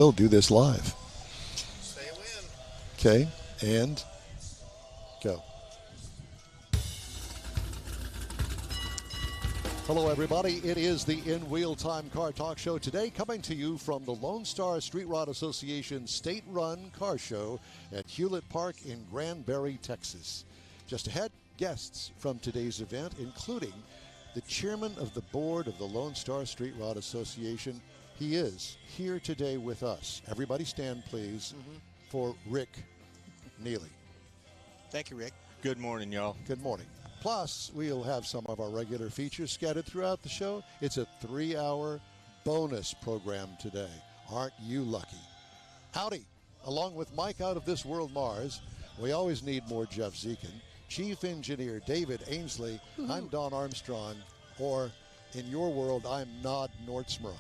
We'll do this live. Say when. Okay, and go. Hello, everybody. It is the In Wheel Time Car Talk Show today, coming to you from the Lone Star Street Rod Association state-run car show at Hewlett Park in Granbury, Texas. Just ahead, guests from today's event, including the chairman of the board of the Lone Star Street Rod Association. He is here today with us. Everybody stand, please, for Rick Neely. Thank you, Rick. Good morning, y'all. Good morning. Plus, we'll have some of our regular features scattered throughout the show. It's a 3-hour bonus program today. Aren't you lucky? Howdy. Along with Mike out of this world Mars, we always need more Jeff Zekin. Chief Engineer David Ainsley. I'm Don Armstrong, or in your world, I'm Nod Nordsmera.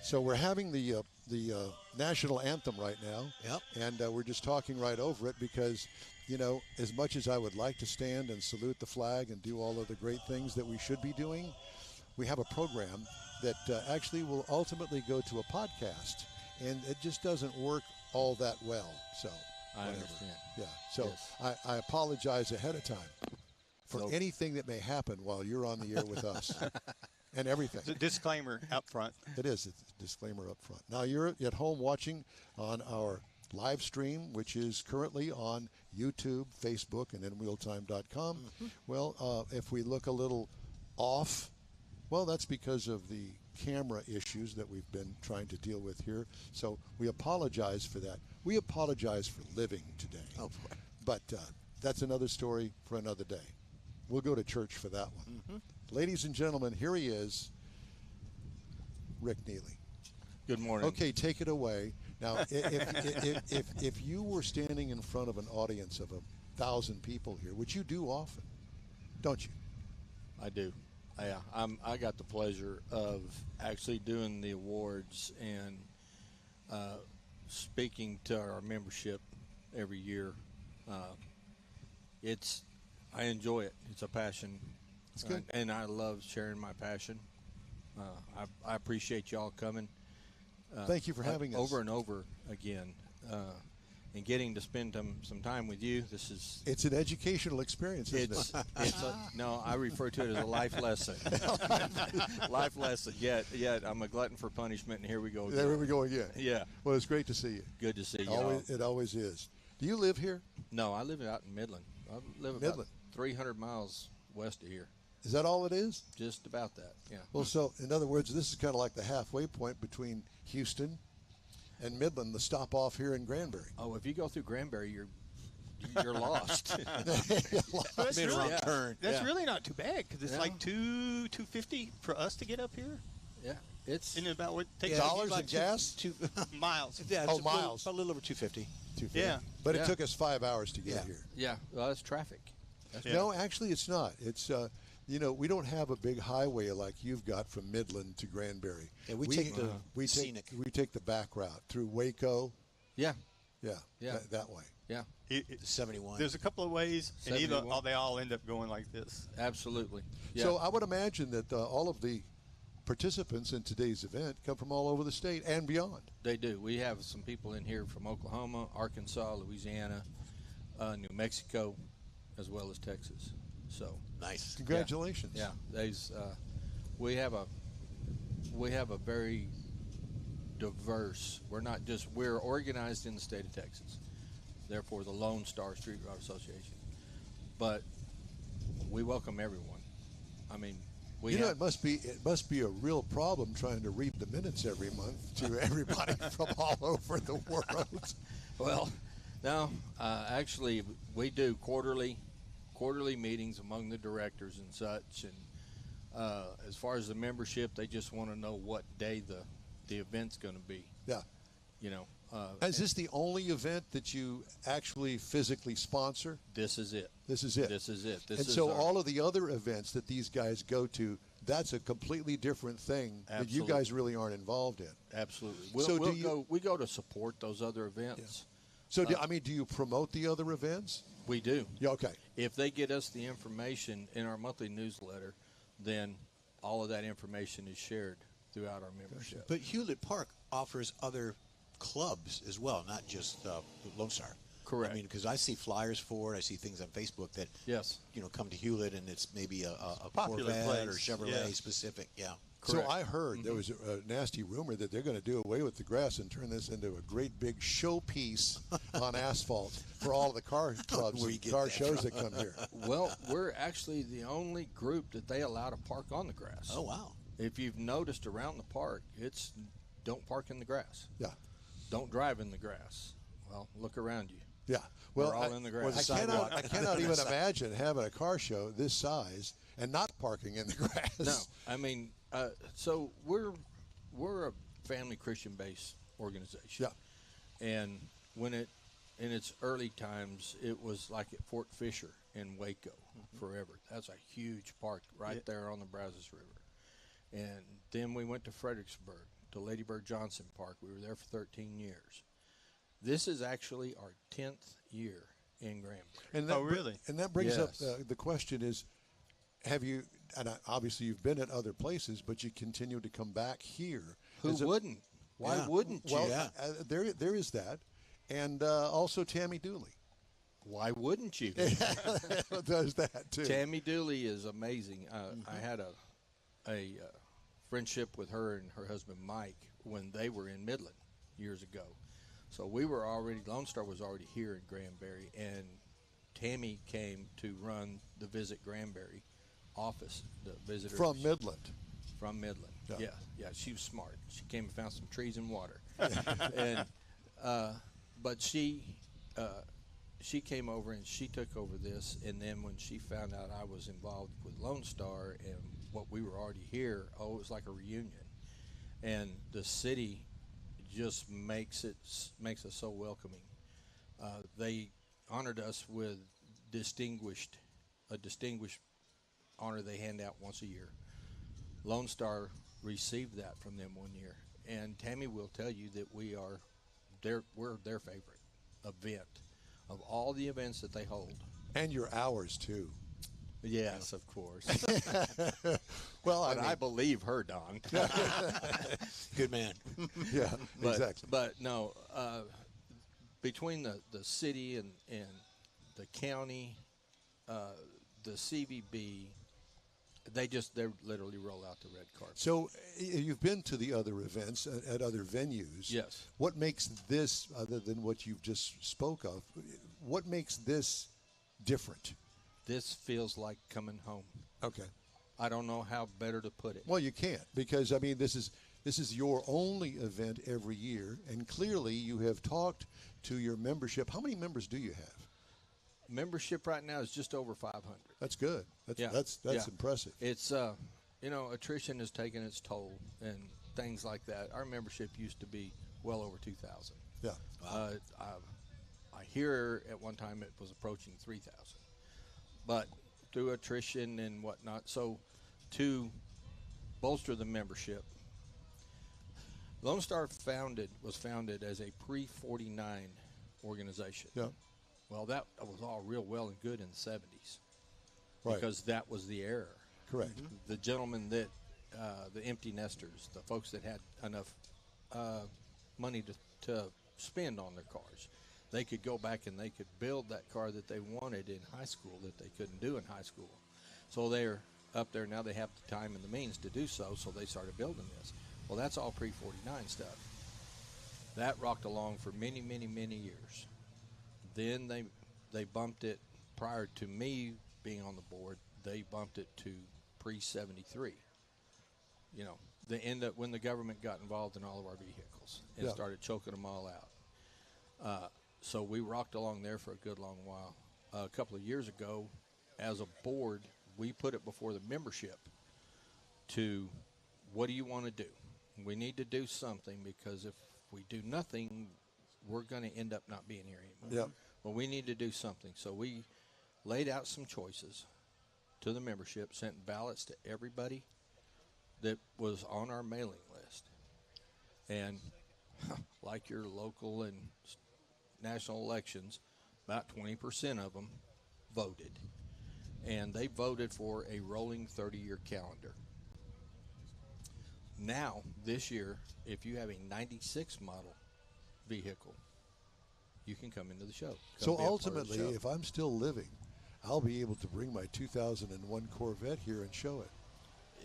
So we're having the national anthem right now. Yep. And we're just talking right over it because, you know, as much as I would like to stand and salute the flag and do all of the great things that we should be doing, we have a program that actually will ultimately go to a podcast. And it just doesn't work all that well. So I understand. Yeah. So Yes. I apologize ahead of time for anything that may happen while you're on the air with us. And everything. It's a disclaimer up front. It is. It's a disclaimer up front. Now, you're at home watching on our live stream, which is currently on YouTube, Facebook, and InWheelTime.com. Well, if we look a little off, well, that's because of the camera issues that we've been trying to deal with here. So we apologize for that. We apologize for living today. Oh, boy. But that's another story for another day. We'll go to church for that one. Ladies and gentlemen, here he is, Rick Neely. Good morning. Okay, take it away. Now, if you were standing in front of an audience of 1,000 people here, which you do often, don't you? I do. Yeah, I got the pleasure of actually doing the awards and speaking to our membership every year. I enjoy it. It's a passion. It's good. And I love sharing my passion. I appreciate y'all coming. Thank you for having us. Over and over again. And getting to spend some time with you. It's an educational experience, isn't it? No, I refer to it as a life lesson. Life lesson. Yet I'm a glutton for punishment, and here we go again. There we go again. Yeah. Well, it's great to see you. Good to see you. It always is. Do you live here? No, I live out in Midland. I live about 300 miles west of here. Is that all it is? Just about that, yeah. Well, so, in other words, this is kind of like the halfway point between Houston and Midland, the stop off here in Granbury. Oh, if you go through Granbury, you're lost. That's Made a really, wrong turn. that's really not too bad because it's like $2.50 for us to get up here. Yeah, it's And about what it takes Dollars like and gas? Two, miles. yeah, Oh, it's miles. a little over 250. Yeah. But it Yeah. took us 5 hours to get Yeah. here. yeah. Well, it's traffic. Yeah. No, actually, it's not. It's we don't have a big highway like you've got from Midland to Granbury. Yeah, we take the scenic. We take the back route through Waco. Yeah, Yeah, Yeah. that way. yeah, The 71. There's a couple of ways, and 71. they all end up going like this. absolutely. Yeah. So I would imagine that all of the participants in today's event come from all over the state and beyond. They do. We have some people in here from Oklahoma, Arkansas, Louisiana, New Mexico, as well as Texas. So Nice. Congratulations. yeah, we have a very diverse. We're organized in the state of Texas. Therefore, the Lone Star Street Rod Association. But we welcome everyone. I mean, it must be a real problem trying to read the minutes every month to everybody from all over the world. Well, no, actually, we do quarterly meetings among the directors and such. And as far as the membership, they just want to know what day the event's going to be. Yeah. You know. Is this the only event that you actually physically sponsor? This is it. This is it. This is it. All of the other events that these guys go to, that's a completely different thing that you guys really aren't involved in. Absolutely. We go to support those other events. So, do you promote the other events? We do. Yeah, okay. If they get us the information in our monthly newsletter, then all of that information is shared throughout our membership. But Hewlett Park offers other clubs as well, not just Lone Star. Correct. I mean, because I see flyers for it. I see things on Facebook that Yes. Come to Hewlett, and it's maybe a Popular Corvette or place, Chevrolet yeah. specific. Yeah. So Correct. I heard there was a nasty rumor that they're going to do away with the grass and turn this into a great big showpiece on asphalt for all of the car clubs Where you and get car that shows from. that come here. Well, we're actually the only group that they allow to park on the grass. Oh wow. If you've noticed around the park, it's don't park in the grass. Yeah. Don't drive in the grass. Well, look around you. Yeah. Well, We're all in the grass. Or the I sidewalk. I cannot even imagine having a car show this size and not parking in the grass. No, I mean, so we're a family Christian-based organization. Yeah. And when in its early times, it was like at Fort Fisher in Waco forever. That's a huge park right there on the Brazos River. And then we went to Fredericksburg, to Lady Bird Johnson Park. We were there for 13 years. This is actually our 10th year in Granbury. And that, Oh, really? And that brings Yes. up the question is, have you, and obviously you've been at other places, but you continue to come back here. Who Is it- wouldn't? Why Yeah. wouldn't you? Well, Yeah. there is that. And also Tammy Dooley Why wouldn't you? does that too. Tammy Dooley is amazing. I had a friendship with her and her husband Mike when they were in Midland years ago. So we were already, Lone Star was already here in Granbury, and Tammy came to run the Visit Granbury office, the visitors. From Midland. From Midland. Yeah. Yeah, she was smart. She came and found some trees and water. And but she came over and she took over this, and then when she found out I was involved with Lone Star and what we were already here, it was like a reunion. And the city just makes us so welcoming. They honored us with a distinguished honor they hand out once a year. Lone Star received that from them one year, and Tammy will tell you that we're their favorite event of all the events that they hold. And your hours too. Yes, of course. Well, But I believe her, Don. Good man. yeah, But, exactly. But no, between the city and the county, the CVB, they literally roll out the red carpet. So you've been to the other events at other venues. Yes. What makes this, other than what you've just spoke of, what makes this different? This feels like coming home. Okay. I don't know how better to put it. Well, you can't, because I mean this is your only event every year, and clearly you have talked to your membership. How many members do you have? Membership right now is just over 500. That's good. That's Yeah. impressive. It's attrition has taken its toll and things like that. Our membership used to be well over 2,000. Yeah. I hear at one time it was approaching 3,000, but through attrition and whatnot. So to bolster the membership, Lone Star was founded as a pre-49 organization. Yeah. Well, that was all real well and good in the 70s, Right. because that was the era. Correct. The gentlemen that, the empty nesters, the folks that had enough money to spend on their cars, they could go back and they could build that car that they wanted in high school that they couldn't do in high school. So they're up there now. They have the time and the means to do so. So they started building this. Well, that's all pre-49 stuff. That rocked along for many, many, many years. Then they bumped it, prior to me being on the board, they bumped it to pre-73. You know, they end up when the government got involved in all of our vehicles and Yeah. started choking them all out. So we rocked along there for a good long while. A couple of years ago, as a board, we put it before the membership to, what do you want to do? We need to do something, because if we do nothing, we're going to end up not being here anymore. Yeah. Well, we need to do something. So we laid out some choices to the membership, sent ballots to everybody that was on our mailing list. And like your local and national elections, about 20% of them voted. And they voted for a rolling 30-year calendar. now, this year, if you have a 96 model vehicle, you can come into the show. So ultimately, if I'm still living, I'll be able to bring my 2001 Corvette here and show it.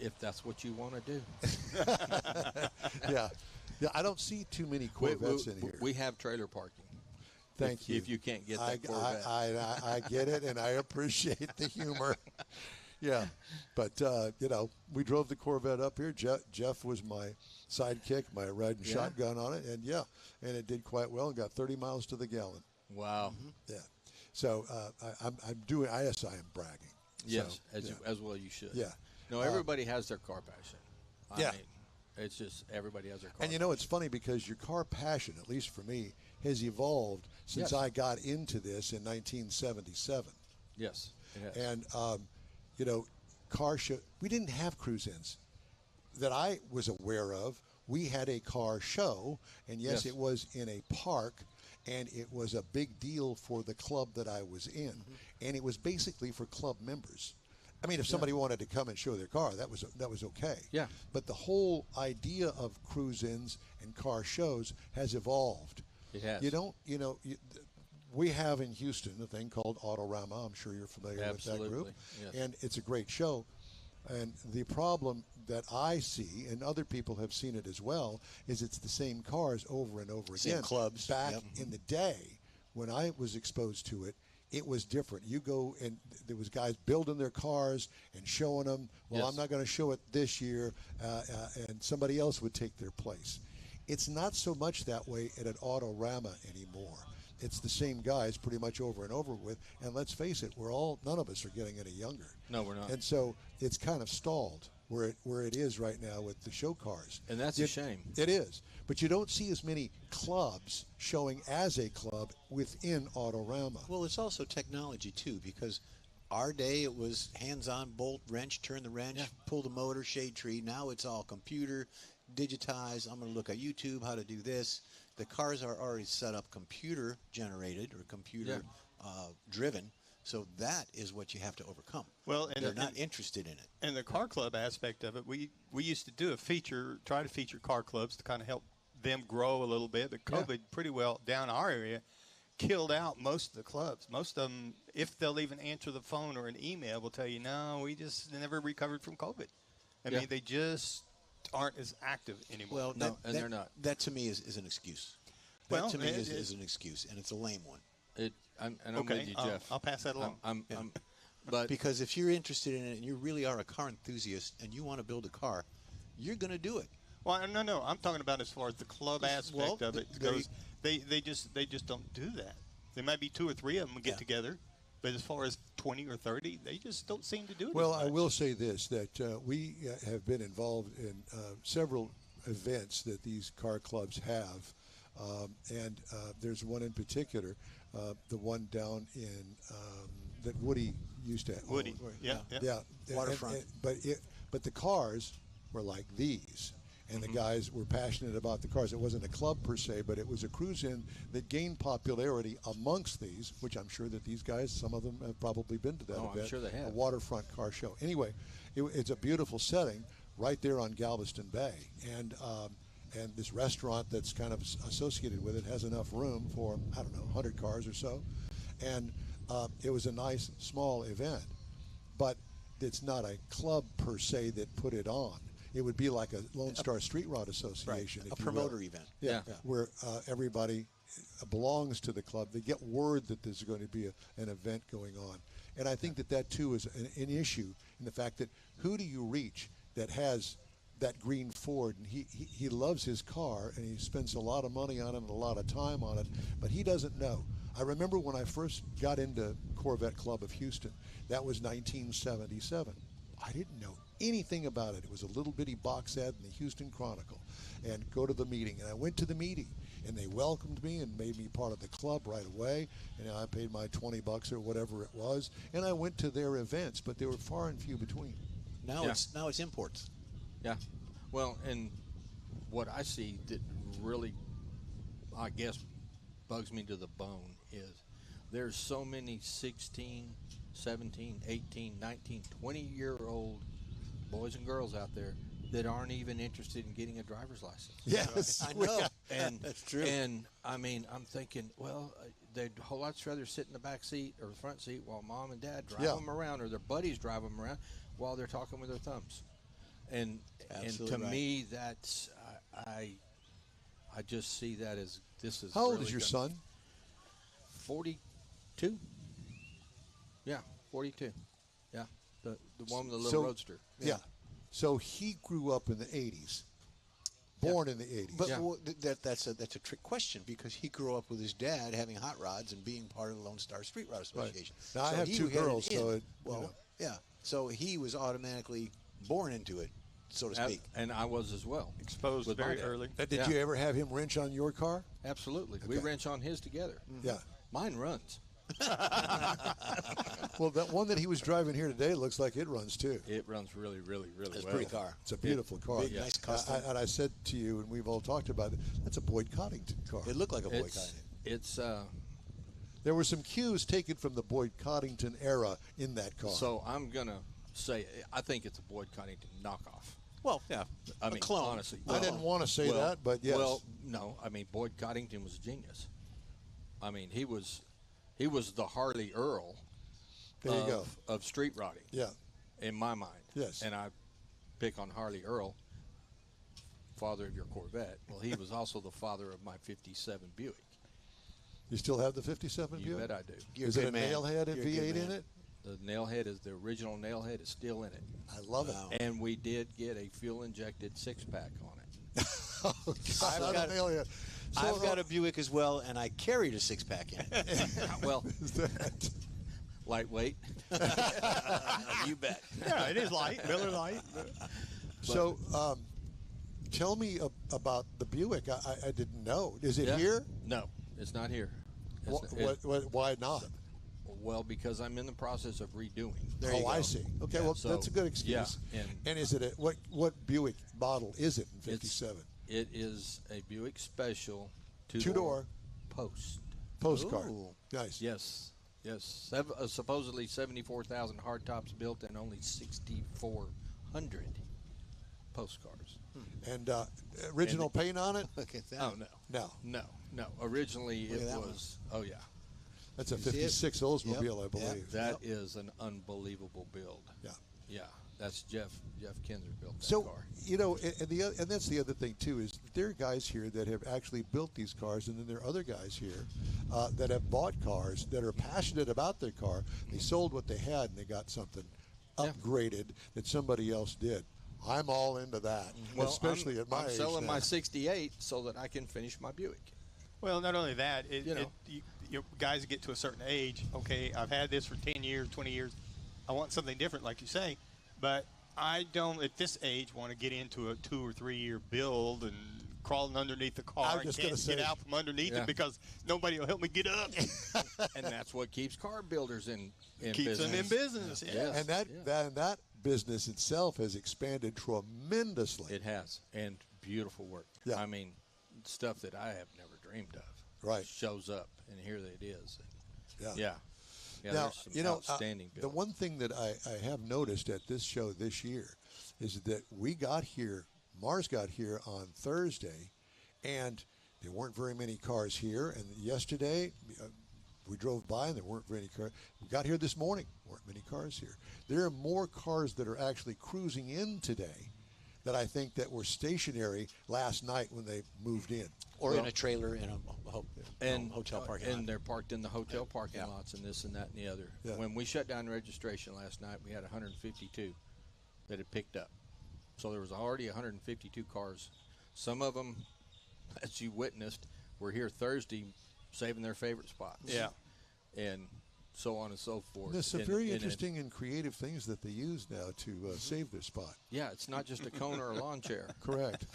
If that's what you want to do. Yeah. Yeah, I don't see too many Corvettes in here. We have trailer parking. Thank you. If you can't get that Corvette. I get it, and I appreciate the humor. Yeah. But, we drove the Corvette up here. Jeff was my sidekick, my riding shotgun on it, and and it did quite well and got 30 miles to the gallon. Wow. Yeah. So I'm doing, I am bragging. Yes, so, as well you should. Yeah. No, everybody has their car passion. I Yeah. mean, it's just everybody has their car And it's funny because your car passion, at least for me, has evolved since Yes. I got into this in 1977. Yes, it has. And, car show, we didn't have cruise-ins that I was aware of. We had a car show, and yes, Yes. it was in a park, and it was a big deal for the club that I was in. And it was basically for club members. I mean, if somebody wanted to come and show their car, that was okay. Yeah. But the whole idea of cruise-ins and car shows has evolved. It has. We have in Houston a thing called Autorama. I'm sure you're familiar with that group. Yes. And it's a great show. And the problem that I see, and other people have seen it as well, is it's the same cars over and over Same again. clubs. Back Yep. in the day, when I was exposed to it, it was different. You go and there was guys building their cars and showing them. Well, Yes. I'm not going to show it this year, and somebody else would take their place. It's not so much that way at an Autorama anymore. It's the same guys pretty much over and over with. And let's face it, none of us are getting any younger. No, we're not. And so it's kind of stalled where it is right now with the show cars. And that's a shame. It is. But you don't see as many clubs showing as a club within Autorama. Well, it's also technology, too, because our day it was hands-on, bolt, wrench, turn the wrench, pull the motor, shade tree. Now it's all computer, digitized. I'm going to look at YouTube how to do this. The cars are already set up computer-generated or computer-driven. So that is what you have to overcome. Well, and they're not interested in it. And the car club aspect of it, we used to do try to feature car clubs to kind of help them grow a little bit. But COVID pretty well down our area killed out most of the clubs. Most of them, if they'll even answer the phone or an email, will tell you, no, we just never recovered from COVID. I mean, they just aren't as active anymore. Well, they're not. That to me is an excuse. Well, That to me is an excuse, and it's a lame one. I'm okay, with you, Jeff. I'll pass that along. But Because if you're interested in it and you really are a car enthusiast and you want to build a car, you're going to do it. Well, no, I'm talking about as far as the club aspect of it goes. They just don't do that. There might be 2 or 3 of them get together, but as far as 20 or 30, they just don't seem to do it. Well, as I much. will say this, that we have been involved in several events that these car clubs have. And there's one in particular, the one down in that Woody used to own. Woody, yeah. Waterfront. But the cars were like these. And the guys were passionate about the cars. It wasn't a club per se, but it was a cruise-in that gained popularity amongst these, which I'm sure that these guys, some of them have probably been to that event. I'm sure they have. A waterfront car show. Anyway, it's a beautiful setting right there on Galveston Bay. And this restaurant that's kind of associated with it has enough room for, 100 cars or so. And it was a nice, small event. But it's not a club per se that put it on. It would be like a Lone Star Street Rod Association. Right. if A you will. promoter event. Yeah, where everybody belongs to the club. They get word that there's going to be an event going on. And I think that too is an issue in the fact that who do you reach that has that green Ford, and he loves his car, and he spends a lot of money on it and a lot of time on it, but he doesn't know. I remember when I first got into Corvette Club of Houston, that was 1977. I didn't know anything about it. It was a little bitty box ad in the Houston Chronicle, and go to the meeting. And I went to the meeting, and they welcomed me and made me part of the club right away. And I paid my $20 or whatever it was, and I went to their events, but they were far and few between. Now it's imports. Yeah. Well, and what I see that really, I guess, bugs me to the bone is there's so many 16, 17, 18, 19, 20-year-old boys and girls out there that aren't even interested in getting a driver's license. Yes, I know. And That's true. And I mean, I'm thinking, well, they'd a whole lot rather sit in the back seat or the front seat while mom and dad drive them around, or their buddies drive them around while they're talking with their thumbs. And Absolutely to right. me, that's I just see that as this is. How old really is your gonna- son? 42. Yeah, 42. Yeah, the one with the little roadster. Yeah. So he grew up in the 80s, born in the 80s. But Yeah. that's a trick question, because he grew up with his dad having hot rods and being part of the Lone Star Street Rod Association. Now, I So have he two had an girls, in. so it, yeah. So he was automatically born into it, so to speak. And I was as well. Exposed with my very dad. early. Did Yeah. you ever have him wrench on your car? Absolutely. We wrench on his together. Yeah. Mine runs. Well, that one that he was driving here today looks like it runs too. It runs really, really, really It's a well. pretty car. It's a beautiful car. Big, nice custom. And I said to you, and we've all talked about it, that's a Boyd Coddington car. It looked like a boycott. It's There were some cues taken from the Boyd Coddington era in that car. so I'm gonna say I think it's a Boyd Coddington knockoff. Well, yeah. I a mean, clone. honestly, I didn't want to say that, but yes. Well, no, I mean Boyd Coddington was a genius. I mean he was the Harley Earl there you go. of street rodding. Yeah. In my mind. Yes. And I pick on Harley Earl, father of your Corvette. Well, he was also the father of my '57 Buick. You still have the 57 You Buick? bet I do. You're Is a it a good man. nailhead and You're a good V8 in man. it? The nailhead is the original nailhead is still in it. I love Wow. it. And we did get a fuel-injected six-pack on it. Oh, God, I've got- a nailhead. So, I've got a Buick as well, and I carried a six-pack in it. Well, is that- lightweight. You bet. Yeah, it is light, Miller Light. So, tell me about the Buick. I didn't know. Is it Yeah. here? No, it's not here. It's Why not? well, because I'm in the process of redoing. There you Oh, I go. see. Okay, Yeah, well, so- that's a good excuse. yeah, and is it what Buick model is it in It's- 57? It is a Buick Special Two-door. post. Postcard. Ooh. Nice. Yes, yes. Supposedly 74,000 hardtops built and only 6,400 postcards. And original paint on it? Look at that. Oh no, No. no. Originally Look at it that one. was. Oh yeah, That's a You see it? 56 Oldsmobile, Yep, I yep. believe. that is an unbelievable build. Yeah. Yeah, that's Jeff Kinzer built that So, car. you know, and that's the other thing, too, is there are guys here that have actually built these cars, and then there are other guys here that have bought cars that are passionate about their car. They sold what they had, and they got something Yeah. upgraded that somebody else did. I'm all into that, especially at my I'm age selling now. my '68 so that I can finish my Buick. Well, not only that, You know. guys get to a certain age. Okay, I've had this for 10 years, 20 years. I want something different, like you say, but I don't at this age want to get into a 2 or 3 year build and crawling underneath the car I was and just can't gonna say- get out from underneath Yeah. it because nobody will help me get up. And that's what keeps car builders in Keeps business. them in business. Yeah. Yes. And that business itself has expanded tremendously. It has, and beautiful work. Yeah. I mean, stuff that I have never dreamed of. Right. Shows up, and here it is. Yeah. Yeah. Yeah, Now, there's some you know, outstanding the builds. one thing that I have noticed at this show this year is that Mars got here on Thursday, and there weren't very many cars here. And yesterday, we drove by, and there weren't very many cars. We got here this morning, weren't many cars here. There are more cars that are actually cruising in today that I think that were stationary last night when they moved in. Or in a trailer in a hotel parking lot. And they're parked in the hotel parking Yeah. lots and this and that and the other. Yeah. When we shut down registration last night, we had 152 that had picked up. So there was already 152 cars. Some of them, as you witnessed, were here Thursday saving their favorite spots. Yeah. And so on and so forth. There's some And- very and it- interesting and creative things that they use now to save their spot. Yeah, it's not just a cone or a lawn chair. Correct.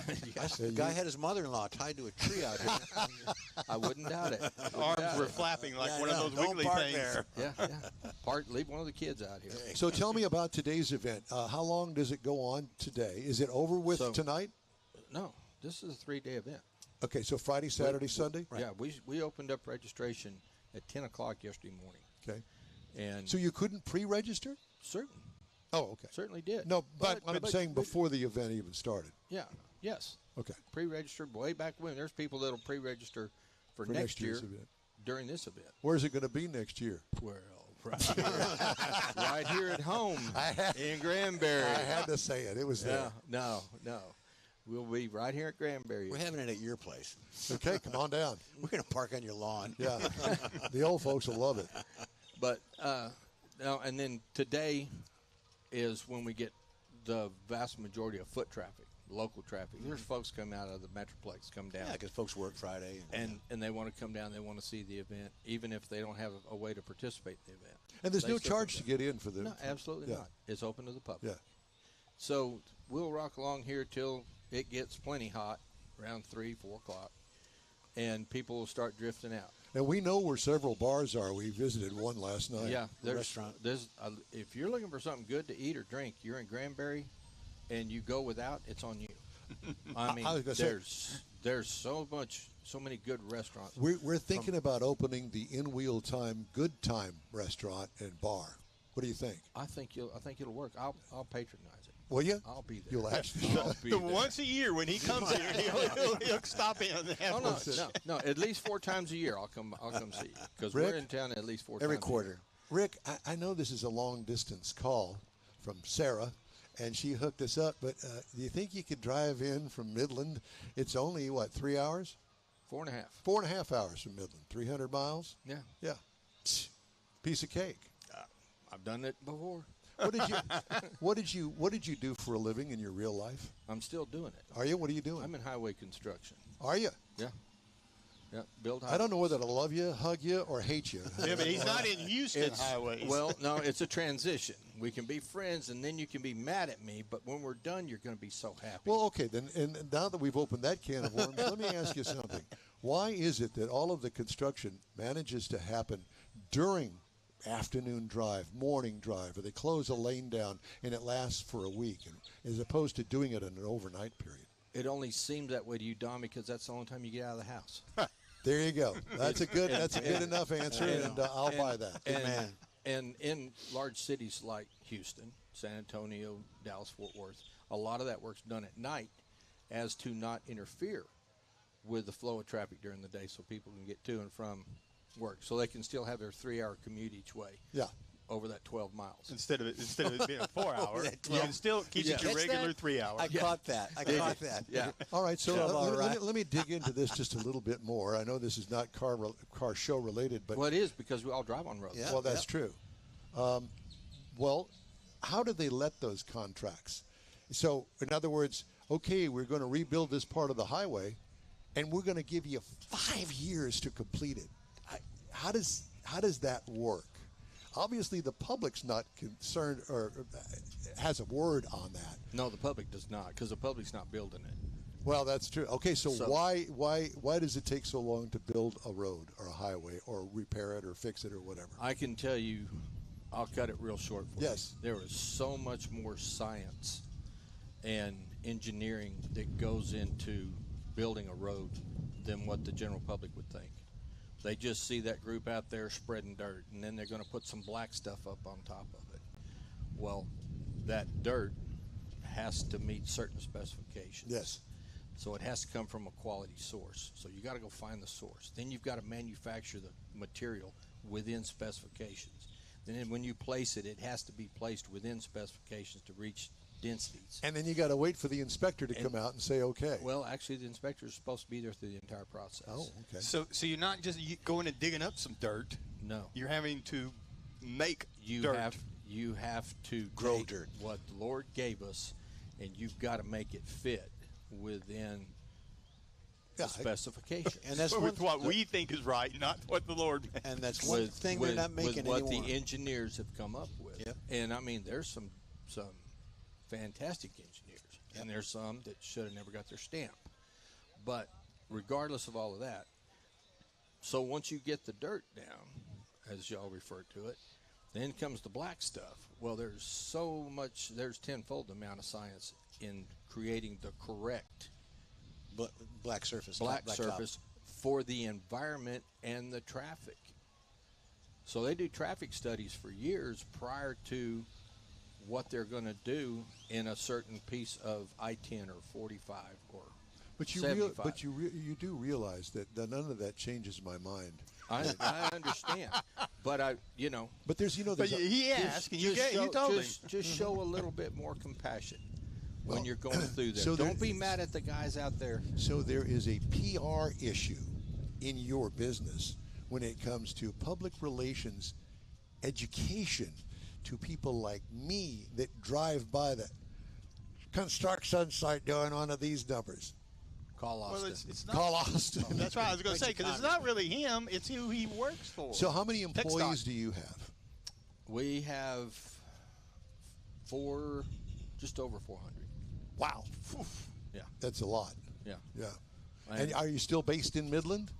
The guy had his mother-in-law tied to a tree out here. I wouldn't doubt it. Arms were flapping like Yeah, one I of know. those Don't wiggly park things. there. Yeah. Leave one of the kids out here. So tell me about today's event. How long does it go on today? Is it over with So- tonight? No, this is a 3-day event. Okay, so Friday, Saturday, Sunday? Yeah, we opened up registration at 10 o'clock yesterday morning. Okay. And So you couldn't pre-register? certain. Oh, okay. Certainly did. No, but I'm saying before the event even started. Yeah. Yes. Okay. Pre-registered way back when. There's people that'll pre-register for next year's event. During this event. Where's it going to be next year? Well, right here, right here at home in Granbury. I had to say it. It was there. No. We'll be right here at Granbury. We're having it at your place. Okay, come on down. We're going to park on your lawn. Yeah. The old folks will love it. But no, and then today is when we get the vast majority of foot traffic, local traffic. There's folks come out of the Metroplex, come down. Yeah, because folks work Friday. And they want to come down. They want to see the event, even if they don't have a way to participate in the event. And there's no charge to get in for the. No, absolutely not. It's open to the public. Yeah. So we'll rock along here till it gets plenty hot, around 3, 4 o'clock, and people will start drifting out. And we know where several bars are. We visited one last night. Yeah, restaurant. If you're looking for something good to eat or drink, you're in Granbury, and you go without, it's on you. I mean, there's so many good restaurants. We're thinking about opening the In Wheel Time Good Time restaurant and bar. What do you think? I think it'll work. I'll patronize it. Will you? I'll be there. You'll actually. Once a year when he comes here, he'll stop in. No. At least 4 times a year I'll come see you because we're in town at least 4 every times quarter. Rick, I know this is a long distance call from Sarah, and she hooked us up. But do you think you could drive in from Midland? It's only 3 hours? 4.5. 4.5 hours from Midland. 300 miles. Yeah. Yeah. Piece of cake. I've done it before. What did you do for a living in your real life? I'm still doing it. Are you? What are you doing? I'm in highway construction. Are you? Yeah. Build highways. I don't know whether to love you, hug you, or hate you. Yeah, but he's not in Houston highways. Well, no, it's a transition. We can be friends, and then you can be mad at me, but when we're done, you're going to be so happy. Well, okay, then, and now that we've opened that can of worms, let me ask you something. Why is it that all of the construction manages to happen during afternoon drive, morning drive, or they close a lane down and it lasts for a week, as opposed to doing it in an overnight period? It only seems that way to you, Don, because that's the only time you get out of the house. There you go. That's a good enough answer, and I'll buy that. And in large cities like Houston, San Antonio, Dallas, Fort Worth, a lot of that work's done at night as to not interfere with the flow of traffic during the day so people can get to and from work. So they can still have their 3-hour commute each way. Yeah. Over that 12 miles. Instead of it being a 4-hour, you can still keep it your regular 3 hours. I caught that. Yeah. All right, so let me dig into this just a little bit more. I know this is not car show related, but well, it is because we all drive on roads. Yeah. well, that's true. Well, how do they let those contracts? So, in other words, okay, we're going to rebuild this part of the highway, and we're going to give you 5 years to complete it. How does that work? Obviously, the public's not concerned or has a word on that. No, the public does not, because the public's not building it. Well, that's true. Okay, so why does it take so long to build a road or a highway or repair it or fix it or whatever? I can tell you, I'll cut it real short for you. Yes. There is so much more science and engineering that goes into building a road than what the general public would think. They just see that group out there spreading dirt, and then they're going to put some black stuff up on top of it. Well, that dirt has to meet certain specifications. Yes. So it has to come from a quality source. So you got to go find the source. Then you've got to manufacture the material within specifications. Then when you place it, it has to be placed within specifications to reach densities. And then you got to wait for the inspector to come out and say, okay. Well, actually, the inspector is supposed to be there through the entire process. Oh, okay. So you're not just going and digging up some dirt. No. You're having to make dirt. You have to grow take dirt. What the Lord gave us, and you've got to make it fit within the specification. And that's with what we think is right, not what the Lord meant. And that's one thing we're not making with what anymore. the engineers have come up with. Yep. And I mean, there's some fantastic engineers, and there's some that should have never got their stamp. But regardless of all of that, so once you get the dirt down, as y'all refer to it, then comes the black stuff. Well, there's tenfold amount of science in creating the correct black surface for the environment and the traffic. So they do traffic studies for years prior to what they're going to do in a certain piece of I-10 or 45 or But 75. you do realize that none of that changes my mind. I understand, but But there's But he asked, and you told him. just show a little bit more compassion when you're going through this. So Don't be mad at the guys out there. So there is a PR issue in your business when it comes to public relations education to people like me that drive by the construction site doing one of these numbers. Call Austin. Well, it's not. Call Austin. That's what I was going to say, because it's not really him; it's who he works for. So how many employees TechStock. do you have? We have just over 400. Wow. Yeah. That's a lot. Yeah. Yeah. And are you still based in Midland?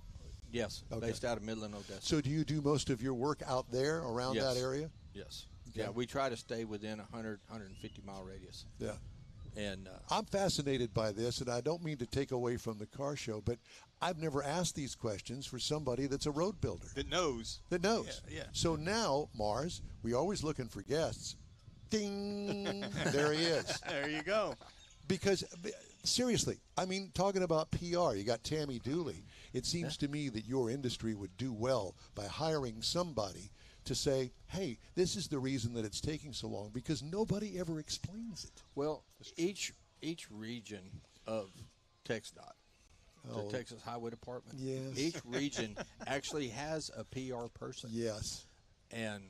Yes, Okay. based out of Midland, Odessa. So do you do most of your work out there around Yes. that area? Yes. Okay. Yeah, we try to stay within 150 mile radius. Yeah. And I'm fascinated by this, and I don't mean to take away from the car show, but I've never asked these questions for somebody that's a road builder. That knows. That knows. Yeah. So now, Mars, we're always looking for guests. Ding! There he is. There you go. Because, seriously, I mean, talking about PR, you got Tammy Dooley. It seems to me that your industry would do well by hiring somebody to say, hey, this is the reason that it's taking so long, because nobody ever explains it. well, each region of TxDOT, Oh. the Texas Highway Department, Yes. each region actually has a PR person. Yes. And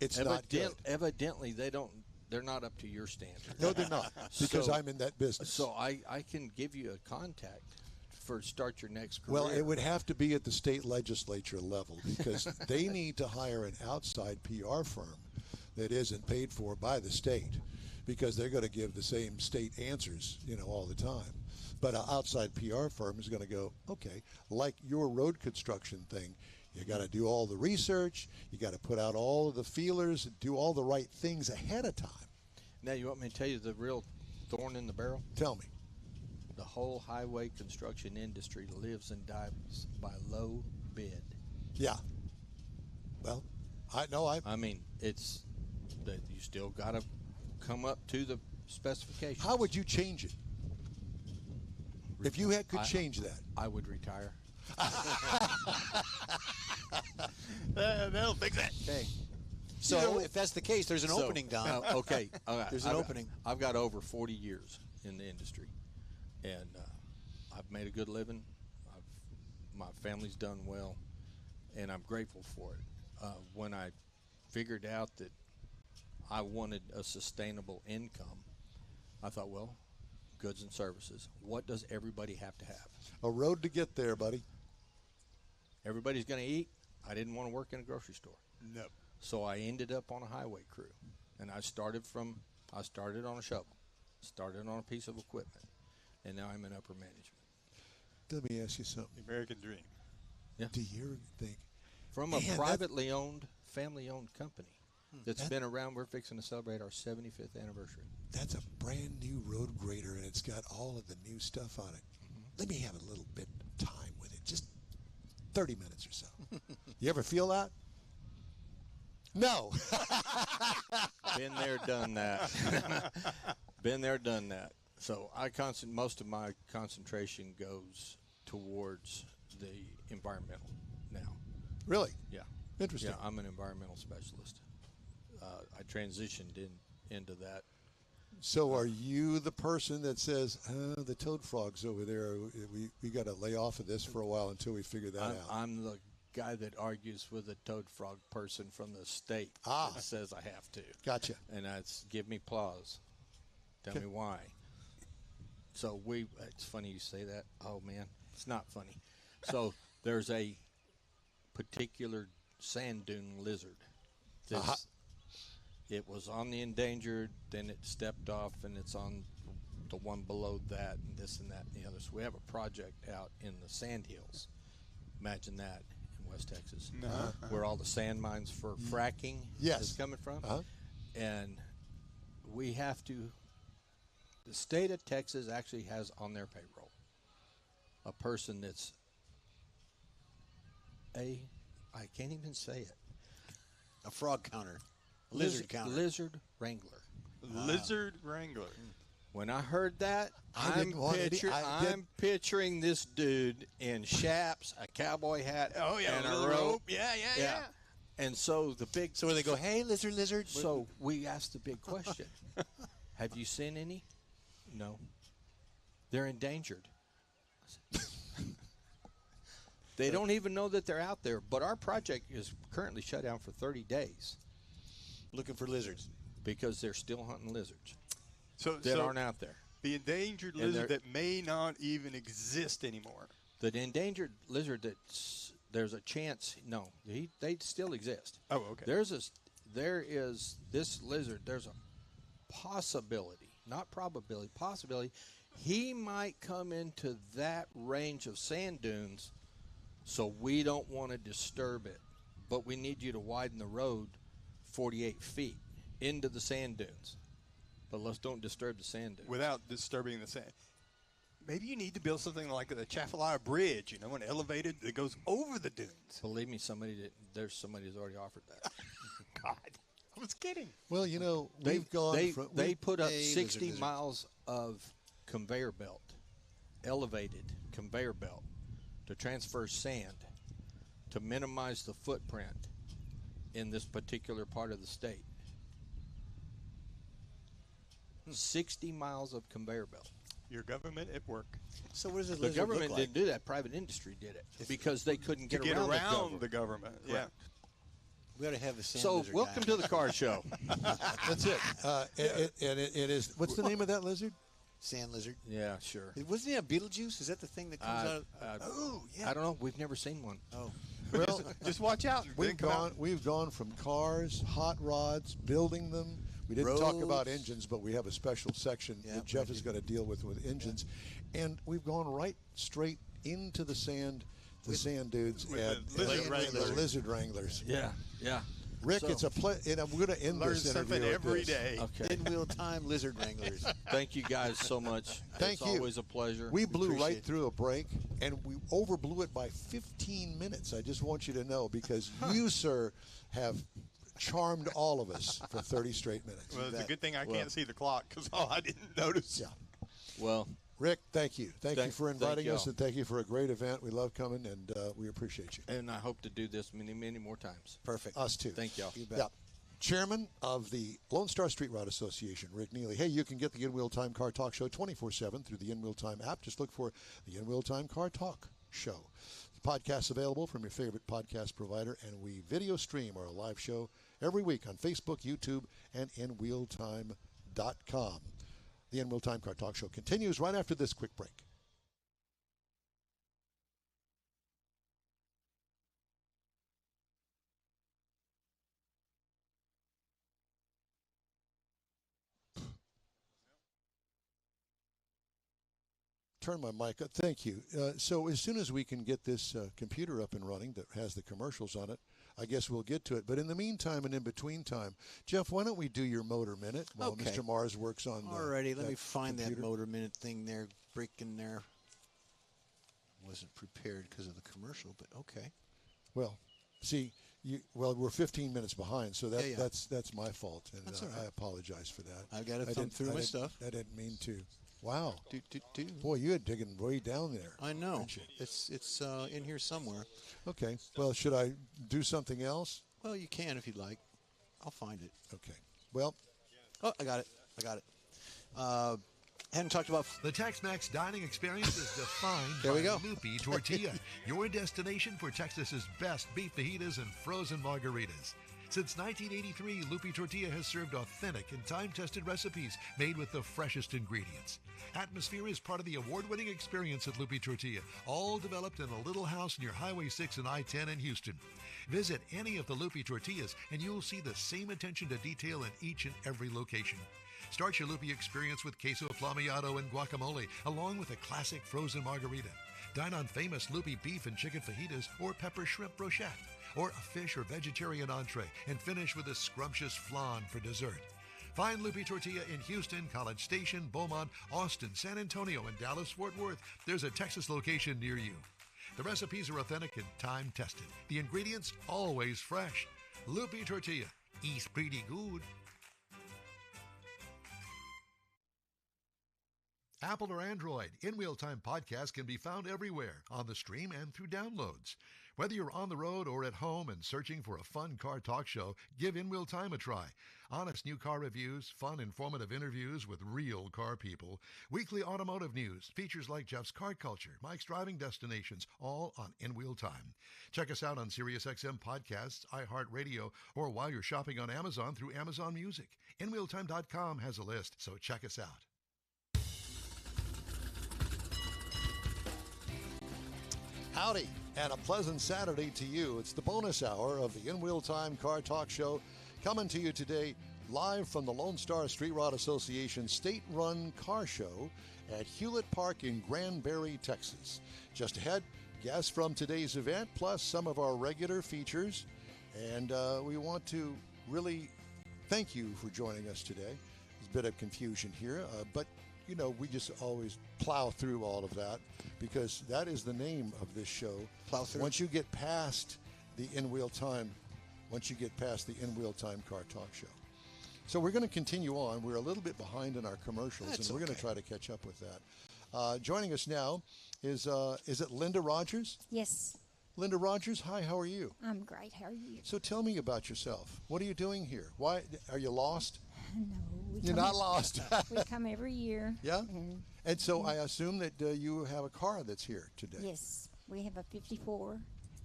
It's not good. evidently they're not up to your standard. No, they're not, because So- I'm in that business. So I can give you a contact for start your next career. Well, it would have to be at the state legislature level, because they need to hire an outside PR firm that isn't paid for by the state, because they're going to give the same state answers, all the time. But an outside PR firm is going to go, okay, like your road construction thing, you got to do all the research, you got to put out all of the feelers, and do all the right things ahead of time. Now you want me to tell you the real thorn in the barrel? Tell me. The whole highway construction industry lives and dies by low bid. Yeah. Well, I mean, it's that you still got to come up to the specifications. how would you change it? If you could change that. I would retire. They'll fix that. Okay. So if that's the case, there's an opening, Don. Okay. There's an opening. I've got over 40 years in the industry, and I've made a good living. My family's done well, and I'm grateful for it. When I figured out that I wanted a sustainable income, I thought, well, goods and services. What does everybody have to have? A road to get there, buddy. Everybody's going to eat. I didn't want to work in a grocery store. No. So I ended up on a highway crew, and I started on a shovel, started on a piece of equipment, and now I'm in upper management. Let me ask you something. The American dream. Yeah. Do you think From a Man, privately owned, family-owned company that's been around, we're fixing to celebrate our 75th anniversary. that's a brand new road grader and it's got all of the new stuff on it? Let me have a little bit of time with it, just 30 minutes or so. You ever feel that? No. Been there, done that. Been there, done that. So most of my concentration goes towards the environmental now. Really? Yeah. Interesting. Yeah, I'm an environmental specialist. I transitioned into that. So are you the person that says, the toad frog's over there, we got to lay off of this for a while until we figure that out? I'm the guy that argues with the toad frog person from the state that says I have to. Gotcha. And that's give me applause. Tell me why. So it's funny you say that. Oh, man, it's not funny. So there's a particular sand dune lizard. It was on the endangered, then it stepped off, and it's on the one below that, and this and that and the other. So we have a project out in the sand hills. Imagine that in West Texas, where all the sand mines for fracking is coming from. And we have to, the state of Texas actually has on their payroll a person that's I can't even say it. A frog counter. Lizard counter. Lizard wrangler. Lizard wrangler. When I heard that, I didn't want any- I'm picturing this dude in chaps, a cowboy hat, Oh yeah, and a a little rope. Yeah. And so the big. So when they go, hey, lizard. So we asked the big question: have you seen any? No. They're endangered. They don't even know that they're out there. But our project is currently shut down for 30 days Looking for lizards. because they're still hunting lizards So that aren't out there. the endangered And lizard they're- that may not even exist anymore. The endangered lizard there's a chance. No, they still exist. Oh, okay. There is this lizard. There's a possibility, not probability, possibility. He might come into that range of sand dunes, so we don't want to disturb it. But we need you to widen the road 48 feet into the sand dunes. But let's don't disturb the sand dunes. Without disturbing the sand. Maybe you need to build something like the Chafalaya Bridge, an elevated that goes over the dunes. Believe me, there's somebody who's already offered that. God, I was kidding. Well, we've gone They put up Hey, 60 lizard. miles of conveyor belt, elevated conveyor belt, to transfer sand to minimize the footprint in this particular part of the state. 60 miles of conveyor belt. Your government at work. So what does a The lizard government look like? didn't do that. Private industry did it because they couldn't To get get around, around the government. Yeah. Correct. We ought to have a sand So lizard welcome guy. to the car show. That's it. It is. What's the name of that lizard? Sand lizard. Yeah, sure. Wasn't it a Beetlejuice? Is that the thing that comes out? Oh, yeah. I don't know. We've never seen one. Oh, Well, Just watch out. and we've then come out. gone from cars, hot rods, building them. We didn't talk about Roads. engines, but we have a special section Yeah, that Jeff we is do. going to deal with engines, and we've gone right straight into the sand dudes with and the lizard the wranglers. lizard wranglers. Yeah, yeah. Rick, So- it's a and I'm going to end Learn this something interview with every this. day. Okay. in-wheel time lizard wranglers. Thank you guys so much. Thank it's you. always a pleasure. We blew appreciate right it. through a break, and we overblew it by 15 minutes. I just want you to know because you, sir, have charmed all of us for 30 straight minutes. Well, it's a bet. good thing I Well- can't see the clock because I didn't notice. Yeah. Well, Rick, thank you. Thank you Thank- for thank inviting us, y'all. and thank you for a great event. We love coming, and we appreciate you. and I hope to do this many, many more times. Perfect. Us too. Thank y'all. You bet. Yeah. Chairman of the Lone Star Street Rod Association, Rick Neely. Hey, you can get the In Wheel Time Car Talk Show 24/7 through the In Wheel Time app. Just look for the In Wheel Time Car Talk Show. The podcast's available from your favorite podcast provider, and we video stream our live show every week on Facebook, YouTube, and InWheelTime.com. The In Wheel Time Car Talk Show continues right after this quick break. Turn my mic up. Thank you. So as soon as we can get this computer up and running that has the commercials on it, I guess we'll get to it. But in the meantime and in between time, Jeff, why don't we do your motor minute while Okay. Mr. Mars works on the Alrighty, let that me find computer. that motor minute thing there, break in there. Wasn't prepared because of the commercial, but okay. Well, see, we're 15 minutes behind, so Yeah. that's my fault, and That's all right. I apologize for that. I've got to I thumb didn't- through I my didn't- stuff. I didn't mean to. Wow. Do. Boy, you're digging way down there. I know. aren't you? It's in here somewhere. Okay. Well, should I do something else? Well, you can if you'd like. I'll find it. Okay. Well, Oh, I got it. Hadn't talked about. The Tex-Mex dining experience is defined There we by go. Lupi Tortilla, your destination for Texas's best beef fajitas and frozen margaritas. Since 1983, Lupi Tortilla has served authentic and time-tested recipes made with the freshest ingredients. Atmosphere is part of the award-winning experience at Lupi Tortilla, all developed in a little house near Highway 6 and I-10 in Houston. Visit any of the Lupi Tortillas and you'll see the same attention to detail in each and every location. Start your Lupi experience with queso flammeado and guacamole, along with a classic frozen margarita. Dine on famous Lupi beef and chicken fajitas or pepper shrimp brochette, or a fish or vegetarian entree, and finish with a scrumptious flan for dessert. Find Lupi Tortilla in Houston, College Station, Beaumont, Austin, San Antonio, and Dallas-Fort Worth. There's a Texas location near you. The recipes are authentic and time-tested. The ingredients always fresh. Lupi Tortilla, He's pretty good. Apple or Android, In Wheel Time podcast can be found everywhere, on the stream and through downloads. Whether you're on the road or at home and searching for a fun car talk show, give In Wheel Time a try. Honest new car reviews, fun, informative interviews with real car people, weekly automotive news, features like Jeff's Car Culture, Mike's Driving Destinations, all on In Wheel Time. Check us out on SiriusXM Podcasts, iHeartRadio, or while you're shopping on Amazon through Amazon Music. InWheelTime.com has a list, so check us out. Howdy, and a pleasant Saturday to you. It's the bonus hour of the In Wheel Time Car Talk Show, coming to you today live from the Lone Star Street Rod Association State Run Car Show at Hewlett Park in Granbury, Texas. Just ahead, guests from today's event, plus some of our regular features. And we want to really thank you for joining us today. There's a bit of confusion here, but you know, we just always plow through all of that because that is the name of this show. Plow through. Once you get past the In Wheel Time Car Talk Show. So we're going to continue on. We're a little bit behind in our commercials, That's and we're going to okay. try to catch up with that. Joining us now is it Linda Rogers? Yes, Linda Rogers, hi, how are you? I'm great. How are you? So tell me about yourself. What are you doing here? Why are you lost? No, You're not lost. We come every year. Yeah? And And so I assume that you have a car that's here today. yes, we have a 54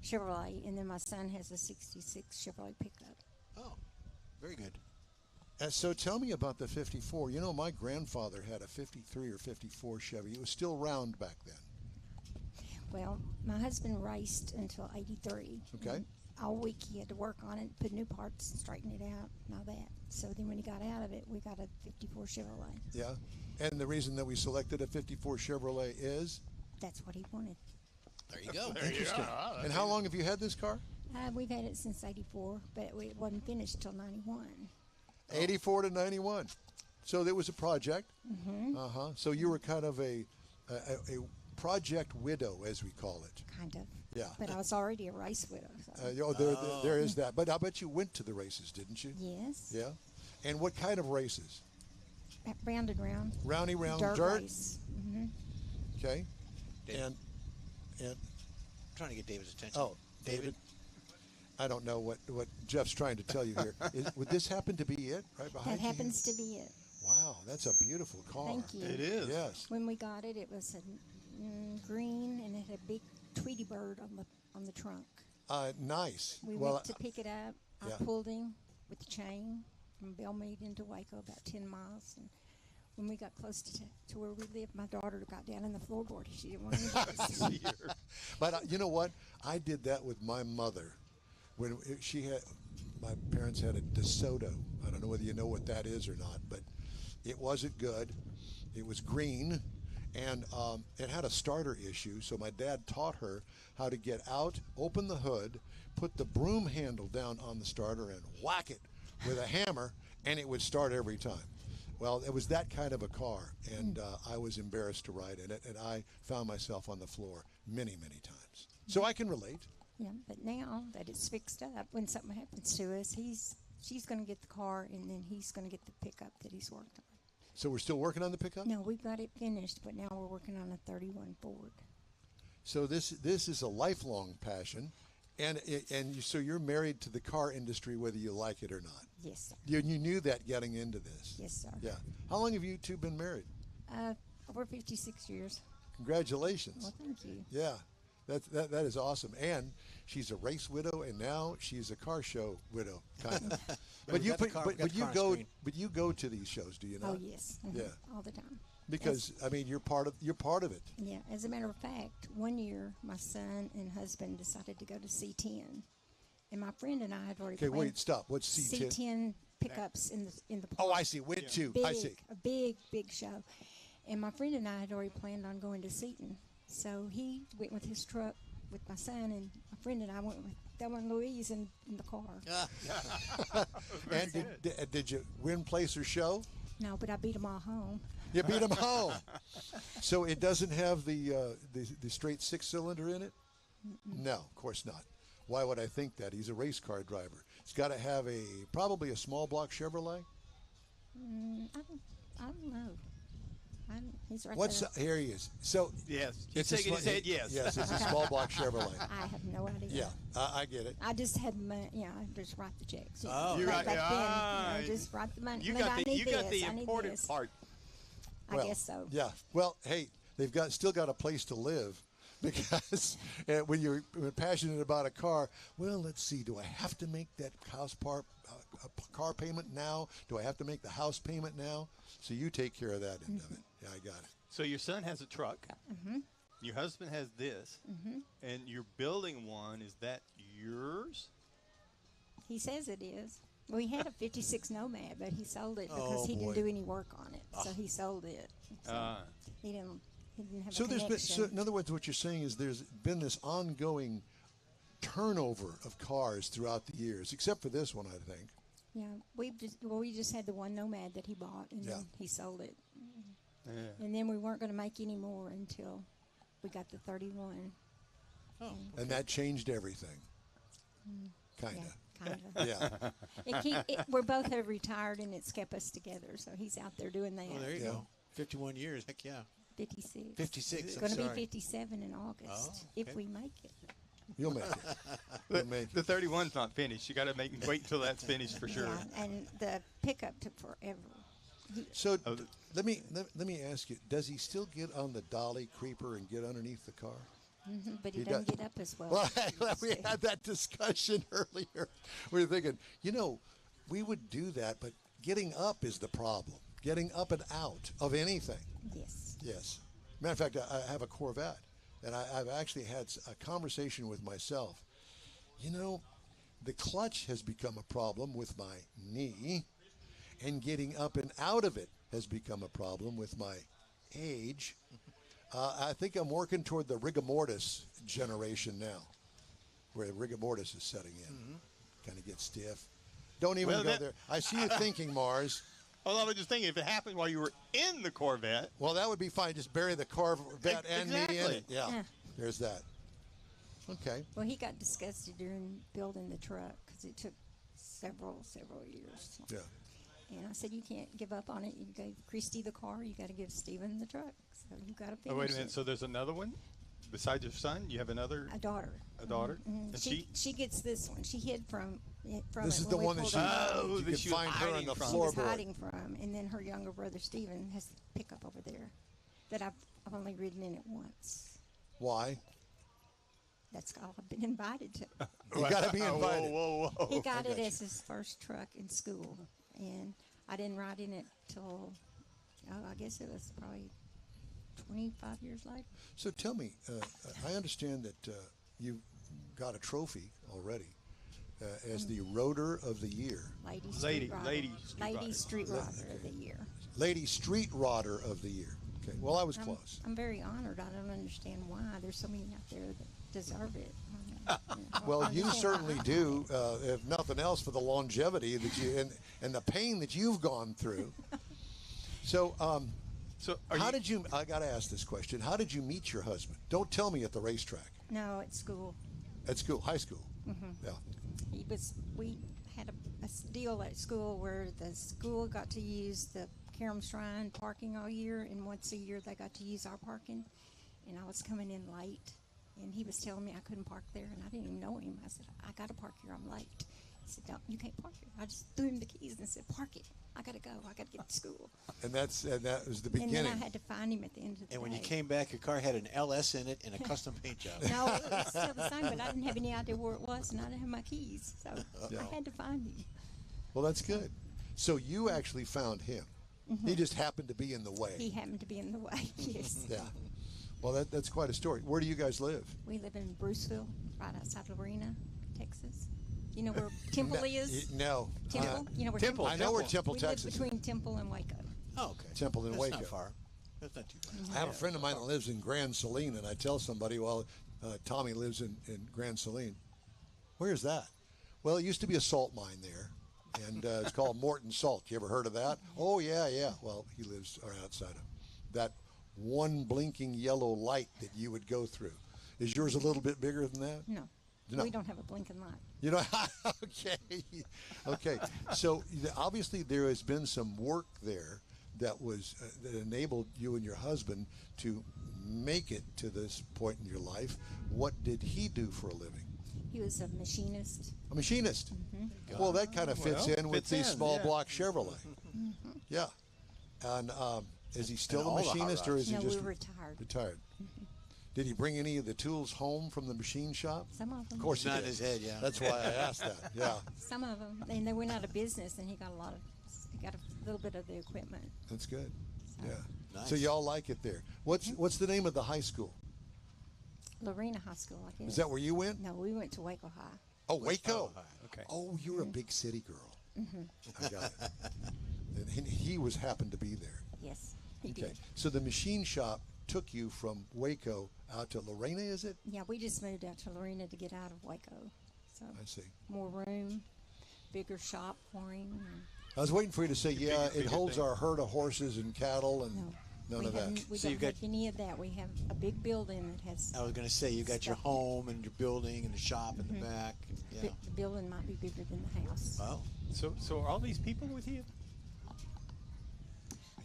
Chevrolet, and then my son has a 66 Chevrolet pickup. Oh, very good. And so tell me about the 54. You know, my grandfather had a 53 or 54 Chevy. It was still round back then. Well, my husband raced until 83. Okay. And all week he had to work on it, put new parts, and straighten it out, and all that. So then when he got out of it, we got a 54 Chevrolet. Yeah. And the reason that we selected a 54 Chevrolet is? That's what he wanted. There you go. Interesting. And how long have you had this car? We've had it since 84, but it wasn't finished till 91. 84 to 91. So there was a project. Mm-hmm. Uh-huh. So you were kind of a project widow, as we call it. Kind of. Yeah. But I was already a race widow. So. There is that. But I bet you went to the races, didn't you? Yes. Yeah. And what kind of races? Round and round. Roundy round Dirt dirt? race. Mm-hmm. Okay. Dave. And I'm trying to get David's attention. oh, David, I don't know what Jeff's trying to tell you here. Would this happen to be it right behind That you? happens to be it. Wow, that's a beautiful car. Thank you. It is. Yes. When we got it, it was a green, and it had a big Tweety bird on the trunk. Nice. We well, went to pick it up. yeah. I pulled him with the chain from Belmead into Waco, about 10 miles. And when we got close to where we lived, my daughter got down in the floorboard. She didn't want any of us. But you know what? I did that with my mother when my parents had a DeSoto. I don't know whether you know what that is or not, but it wasn't good. It was green, and it had a starter issue. So my dad taught her how to get out, open the hood, put the broom handle down on the starter, and whack it with a hammer, and it would start every time. Well, it was that kind of a car, and I was embarrassed to ride in it, and I found myself on the floor many, many times. So I can relate. Yeah, but now that it's fixed up, when something happens to us, she's going to get the car, and then he's going to get the pickup that he's worked on. So we're still working on the pickup? No, we've got it finished, but now we're working on a 31 Ford. So this is a lifelong passion, so you're married to the car industry whether you like it or not. Yes, sir. You knew that getting into this. Yes, sir. Yeah. How long have you two been married? Over 56 years. Congratulations. Well, thank you. Yeah. That is awesome. And she's a race widow, and now she's a car show widow, kind of. but We got the car on screen. you go to these shows, do you not? Oh, yes. Mhm. Yeah. All the time. Because I mean, you're part of it. Yeah, as a matter of fact, one year my son and husband decided to go to C10, and my friend and I had already Okay, planned wait, stop. What's C10? C10 pickups in the Oh, I see. Went to. big, I see. a big show, and my friend and I had already planned on going to Seaton, so he went with his truck with my son, and my friend and I went with Thelma and Louise in the car. And did you win, place, or show? No, but I beat them all home. You beat them home. So it doesn't have the straight 6-cylinder in it? No, of course not. Why would I think that? He's a race car driver. He's got to have probably a small block Chevrolet. I don't know. He's right What's there. here he is. So Yes. He's it's a shaking his head yes. Yes, it's a small block Chevrolet. I have no idea. Yeah, I get it. I just had money. Yeah, I just write the checks. Oh. You back got- then, ah, just write the money. You But got I the need you got this, the I need important this. part. I Well, guess so. Yeah. Well, hey, they've still got a place to live. Because when you're passionate about a car, well, let's see. Do I have to make that car payment now? Do I have to make the house payment now? So you take care of that end of it. Yeah, I got it. So your son has a truck. Mm-hmm. Your husband has this, and you're building one. Is that yours? He says it is. Well, he had a '56 Nomad, but he sold it because Oh, he boy. didn't do any work on it. So he sold it. So he didn't have So a there's been, connection. in other words, what you're saying is there's been this ongoing turnover of cars throughout the years, except for this one, I think. Yeah, we just had the one Nomad that he bought, and Yeah. then he sold it. Yeah. And then we weren't going to make any more until we got the 31. And that changed everything. Kind Yeah, of. kind of. Yeah. We're both have retired, and it's kept us together. So he's out there doing that. Oh, there you Yeah. go. 51 years. Heck yeah. 56. 56. I'm Going to be sorry. 57 in August Oh, if okay. we make it. You'll make it. You'll make it. The 31's not finished. You got to wait until that's finished for sure. Yeah, and the pickup took forever. So Oh, let me ask you, does he still get on the dolly creeper and get underneath the car? But he, He doesn't does. get up as well. Well, we had that discussion earlier. We were thinking, we would do that, but getting up is the problem. Getting up and out of anything. Yes. Yes. Matter of fact, I have a Corvette, and I've actually had a conversation with myself. The clutch has become a problem with my knee, and getting up and out of it has become a problem with my age. I think I'm working toward the rigor mortis generation now, where rigor mortis is setting in. Kind of get stiff. Don't even Well, go that- there. I see you thinking, Mars. Well, I was just thinking if it happened while you were in the Corvette. Well, that would be fine. Just bury the Corvette and me in Exactly. it. Yeah, Yeah. there's that. Okay. Well, he got disgusted during building the truck because it took several years. Yeah. And I said, you can't give up on it. You gave Christy the car. You got to give Stephen the truck. So you got to finish Oh, wait a minute. it. So there's another one besides your son. You have another A daughter. a daughter, Mhm. and She gets this one. She hid from This it is when the we one that pulled she, up. Oh, you that could she was find her on hiding the from. She was floorboard. hiding from, and then her younger brother Stephen has the pickup over there that I've only ridden in it once. Why? That's all I've been invited to. You got to be invited. Whoa, whoa, whoa. He got it got as his first truck in school, and I didn't ride in it till I guess it was probably 25 years later. So tell me, I understand that you got a trophy already as the Rotor of the Year, Lady Lady- Street Rodder. lady street Lady rodder. Street Rodder of the Year. Lady Street Rodder of the Year. Okay. Well, I was close. I'm very honored. I don't understand why. There's so many out there that deserve it. Well, I you understand certainly why. do, if nothing else, for the longevity that you and the pain that you've gone through. So, So how did you? I got to ask this question. How did you meet your husband? Don't tell me at the racetrack. No, at school. At school, high school. Yeah. We had a deal at school where the school got to use the Karam Shrine parking all year, and once a year they got to use our parking. And I was coming in late, and he was telling me I couldn't park there, and I didn't even know him. I said, I got to park here. I'm late. He said, "No, you can't park here." I just threw him the keys and said, "Park it. I got to go. I got to get to school." And that was the And then beginning. I had to find him at the end of the And when day. you came back, your car had an LS in it and a custom paint job. No, it was still the same, but I didn't have any idea where it was, and I didn't have my keys, so Yeah. I had to find him. Well, that's good. So you actually found him. He just happened to be in the way. He happened to be in the way. Yes. Yeah. Well, that's quite a story. Where do you guys live? We live in Bruceville, right outside Lorena, Texas. You know where Temple is? No. Temple? You know where Temple. I know where Temple, we Texas live is. between Temple and Waco. Oh, okay. Temple and That's Waco. not far. That's not too bad. I have a friend of mine that lives in Grand Saline, and I tell somebody, well, Tommy lives in Grand Saline. Where's that? Well, it used to be a salt mine there, and it's called Morton Salt. You ever heard of that? Oh, yeah. Well, he lives outside of that one blinking yellow light that you would go through. Is yours a little bit bigger than that? No. No. We don't have a blinking light. You know, okay, okay. So obviously there has been some work there that was that enabled you and your husband to make it to this point in your life. What did he do for a living? He was a machinist. A machinist. Mm-hmm. Well, that kind of fits in with fits the in, small yeah. block Chevrolet. Mm-hmm. Yeah. And is he still And a all the hot machinist, or rods. is he No, just we're retired. Retired. Did he bring any of the tools home from the machine shop? Some of them. Of course he Not did. in his head, yeah. That's why I asked that. Yeah, Some of them. And they went out of business, and he got a little bit of the equipment. that's good. So. Yeah. Nice. So y'all like it there. What's the name of the high school? Lorena High School, I guess. Is that where you went? No, we went to Waco High. Oh, Waco. Okay. Oh, you're a big city girl. I got it. And he was happened to be there. Yes, he Okay. did. So the machine shop took you from Waco out to Lorena, is it? Yeah, we just moved out to Lorena to get out of Waco. So I see. more room, bigger shop for him. I was waiting for you to say, yeah, it bigger holds thing. our herd of horses and cattle and No, none we of that. haven't- We So don't you've got- have any of that. We have a big building that has. I was going to say, you got your Stuff in it. home and your building and the shop in the back. And, yeah. The building might be bigger than the house. Oh. So are all these people with you?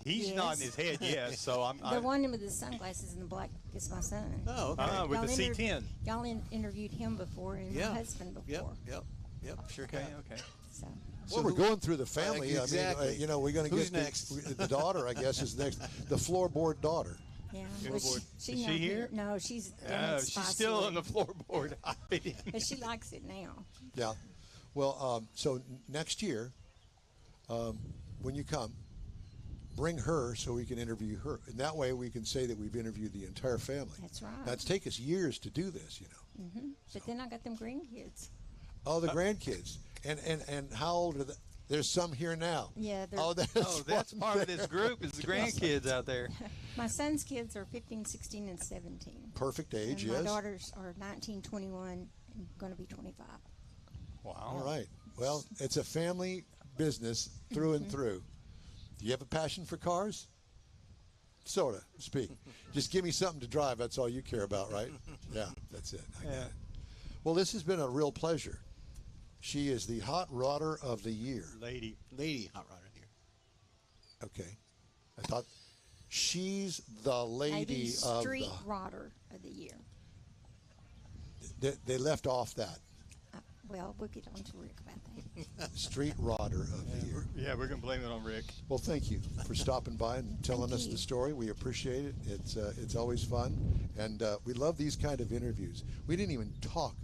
He's Yes. nodding his head, yes. So I'm. The one with the sunglasses and the black is my son. Oh, okay. With the Y'all C10. Y'all interviewed him before and yeah. my husband before. Yep. Sure Okay, can. okay. So Well, we're going through the family. Exactly. I mean, we're going to Who's get next? The daughter, I guess, is next. The floorboard daughter. yeah, Good but Lord. she Is not she here? No, she's down at She's Spice still Wood. on the floorboard. But she likes it now. Yeah. Well, so next year, when you come, bring her so we can interview her. And that way we can say that we've interviewed the entire family. That's right. Now, it's taken us years to do this, you know. But then I got them grandkids. Oh, the grandkids. And how old are they? There's some here now. Yeah, they're, Oh, that's, Oh, that's part of this group is the grandkids out there. my son's kids are 15, 16, and 17. perfect age, And my yes. daughters are 19, 21, and going to be 25. Wow. All right. Well, it's a family business through and through. Do you have a passion for cars? Sort of, speak. Just give me something to drive. That's all you care about, right? Yeah, that's it. I got Yeah. it. Well, this has been a real pleasure. She is the hot rodder of the year. Lady. Lady hot rod in here. Okay. I thought she's the lady of Street Rodder of the Year. They left off that. Well, we'll get on to Rick about that. Street rodder of the year. Yeah, we're going to blame it on Rick. Well, thank you for stopping by and telling Thank us you. the story. We appreciate it. It's always fun, and we love these kind of interviews. We didn't even talk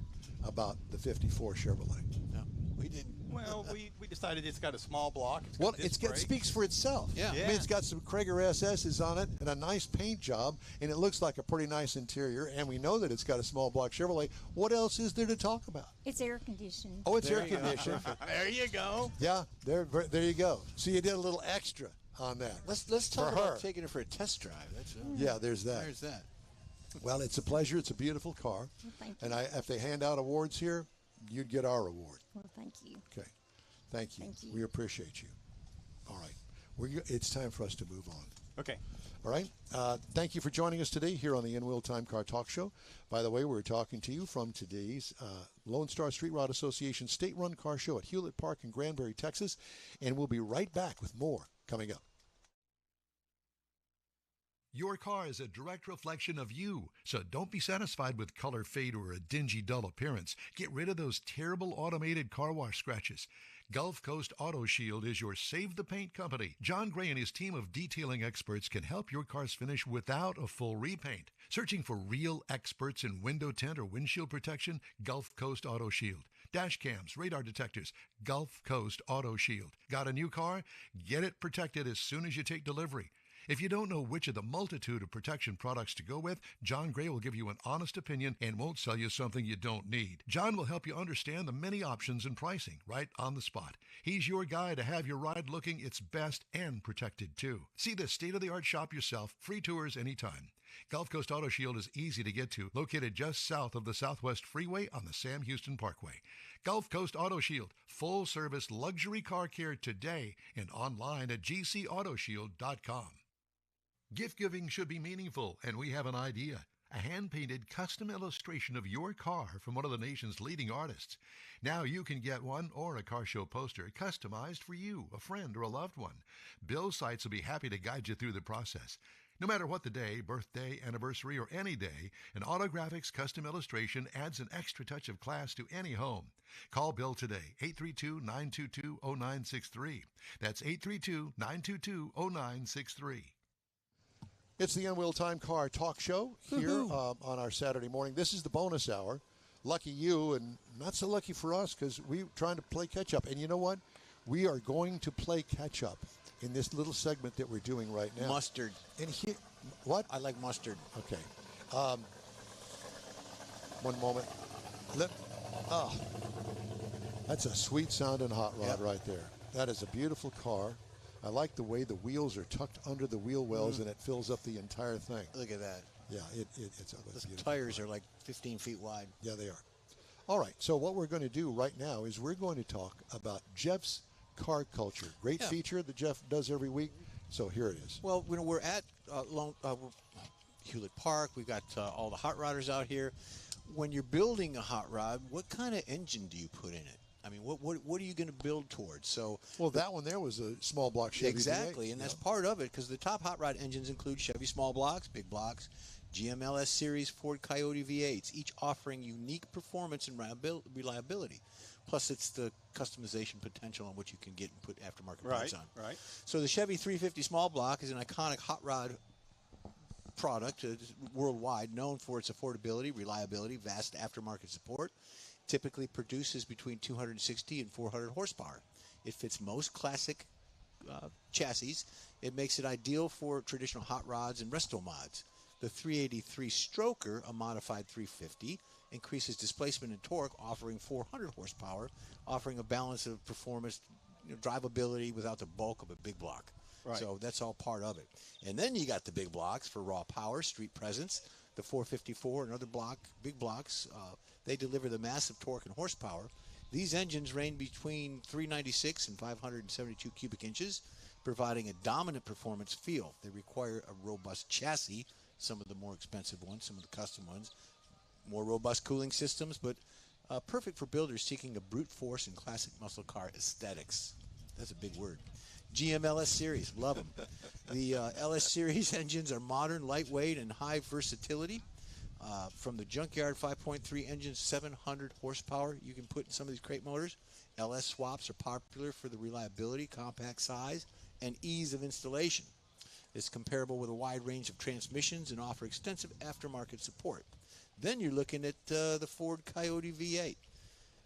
about the '54 Chevrolet. No, we didn't. Well, we decided it's got a small block. Well, got disc it brakes. speaks for itself. Yeah. I mean, Yeah. it's got some Krager SS's on it and a nice paint job, and it looks like a pretty nice interior. And we know that it's got a small block Chevrolet. What else is there to talk about? It's air conditioned. Oh, it's There air you go. conditioned. There you go. Yeah, there you go. So you did a little extra on that. Let's talk For her. about taking her for a test drive. That's Yeah, there's that. There's that. Well, it's a pleasure. It's a beautiful car. Well, thank you. And if they hand out awards here, you'd get our award. Well, thank you. Okay. Thank you. Thank you. We appreciate you. All right. It's time for us to move on. Okay. All right. Thank you for joining us today here on the In Wheel Time Car Talk Show. By the way, we're talking to you from today's Lone Star Street Rod Association state-run car show at Hewlett Park in Granbury, Texas. And we'll be right back with more coming up. Your car is a direct reflection of you, so don't be satisfied with color fade or a dingy, dull appearance. Get rid of those terrible automated car wash scratches. Gulf Coast Auto Shield is your Save the Paint company. John Gray and his team of detailing experts can help your cars finish without a full repaint. Searching for real experts in window tint or windshield protection? Gulf Coast Auto Shield. Dash cams, radar detectors, Gulf Coast Auto Shield. Got a new car? Get it protected as soon as you take delivery. If you don't know which of the multitude of protection products to go with, John Gray will give you an honest opinion and won't sell you something you don't need. John will help you understand the many options and pricing right on the spot. He's your guy to have your ride looking its best and protected too. See the state-of-the-art shop yourself. Free tours anytime. Gulf Coast Auto Shield is easy to get to, located just south of the Southwest Freeway on the Sam Houston Parkway. Gulf Coast Auto Shield, full-service luxury car care today and online at gcautoshield.com. Gift giving should be meaningful, and we have an idea. a hand-painted custom illustration of your car from one of the nation's leading artists. Now you can get one or a car show poster customized for you, a friend, or a loved one. Bill's Sites will be happy to guide you through the process. No matter what the day, birthday, anniversary, or any day, an Autographics custom illustration adds an extra touch of class to any home. Call Bill today, 832-922-0963. That's 832-922-0963. It's the In-Wheel Time Car Talk Show here on our Saturday morning. This is the bonus hour. Lucky you, and not so lucky for us because we're trying to play catch-up. And you know what? We are going to play catch-up in this little segment that we're doing right now. Mustard. And here, what? I like mustard. Okay. One moment. That's a sweet sounding hot rod right there. That is a beautiful car. I like the way the wheels are tucked under the wheel wells and it fills up the entire thing. Look at that. Yeah, it's a The beautiful tires car. are like 15 feet wide. Yeah, they are. All right, so what we're going to do right now is we're going to talk about Jeff's car culture. Great feature that Jeff does every week. So here it is. Well, we're at Hewlett Park. We've got all the hot rodders out here. When you're building a hot rod, what kind of engine do you put in it? I mean, what are you going to build towards? So, well, that one there was a small block Chevy exactly, V8. and that's part of it because the top hot rod engines include Chevy small blocks, big blocks, GMLS series, Ford Coyote V8s, each offering unique performance and reliability. Plus, it's the customization potential on what you can get and put aftermarket parts on. Right. So the Chevy 350 small block is an iconic hot rod product worldwide, known for its affordability, reliability, vast aftermarket support. Typically produces between 260 and 400 horsepower. It fits most classic chassis. It makes it ideal for traditional hot rods and resto mods. The 383 Stroker, a modified 350, increases displacement and torque, offering 400 horsepower, offering a balance of performance, drivability without the bulk of a big block. Right. So that's all part of it. And then you got the big blocks for raw power, street presence. The 454 and other big blocks, they deliver the massive torque and horsepower. These engines range between 396 and 572 cubic inches, providing a dominant performance feel. They require a robust chassis, some of the more expensive ones, some of the custom ones, more robust cooling systems, but perfect for builders seeking a brute force and classic muscle car aesthetics. That's a big word. GMLS series, love them. The LS series engines are modern, lightweight, and high versatility. From the junkyard 5.3 engines, 700 horsepower you can put in some of these crate motors. LS swaps are popular for the reliability, compact size, and ease of installation. It's comparable with a wide range of transmissions and offer extensive aftermarket support. Then you're looking at the Ford Coyote V8.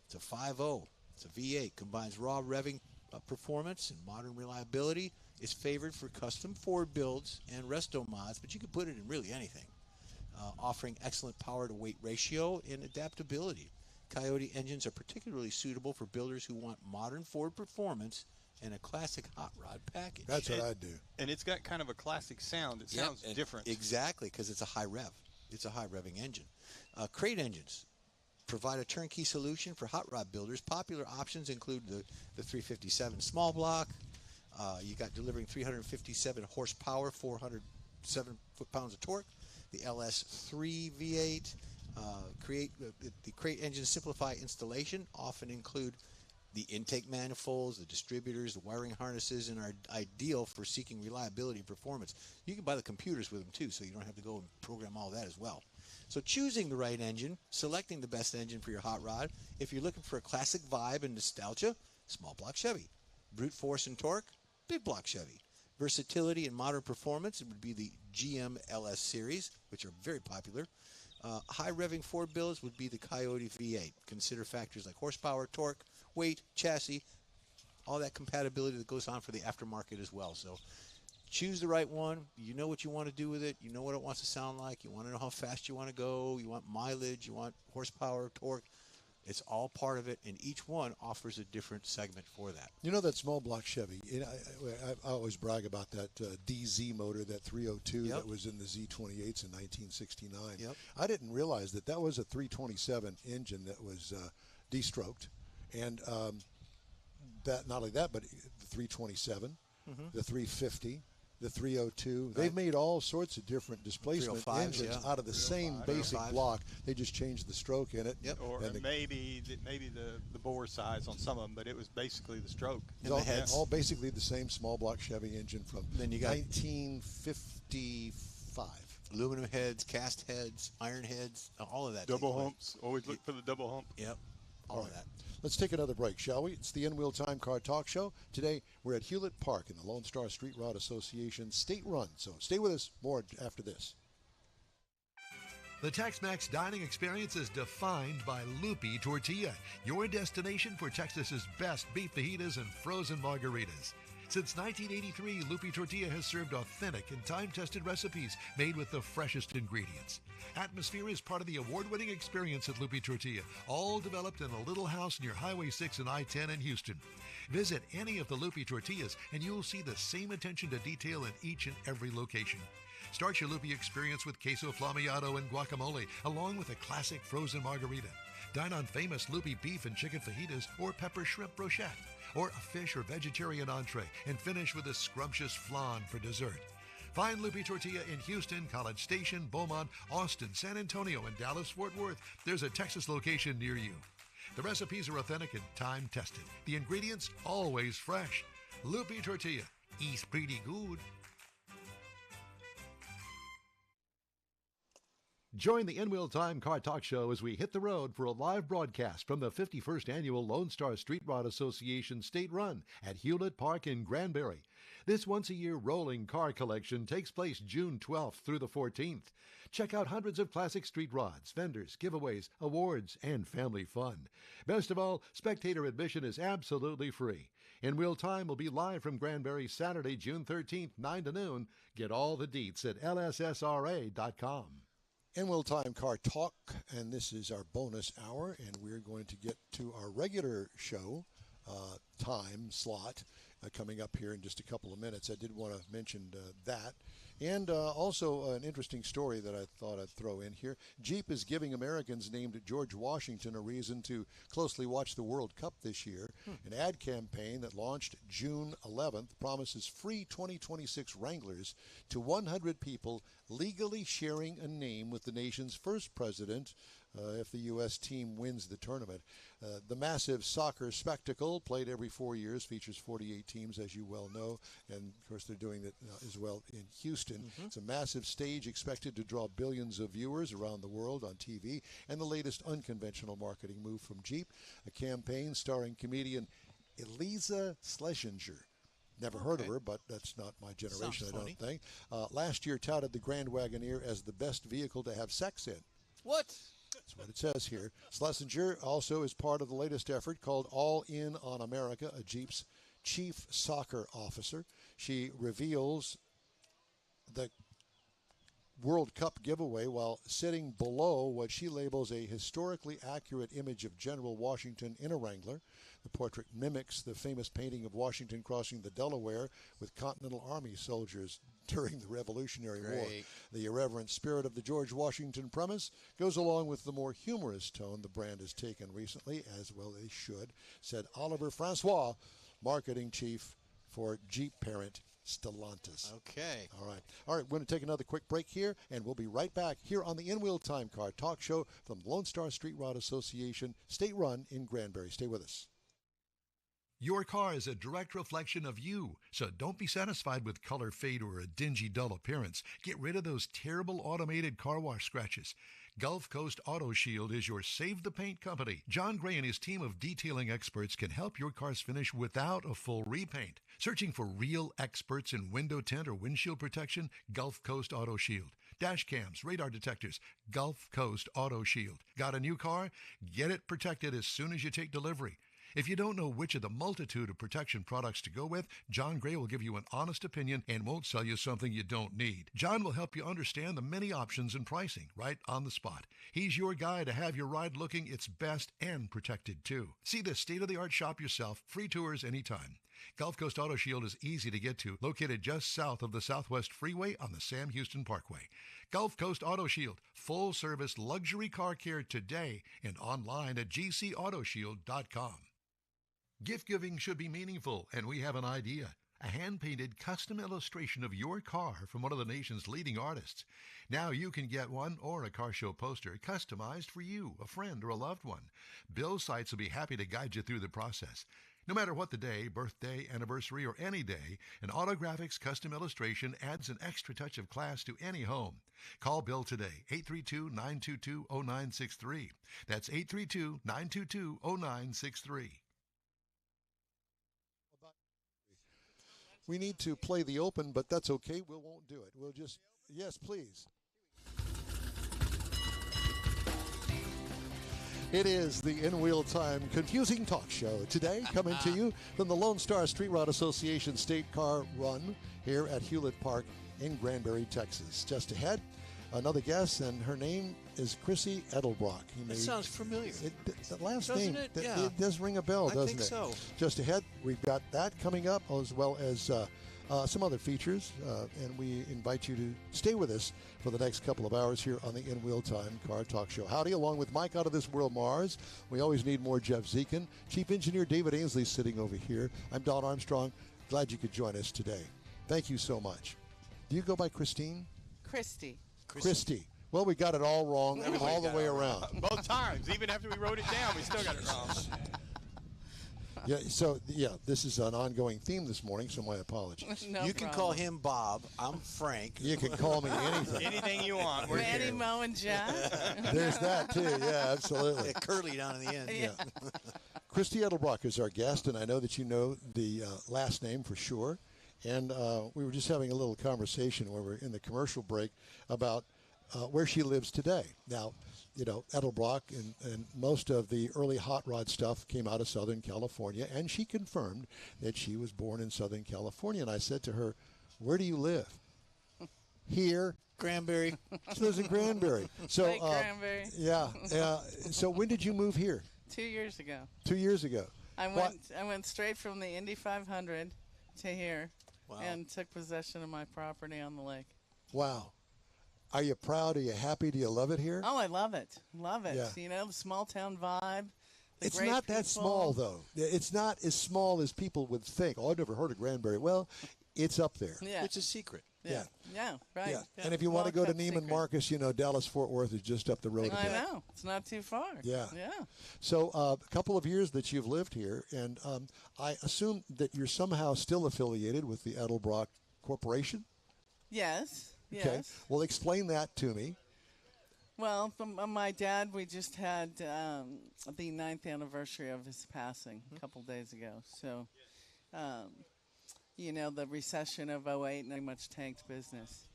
It's a 5.0. It's a V8. Combines raw revving performance and modern reliability. Is favored for custom Ford builds and resto mods, but you can put it in really anything. Offering excellent power to weight ratio and adaptability. Coyote engines are particularly suitable for builders who want modern Ford performance and a classic hot rod package. That's what I do. And it's got kind of a classic sound. It sounds different. Exactly, because it's a high rev. It's a high revving engine. Crate engines provide a turnkey solution for hot rod builders. Popular options include the 357 small block. You got delivering 357 horsepower, 407 foot-pounds of torque. The LS3 V8. The crate engines simplify installation, often include the intake manifolds, the distributors, the wiring harnesses, and are ideal for seeking reliability and performance. You can buy the computers with them too, so you don't have to go and program all that as well. So choosing the right engine, selecting the best engine for your hot rod. If you're looking for a classic vibe and nostalgia, small block Chevy. Brute force and torque, big block Chevy. Versatility and modern performance, it would be the GM LS series, which are very popular. High revving Ford builds would be the Coyote V8. Consider factors like horsepower, torque, weight, chassis, all that compatibility that goes on for the aftermarket as well. So choose the right one. You know what you want to do with it. You know what it wants to sound like. You want to know how fast you want to go. You want mileage. You want horsepower, torque. It's all part of it, and each one offers a different segment for that. You know that small block Chevy? I always brag about that DZ motor, that 302 that was in the Z28s in 1969. Yep. I didn't realize that was a 327 engine that was de-stroked. And that not only that, but the 327, the 350, The 302. They've made all sorts of different displacement 305s, engines yeah. out of the same 305s. basic 305s. block. They just changed the stroke in it. Yep. Or And the- maybe the bore size on some of them, but it was basically the stroke. And the heads. all basically the same small block Chevy engine from Then you got- 1955. Aluminum heads, cast heads, iron heads, all of that. Double takes place. humps. Always look for the double hump. Yep. All of that. Let's take another break, shall we? It's the In-Wheel Time Car Talk Show. Today, we're at Hewlett Park in the Lone Star Street Rod Association State Run. So stay with us. More after this. The Tex-Mex dining experience is defined by Lupi Tortilla, your destination for Texas's best beef fajitas and frozen margaritas. Since 1983, Lupi Tortilla has served authentic and time-tested recipes made with the freshest ingredients. Atmosphere is part of the award-winning experience at Lupi Tortilla, all developed in a little house near Highway 6 and I-10 in Houston. Visit any of the Lupi Tortillas and you'll see the same attention to detail in each and every location. Start your Lupi experience with queso flamiado and guacamole, along with a classic frozen margarita. Dine on famous Lupi beef and chicken fajitas or pepper shrimp brochette, or a fish or vegetarian entree, and finish with a scrumptious flan for dessert. Find Lupi Tortilla in Houston, College Station, Beaumont, Austin, San Antonio, and Dallas-Fort Worth. There's a Texas location near you. The recipes are authentic and time-tested. The ingredients always fresh. Lupi Tortilla. Eats pretty good. Join the In-Wheel Time Car Talk Show as we hit the road for a live broadcast from the 51st Annual Lone Star Street Rod Association State Run at Hewlett Park in Granbury. This once-a-year rolling car collection takes place June 12th through the 14th. Check out hundreds of classic street rods, vendors, giveaways, awards, and family fun. Best of all, spectator admission is absolutely free. In-Wheel Time will be live from Granbury Saturday, June 13th, 9 to noon. Get all the deets at lssra.com. In-Wheel Time Car Talk, and this is our bonus hour, and we're going to get to our regular show time slot coming up here in just a couple of minutes. I did want to mention that. And also an interesting story that I thought I'd throw in here. Jeep is giving Americans named George Washington a reason to closely watch the World Cup this year. An ad campaign that launched June 11th promises free 2026 Wranglers to 100 people legally sharing a name with the nation's first president if the U.S. team wins the tournament. The massive soccer spectacle, played every 4 years, features 48 teams, as you well know, and of course they're doing that as well in Houston. It's a massive stage expected to draw billions of viewers around the world on TV, and the latest unconventional marketing move from Jeep, a campaign starring comedian Eliza Schlesinger. Never heard of her, but that's not my generation, I don't think. Last year touted the Grand Wagoneer as the best vehicle to have sex in. What? That's what it says here. Schlesinger also is part of the latest effort called All In on America, a Jeep's chief soccer officer. She reveals the World Cup giveaway while sitting below what she labels a historically accurate image of General Washington in a Wrangler. The portrait mimics the famous painting of Washington crossing the Delaware with Continental Army soldiers during the Revolutionary War. The irreverent spirit of the George Washington premise goes along with the more humorous tone the brand has taken recently, as well they should, said Oliver Francois, marketing chief for Jeep parent Stellantis. Okay. All right, we're going to take another quick break here, and we'll be right back here on the In-Wheel Time Car Talk Show from Lone Star Street Rod Association State Run in Granbury. Stay with us. Your car is a direct reflection of you, so don't be satisfied with color fade or a dingy, dull appearance. Get rid of those terrible automated car wash scratches. Gulf Coast Auto Shield is your save-the-paint company. John Gray and his team of detailing experts can help your car's finish without a full repaint. Searching for real experts in window tint or windshield protection? Gulf Coast Auto Shield. Dash cams, radar detectors, Gulf Coast Auto Shield. Got a new car? Get it protected as soon as you take delivery. If you don't know which of the multitude of protection products to go with, John Gray will give you an honest opinion and won't sell you something you don't need. John will help you understand the many options and pricing right on the spot. He's your guy to have your ride looking its best and protected too. See the state-of-the-art shop yourself. Free tours anytime. Gulf Coast Auto Shield is easy to get to, located just south of the Southwest Freeway on the Sam Houston Parkway. Gulf Coast Auto Shield, full-service luxury car care today and online at gcautoshield.com. Gift giving should be meaningful, and we have an idea. a hand-painted custom illustration of your car from one of the nation's leading artists. Now you can get one or a car show poster customized for you, a friend, or a loved one. Bill's Sites will be happy to guide you through the process. No matter what the day, birthday, anniversary, or any day, an Autographics custom illustration adds an extra touch of class to any home. Call Bill today, 832-922-0963. That's 832-922-0963. We need to play the open, but that's okay. We won't do it. We'll just, yes, please. It is the In Wheel Time Confusing Talk Show today, coming to you from the Lone Star Street Rod Association State Car Run here at Hewlett Park in Granbury, Texas. Just ahead, another guest, and her name is Chrissy Edelbrock. That sounds familiar. The last Doesn't name, it? Yeah. it does ring a bell, doesn't I think it? so. Just ahead, we've got that coming up, as well as some other features, and we invite you to stay with us for the next couple of hours here on the In Wheel Time Car Talk Show. Howdy, along with Mike out of this world, Mars. We always need more Jeff Zekin. Chief Engineer David Ainsley sitting over here. I'm Don Armstrong. Glad you could join us today. Thank you so much. Do you go by Christine? Christy. Christy. Well, we got it all wrong all the way around. Both times. Even after we wrote it down, we still got it wrong. This is an ongoing theme this morning, so my apologies. No You can call him Bob. I'm Frank. You can call me anything. Anything you want. We're Manny, here. Mo, and Jack. There's that, too. Yeah, absolutely. Yeah, Curly down in the end. Yeah. Christy Edelbrock is our guest, and I know that you know the last name for sure. And we were just having a little conversation when we were in the commercial break about where she lives today. Now, you know, Edelbrock and most of the early hot rod stuff came out of Southern California, and she confirmed that she was born in Southern California. And I said to her, where do you live? Here. Granbury. She lives in Granbury. So, Like Granbury. Yeah. So when did you move here? 2 years ago. 2 years ago. I went straight from the Indy 500 to here and took possession of my property on the lake. Wow. Are you proud? Are you happy? Do you love it here? Oh, I love it. Love it. Yeah. You know, the small town vibe. It's great not that people. small, though. It's not as small as people would think. Oh, I've never heard of Granbury. Well, it's up there. Yeah. It's a secret. Yeah. Yeah, right. Yeah. And if you want to go to Well-kept Neiman secret. Marcus, you know, Dallas-Fort Worth is just up the road a I bit. know. It's not too far. Yeah. Yeah. So a couple of years that you've lived here, and I assume that you're somehow still affiliated with the Edelbrock Corporation? Yes. Yes. Okay. Well, explain that to me. Well, my dad, we just had the 9th anniversary of his passing a couple days ago. So, you know, the recession of '08 pretty much tanked business.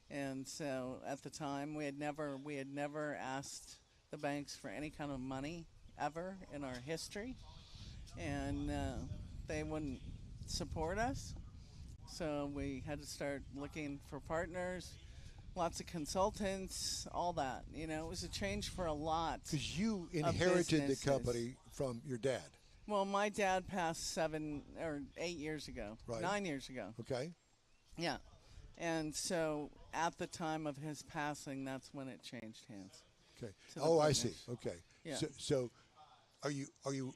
And so at the time, we had never asked the banks for any kind of money ever in our history. And they wouldn't support us. So we had to start looking for partners, lots of consultants, all that. You know, it was a change for a lot. Because you inherited the businesses. company from your dad. Well, my dad passed 7 or 8 years ago, Right. 9 years ago. Okay. Yeah. And so at the time of his passing, that's when it changed hands. Okay. To the Oh, I partners. see. Okay. Yeah. So are you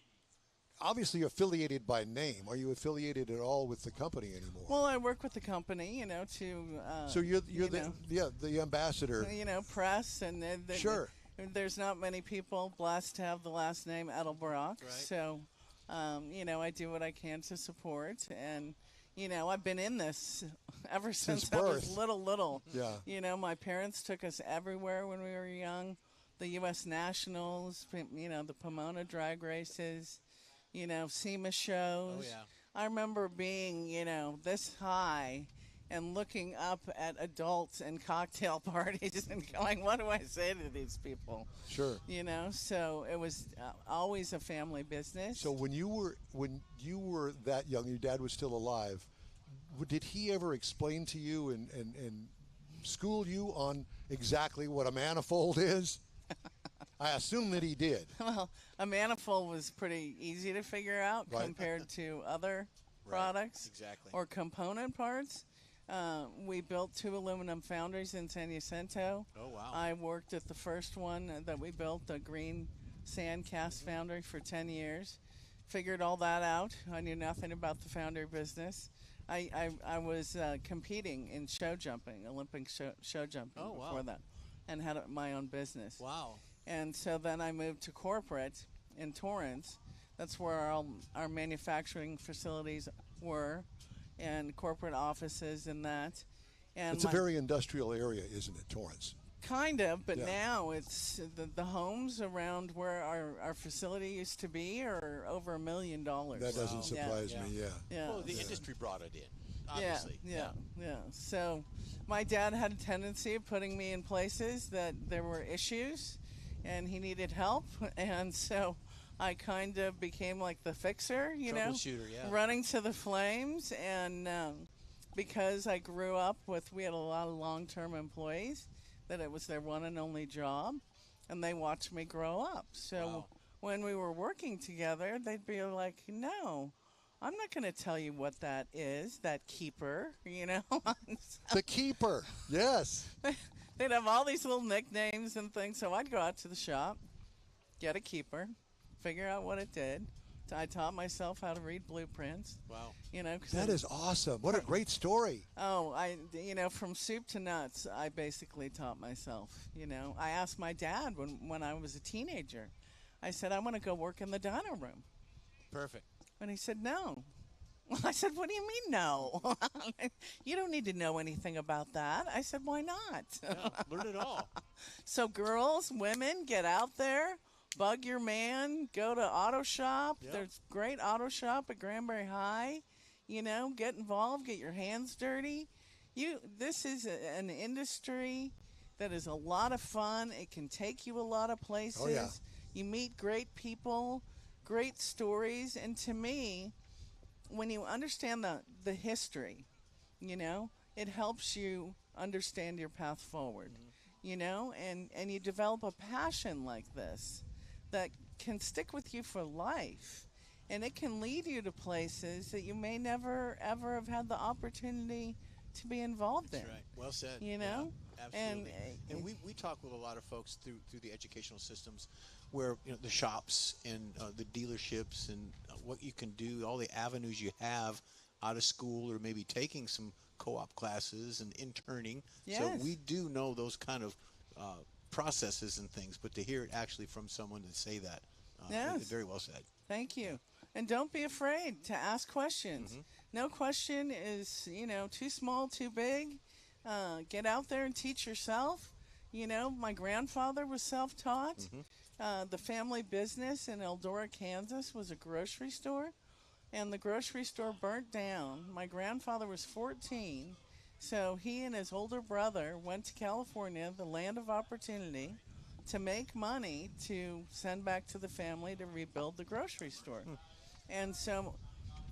obviously affiliated by name? Are you affiliated at all with the company anymore? Well, I work with the company, you know, to so you're you the know, the ambassador. you know, press and Sure. There's not many people blessed to have the last name Edelbrock, Right. so you know, I do what I can to support, and you know, I've been in this ever since I was birth. little. Yeah. You know, my parents took us everywhere when we were young. The U.S. Nationals, you know, the Pomona drag races, you know, SEMA shows. Oh, yeah. I remember being, you know, this high and looking up at adults and cocktail parties and going, what do I say to these people? Sure. You know, so it was always a family business. So when you were that young, your dad was still alive. Did he ever explain to you and school you on exactly what a manifold is? I assume that he did. Well, a manifold was pretty easy to figure out Right. compared to other Right, products exactly. or component parts. We built 2 aluminum foundries in San Jacinto. Oh, wow. I worked at the first one that we built, the green sand cast foundry, for 10 years. Figured all that out. I knew nothing about the foundry business. I was competing in show jumping, Olympic show jumping Oh, wow. before that, and had my own business. Wow. And so then I moved to corporate in Torrance. That's where our manufacturing facilities were, and corporate offices and that. And It's a very industrial area, isn't it, Torrance? kind of, but Yeah. now it's the homes around where our facility used to be are over $1 million. That doesn't surprise Yeah. me, yeah. Yeah. Well, the industry brought it in, obviously. Yeah. So my dad had a tendency of putting me in places that there were issues and he needed help. And so I kind of became like the fixer, Troubleshooter, yeah. running to the flames. And because I grew up we had a lot of long-term employees, that it was their one and only job. And they watched me grow up. So Wow. when we were working together, they'd be like, no, I'm not going to tell you what that is, that keeper, The keeper, yes. They'd have all these little nicknames and things. So I'd go out to the shop, get a keeper, figure out what it did. I taught myself how to read blueprints. Wow. 'Cause That is awesome. What a great story. Oh, from soup to nuts, I basically taught myself. I asked my dad when I was a teenager. I said, I want to go work in the diner room. Perfect. And he said, no. I said, what do you mean, no? You don't need to know anything about that. I said, why not? Yeah, learn it all. So girls, women, get out there, bug your man, go to auto shop. Yep. There's great auto shop at Granbury High. Get involved, get your hands dirty. This is an industry that is a lot of fun. It can take you a lot of places. Oh, yeah. You meet great people, great stories, and to me, when you understand the history, it helps you understand your path forward, and you develop a passion like this that can stick with you for life. And it can lead you to places that you may never, ever have had the opportunity to be involved in. That's right. Well said. You know? Yeah, absolutely. And we talk with a lot of folks through the educational systems where, the shops and the dealerships and what you can do, all the avenues you have out of school or maybe taking some co-op classes and interning. Yes. So we do know those kind of processes and things, but to hear it actually from someone to say that, Yes. very well said. Thank you. And don't be afraid to ask questions. No question is, too small, too big. Get out there and teach yourself. My grandfather was self-taught. The family business in Eldora, Kansas was a grocery store, and the grocery store burnt down. My grandfather was 14, so he and his older brother went to California, the land of opportunity, to make money to send back to the family to rebuild the grocery store. And so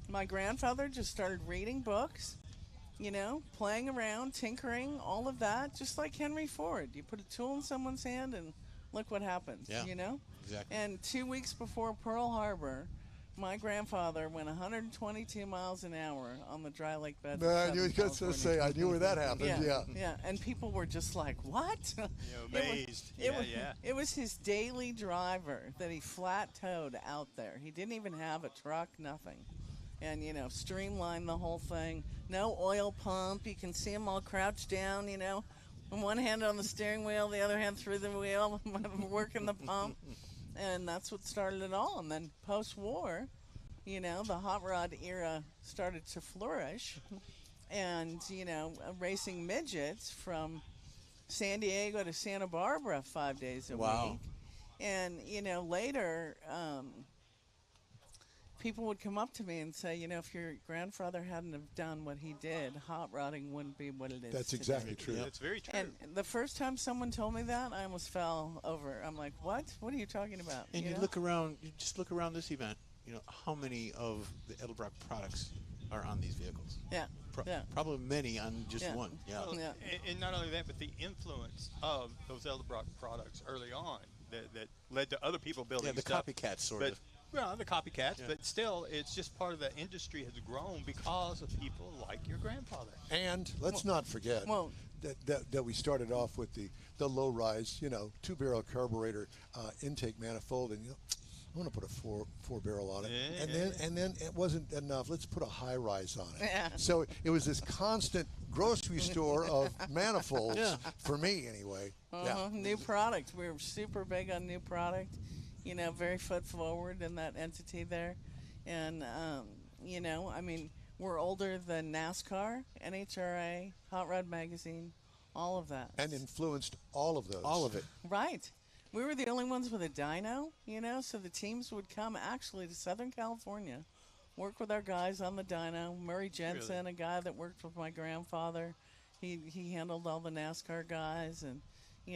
my grandfather just started reading books, playing around, tinkering, all of that, just like Henry Ford. You put a tool in someone's hand and look what happens, Yeah, exactly. And 2 weeks before Pearl Harbor, my grandfather went 122 miles an hour on the dry lake bed. I knew you was going to say, I knew where that happened, Yeah. And people were just like, what? Amazed. It was his daily driver that he flat-toed out there. He didn't even have a truck, nothing. And, streamlined the whole thing. No oil pump. You can see him all crouched down, one hand on the steering wheel, the other hand through the wheel, working the pump. And that's what started it all. And then post-war, the hot rod era started to flourish. And, racing midgets from San Diego to Santa Barbara 5 days a week. And, later, people would come up to me and say, if your grandfather hadn't have done what he did, hot rodding wouldn't be what it is That's today. exactly true. That's very true. And the first time someone told me that, I almost fell over. I'm like, what? What are you talking about? And you know? look around, you just look around this event, how many of the Edelbrock products are on these vehicles? Yeah. Yeah. Probably many on just Yeah. one. Yeah. Well, Yeah. and not only that, but the influence of those Edelbrock products early on that led to other people building Yeah, the stuff. copycats sort but, of. Well, the copycats, Yeah. but still, it's just part of the industry has grown because of people like your grandfather. And let's not forget well- that we started off with the low rise, 2-barrel carburetor intake manifold, and I want to put a four barrel on it, Yeah, and then it wasn't enough. Let's put a high rise on it. Yeah. So it was this constant grocery store of manifolds for me, anyway. Yeah. New product. We were super big on new product. Very foot forward in that entity there, and I mean, we're older than NASCAR, NHRA, Hot Rod Magazine, all of that. And influenced all of those. All of it. Right. We were the only ones with a dyno, so the teams would come actually to Southern California, work with our guys on the dyno. Murray Jensen, a guy that worked with my grandfather, he handled all the NASCAR guys, and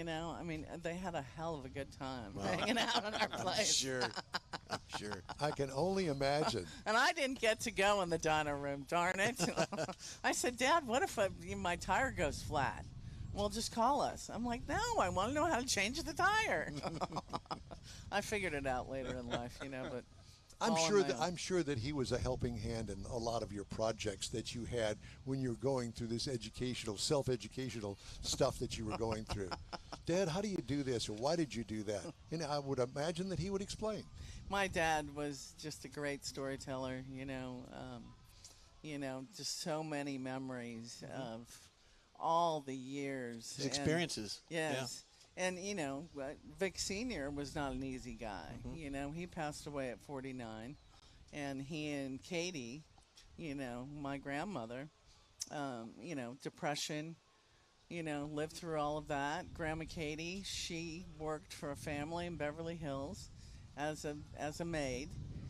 I mean, they had a hell of a good time hanging out in our place. Sure. Sure. I can only imagine. And I didn't get to go in the dyno room, darn it. I said, Dad, what if my tire goes flat? Well, just call us. I'm like, no, I want to know how to change the tire. I figured it out later in life, but I'm sure that he was a helping hand in a lot of your projects that you had when you were going through this self-educational stuff that you were going through. Dad, how do you do this, or why did you do that? And I would imagine that he would explain. My dad was just a great storyteller, just so many memories of all the years. His experiences. Yes. Yeah. And, Vic Sr. was not an easy guy. He passed away at 49. And he and Katie, my grandmother, depression, lived through all of that. Grandma Katie, she worked for a family in Beverly Hills as a maid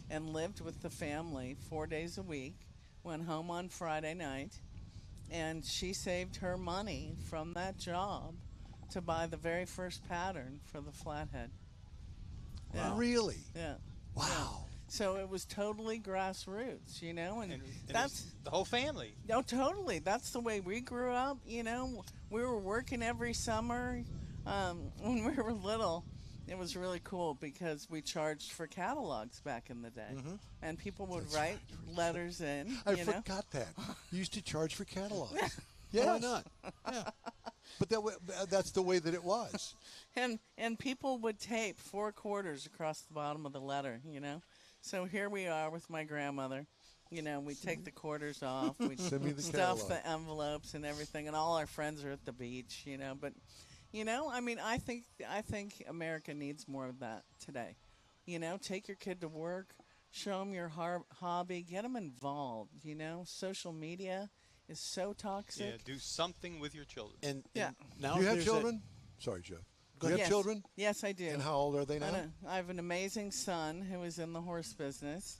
and lived with the family 4 days a week, went home on Friday night, and she saved her money from that job to buy the very first pattern for the flathead. Wow. Really? Yeah. Wow. Yeah. So it was totally grassroots, and that's the whole family. No, totally. That's the way we grew up. We were working every summer. When we were little, it was really cool because we charged for catalogs back in the day, and people would write letters in. I forgot that. You used to charge for catalogs. Yeah. Why not? Yeah. But that's the way that it was. And people would tape 4 quarters across the bottom of the letter, So here we are with my grandmother. We take the quarters off. We stuff the envelopes and everything, and all our friends are at the beach, But, I mean, I think America needs more of that today. Take your kid to work, show them your hobby, get them involved, Social media is so toxic. Yeah, do something with your children. And now do you have children? Sorry, Jeff. Do you have children? Yes, I do. And how old are they now? I have an amazing son who is in the horse business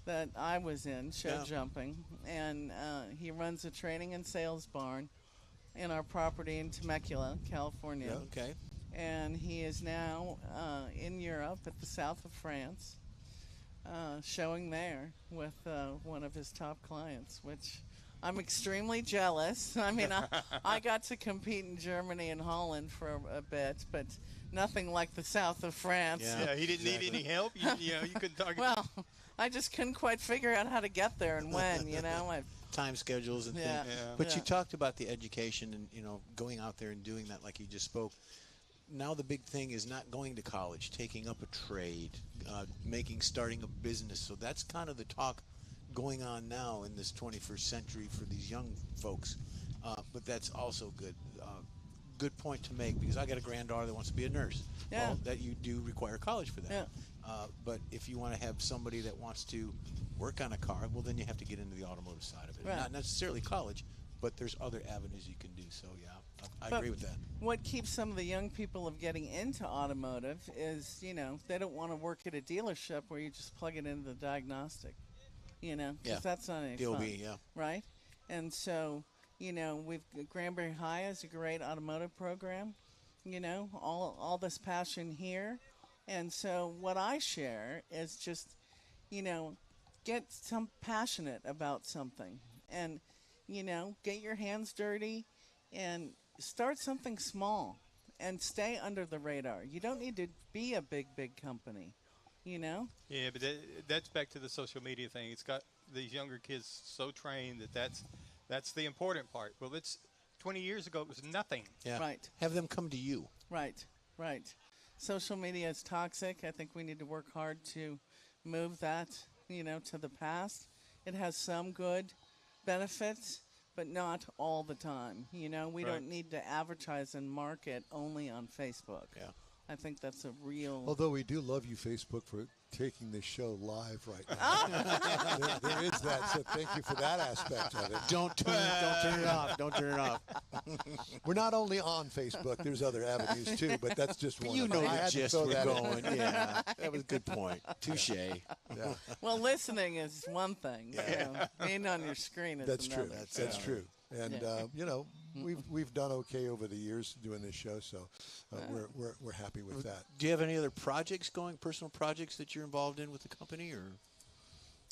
that I was in, jumping. And he runs a training and sales barn in our property in Temecula, California. Yeah. Okay. And he is now in Europe at the south of France, showing there with one of his top clients, which I'm extremely jealous. I mean, I got to compete in Germany and Holland for a bit, but nothing like the south of France. Yeah, he didn't need any help. You couldn't talk. Well, I just couldn't quite figure out how to get there and when. Time schedules and things. Yeah. But you talked about the education and going out there and doing that like you just spoke. Now the big thing is not going to college, taking up a trade, starting a business. So that's kind of the talk going on now in this 21st century for these young folks, but that's also good. Good point to make, because I got a granddaughter that wants to be a nurse. Yeah. Well, that you do require college for that. Yeah. But if you want to have somebody that wants to work on a car, well, then you have to get into the automotive side of it. Right. Not necessarily college, but there's other avenues you can do. So yeah, I agree with that. What keeps some of the young people of getting into automotive is, they don't want to work at a dealership where you just plug it into the diagnostic. Because that's not any DOB, fun, yeah. right? And so, Granbury High is a great automotive program, all this passion here. And so what I share is just, get passionate about something and, get your hands dirty and start something small and stay under the radar. You don't need to be a big company. Yeah, but that's back to the social media thing. It's got these younger kids so trained that's the important part. Well, it's 20 years ago it was nothing. Yeah. Right. Have them come to you. Right. social media is toxic. I think we need to work hard to move that, to the past. It has some good benefits, but not all the time. We Right. don't need to advertise and market only on Facebook. Yeah. I think that's a real. Although we do love you, Facebook, for taking this show live right now. there is that, so thank you for that aspect of it. Don't turn it off. Don't turn it off. We're not only on Facebook, there's other avenues too, but that's just one You of know them. I the had to gist throw we're that in. going. Yeah, that was a good point. Touche. Yeah, Well, listening is one thing. Being on your screen is that's another. true. That's true. And we've done okay over the years doing this show, so we're happy with that. Do you have any other projects going, personal projects that you're involved in with the company, or?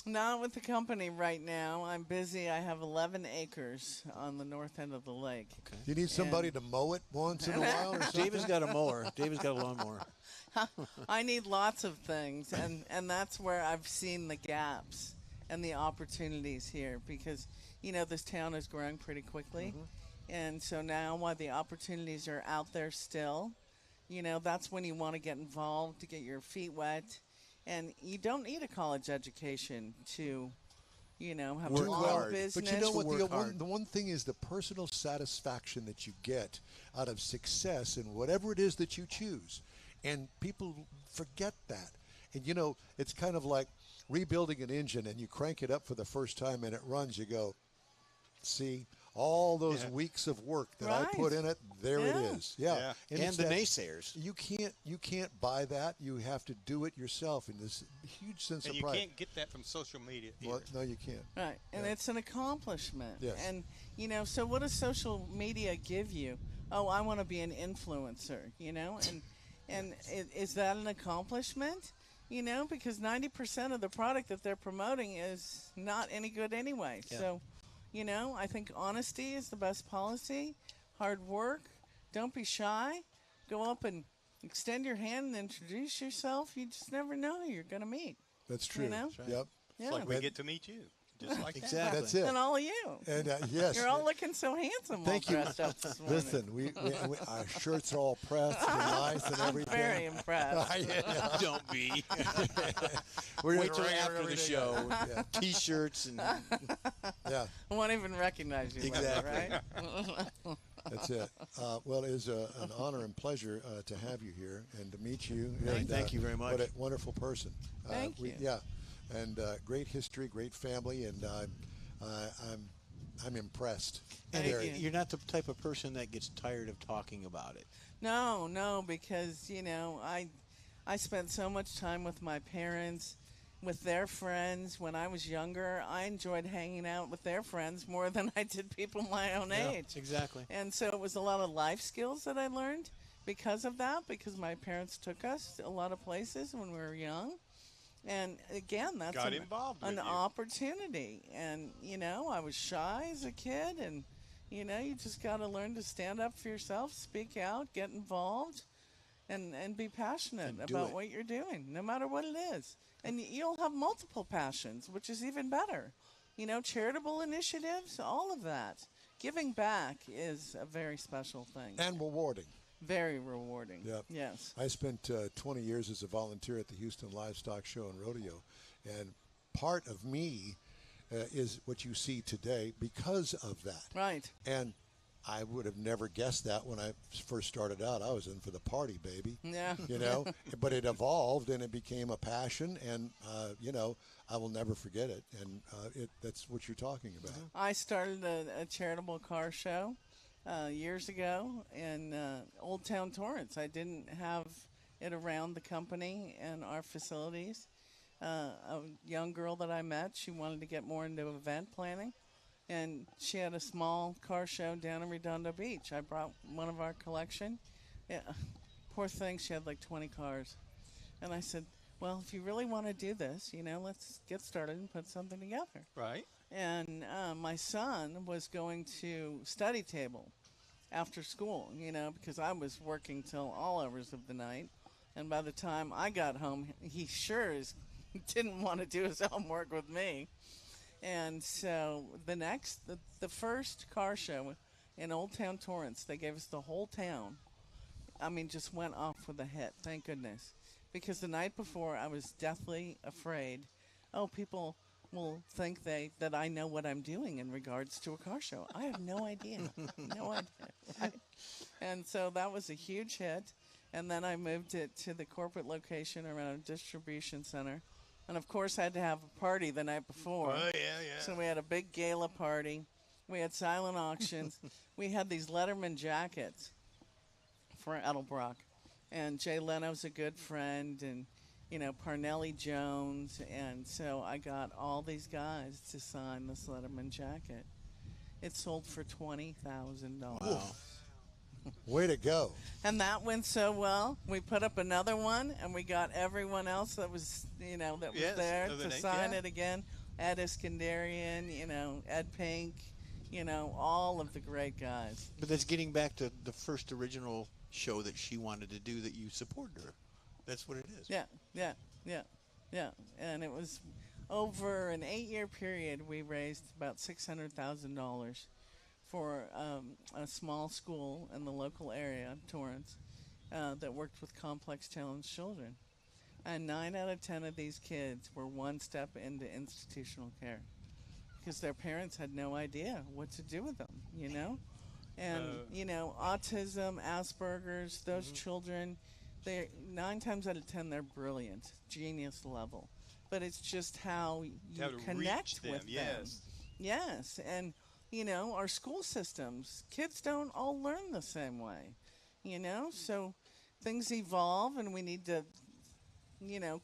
Not with the company right now. I'm busy. I have 11 acres on the north end of the lake. Okay. You need somebody to mow it once in a while, or something? David's got a mower. David's got a lawnmower. I need lots of things, and that's where I've seen the gaps and the opportunities here because, this town is growing pretty quickly. And so now while the opportunities are out there still, that's when you want to get involved, to get your feet wet. And you don't need a college education to, have Work a hard. business. But you know what? Work hard. The one thing is the personal satisfaction that you get out of success in whatever it is that you choose. And people forget that. And, it's kind of like rebuilding an engine and you crank it up for the first time and it runs. You go, see, all those weeks of work that I put in it, there it is. Yeah. And it's the that- naysayers. You can't buy that. You have to do it yourself in this huge sense And of you pride. can't get that from social media either. Well, no, you can't. Right, and it's an accomplishment. Yes. And, so what does social media give you? Oh, I want to be an influencer, and is that an accomplishment? Because 90% of the product that they're promoting is not any good anyway. Yeah. So, I think honesty is the best policy. Hard work. Don't be shy. Go up and extend your hand and introduce yourself. You just never know who you're going to meet. That's true. You know? Yep. Yeah. It's like we get to meet you, just like that. Exactly. That's it. And all of you. And yes, You're all looking so handsome Thank all you. dressed up this morning. listen, we our shirts are all pressed and nice and everything. Very impressed. Don't be. We're Wait till just after the everything show. out. Yeah. T-shirts and Yeah, I won't even recognize you, Exactly. right? that's it. Well, it is an honor and pleasure to have you here and to meet you. Thank you very much. What a wonderful person. Thank you. Yeah, and great history, great family, and I'm impressed. And Thank you. you're not the type of person that gets tired of talking about it. No, because, I spent so much time with my parents, with their friends. When I was younger, I enjoyed hanging out with their friends more than I did people my own age. Exactly. And so it was a lot of life skills that I learned because of that, because my parents took us a lot of places when we were young. And again, that's Got involved with an you. opportunity. And, I was shy as a kid. And, you just got to learn to stand up for yourself, speak out, get involved, and be passionate And do about it. what you're doing, no matter what it is. And you'll have multiple passions, which is even better. Charitable initiatives, all of that. Giving back is a very special thing. And rewarding. Very rewarding. Yep. Yes. I spent 20 years as a volunteer at the Houston Livestock Show and Rodeo, and part of me is what you see today because of that. Right. And I would have never guessed that when I first started out. I was in for the party, baby. Yeah. But it evolved and it became a passion, and I will never forget it. And that's what you're talking about. I started a charitable car show years ago in Old Town Torrance. I didn't have it around the company and our facilities. A young girl that I met, she wanted to get more into event planning, and she had a small car show down in Redondo Beach. I brought one of our collection. Yeah, poor thing, she had like 20 cars. And I said, well, if you really want to do this, let's get started and put something together. Right. And my son was going to study table after school, because I was working till all hours of the night. And by the time I got home, he sure didn't want to do his homework with me. And so the first car show in Old Town Torrance, they gave us the whole town I mean, just went off with a hit. Thank goodness. Because the night before, I was deathly afraid. Oh, people will think that I know what I'm doing in regards to a car show. I have no idea. No idea. Right? And so that was a huge hit. And then I moved it to the corporate location around a distribution center. And of course, I had to have a party the night before. Oh, yeah. So we had a big gala party. We had silent auctions. We had these Letterman jackets for Edelbrock. And Jay Leno's a good friend, and, Parnelli Jones. And so I got all these guys to sign this Letterman jacket. It sold for $20,000. Wow. Way to go. And that went so well. We put up another one, and we got everyone else that was, Yes, there of the to name, sign yeah. it again. Ed Iskandarian, Ed Pink, all of the great guys. But that's getting back to the first original show that she wanted to do that you supported her. That's what it is. Yeah. And it was over an 8-year period. We raised about $600,000 for a small school in the local area, Torrance, that worked with complex challenged children. And 9 out of 10 of these kids were one step into institutional care because their parents had no idea what to do with them, And, autism, Asperger's, those children, 9 times out of 10, they're brilliant, genius level. But it's just how you How to connect reach them, with them. yes. Yes, and, our school systems, kids don't all learn the same way, So things evolve, and we need to,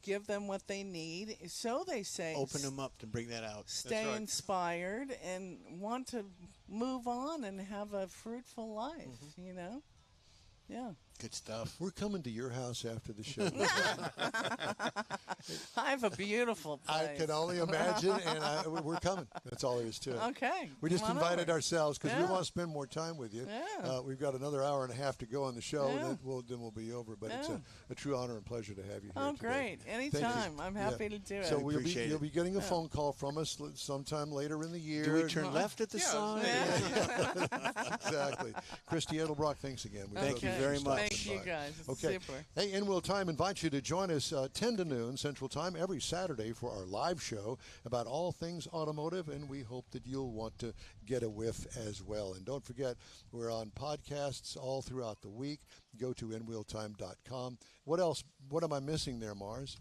give them what they need. So they say. Open them up to bring that out. Stay right. inspired and want to move on and have a fruitful life, Yeah. Good stuff. We're coming to your house after the show. I have a beautiful place. I can only imagine, and we're coming. That's all there is to it. Okay. We just come on invited over. ourselves because we Yeah. want to spend more time with you. Yeah. We've got another hour and a half to go on the show, Yeah. and then we'll be over. But it's Yeah. a true honor and pleasure to have you here Oh, today. great. Thank you. Anytime. I'm happy to do it. So Appreciate you'll it. be getting a phone call from us sometime later in the year. Do we turn left at the Yeah. sign? Yeah. Exactly. Christy Edelbrock, thanks again. We Thank love you Okay. very much. Thank stopping you, by. guys. It's Okay. super. Hey, In Will Time invites you to join us 10 to noon Central Time every Saturday for our live show about all things automotive, and we hope that you'll want to get a whiff as well. And don't forget, we're on podcasts all throughout the week. Go to inwheeltime.com. What else? What am I missing there, Mars?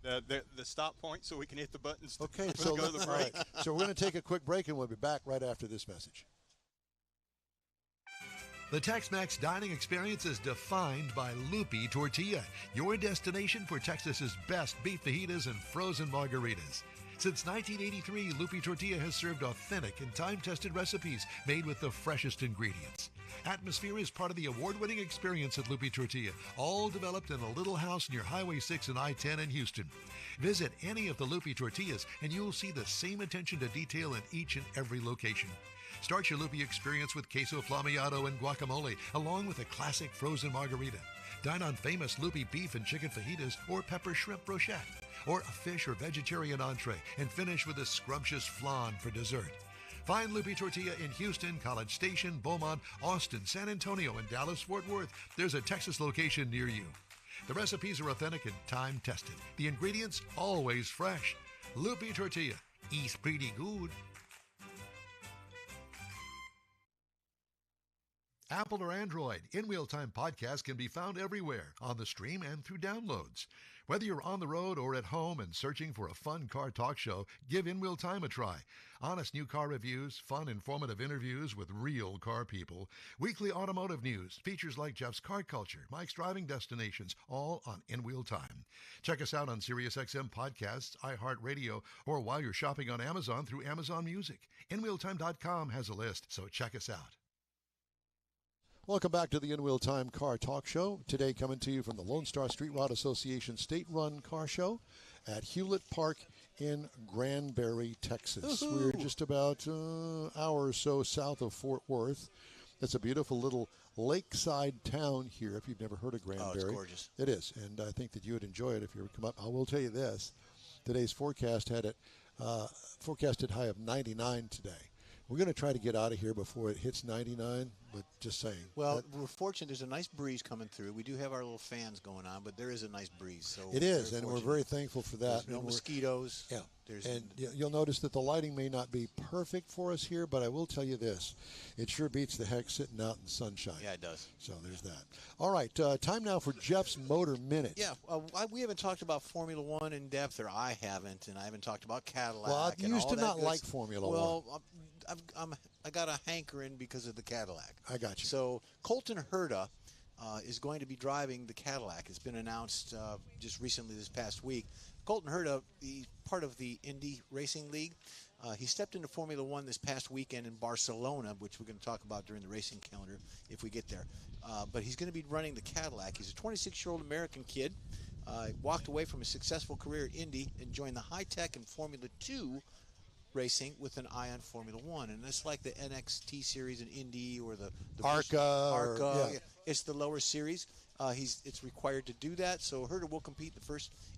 The stop point so we can hit the buttons to Okay, to so go to the all break. right. So we're going to take a quick break, and we'll be back right after this message. The Tex-Mex dining experience is defined by Lupi Tortilla, your destination for Texas's best beef fajitas and frozen margaritas. Since 1983, Lupi Tortilla has served authentic and time-tested recipes made with the freshest ingredients. Atmosphere is part of the award-winning experience at Lupi Tortilla, all developed in a little house near Highway 6 and I-10 in Houston. Visit any of the Lupi Tortillas and you'll see the same attention to detail in each and every location. Start your Lupi experience with queso flammeado and guacamole, along with a classic frozen margarita. Dine on famous Lupi beef and chicken fajitas or pepper shrimp brochette, or a fish or vegetarian entree, and finish with a scrumptious flan for dessert. Find Lupi Tortilla in Houston, College Station, Beaumont, Austin, San Antonio, and Dallas-Fort Worth. There's a Texas location near you. The recipes are authentic and time-tested. The ingredients always fresh. Lupi Tortilla. Eats pretty good. Apple or Android, In Wheel Time podcast can be found everywhere, on the stream and through downloads. Whether you're on the road or at home and searching for a fun car talk show, give In Wheel Time a try. Honest new car reviews, fun, informative interviews with real car people, weekly automotive news, features like Jeff's Car Culture, Mike's Driving Destinations, all on In Wheel Time. Check us out on SiriusXM Podcasts, iHeartRadio, or while you're shopping on Amazon through Amazon Music. InWheelTime.com has a list, so check us out. Welcome back to the In Wheel Time Car Talk Show. Today coming to you from the Lone Star Street Rod Association State Run Car Show at Hewlett Park in Granbury, Texas. We're just about an hour or so south of Fort Worth. It's a beautiful little lakeside town here, if you've never heard of Granbury. Oh, it's gorgeous. It is, and I think that you would enjoy it if you ever come up. I will tell you this. Today's forecast had it forecasted high of 99 today. We're going to try to get out of here before it hits 99, but just saying. Well, we're fortunate. There's a nice breeze coming through. We do have our little fans going on, but there is a nice breeze. So it is, and we're very thankful for that. There's no mosquitoes. Yeah. And you'll notice that the lighting may not be perfect for us here, but I will tell you this. It sure beats the heck sitting out in the sunshine. Yeah, it does. So there's that. All right, time now for Jeff's Motor Minute. Yeah, we haven't talked about Formula One in depth, or I haven't, and I haven't talked about Cadillac. Well, I and used all to that not good like stuff. Formula Well, One. I got a hankering because of the Cadillac. I got you. So Colton Herta is going to be driving the Cadillac. It's been announced just recently this past week. Colton Herta, part of the Indy Racing League, he stepped into Formula One this past weekend in Barcelona, which we're going to talk about during the racing calendar if we get there. But he's going to be running the Cadillac. He's a 26-year-old American kid. Walked away from a successful career at Indy and joined the high-tech and Formula 2 racing with an eye on Formula One. And it's like the NXT series in Indy or the ARCA. Yeah. It's the lower series. It's required to do that. So Herta will compete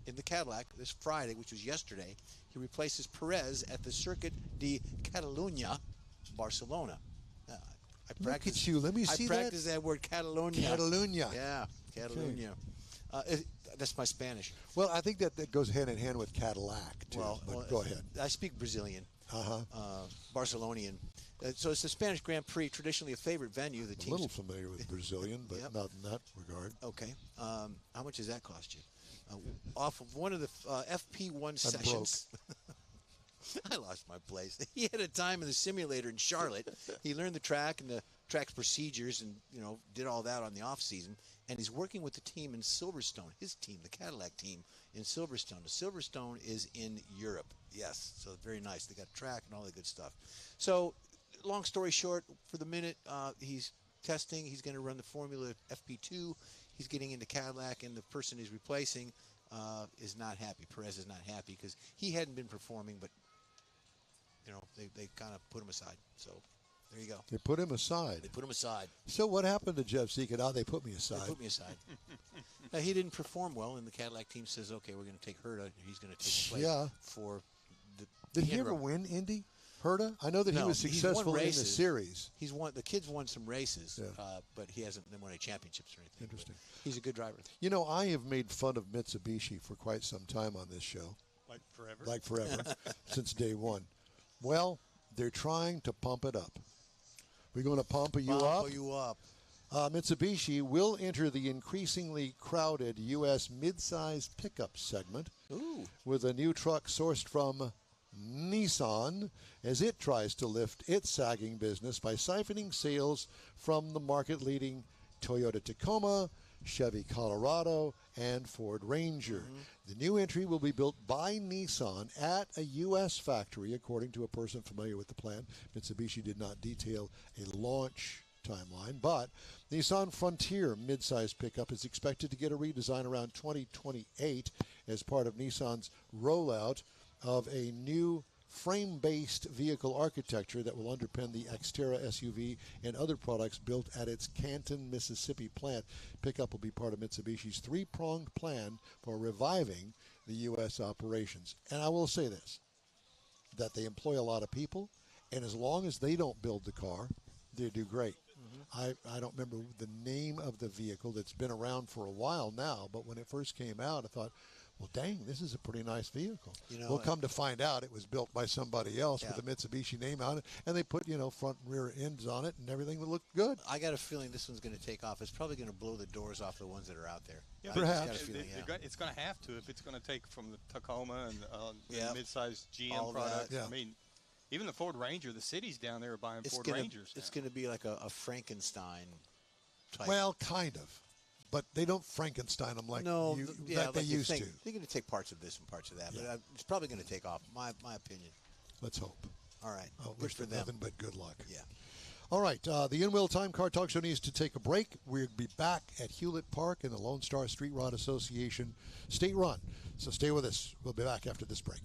in the Cadillac this Friday, which was yesterday. He replaces Perez at the Circuit de Catalunya, Barcelona. Look at you. Let me see that. I practice that word, Catalunya. Catalunya. Yeah, Catalunya. That's my Spanish. Well, I think that goes hand in hand with Cadillac, too. Well, go ahead. I speak Brazilian. Uh-huh. Barcelonian. So it's the Spanish Grand Prix, traditionally a favorite venue. The I'm a teams. little familiar with Brazilian, but Yep. not in that regard. Okay. How much does that cost you? Off of one of the FP1 I'm sessions. I lost my place. He had a time in the simulator in Charlotte. He learned the track and the track's procedures and, did all that on the off season. And he's working with the team in Silverstone, his team, the Cadillac team in Silverstone. The Silverstone is in Europe. Yes, so very nice. They got track and all the good stuff. So, long story short, for the minute, he's testing. He's going to run the Formula FP2. He's getting into Cadillac, and the person he's replacing is not happy. Perez is not happy because he hadn't been performing, but they kind of put him aside. So there you go. They put him aside. They put him aside. So what happened to Jeff Zeka? Now they put me aside. They put me aside. He didn't perform well, and the Cadillac team says, okay, we're going to take Herta. He's going to take place for the Did he ever interim. win Indy? Herta? I know that he No, was he's won successful in the races. series. He's won. The kid's won some races, Yeah. but he hasn't won any championships or anything. Interesting. But he's a good driver. I have made fun of Mitsubishi for quite some time on this show. Like forever. Since day one. Well, they're trying to pump it up. We're going to pump you up. Pump you up. Mitsubishi will enter the increasingly crowded U.S. midsize pickup segment with a new truck sourced from Nissan as it tries to lift its sagging business by siphoning sales from the market-leading Toyota Tacoma, Chevy Colorado, and Ford Ranger. The new entry will be built by Nissan at a U.S. factory, according to a person familiar with the plan. Mitsubishi did not detail a launch timeline, but Nissan Frontier midsize pickup is expected to get a redesign around 2028 as part of Nissan's rollout of a new frame-based vehicle architecture that will underpin the Xterra SUV and other products built at its Canton, Mississippi plant. Pickup will be part of Mitsubishi's three-pronged plan for reviving the U.S. operations. And I will say this, that they employ a lot of people, and as long as they don't build the car, they do great. I don't remember the name of the vehicle that's been around for a while now, but when it first came out, I thought, well, dang, this is a pretty nice vehicle. We'll come to find out it was built by somebody else with a Mitsubishi name on it, and they put, front and rear ends on it, and everything would look good. I got a feeling this one's going to take off. It's probably going to blow the doors off the ones that are out there. Yeah, perhaps. It's going to have to if it's going to take from the Tacoma and the mid-sized GM products. Yeah. I mean, even the Ford Ranger, the cities down there are buying Ford Rangers. It's going to be like a Frankenstein type. Well, kind of. But they don't Frankenstein them like they used to. They're going to take parts of this and parts of that, but it's probably going to take off, my opinion. Let's hope. All right. Good for them. Nothing but good luck. Yeah. All right. The In-Wheel Time Car Talk Show needs to take a break. We'll be back at Hewlett Park in the Lone Star Street Rod Association State Run. So stay with us. We'll be back after this break.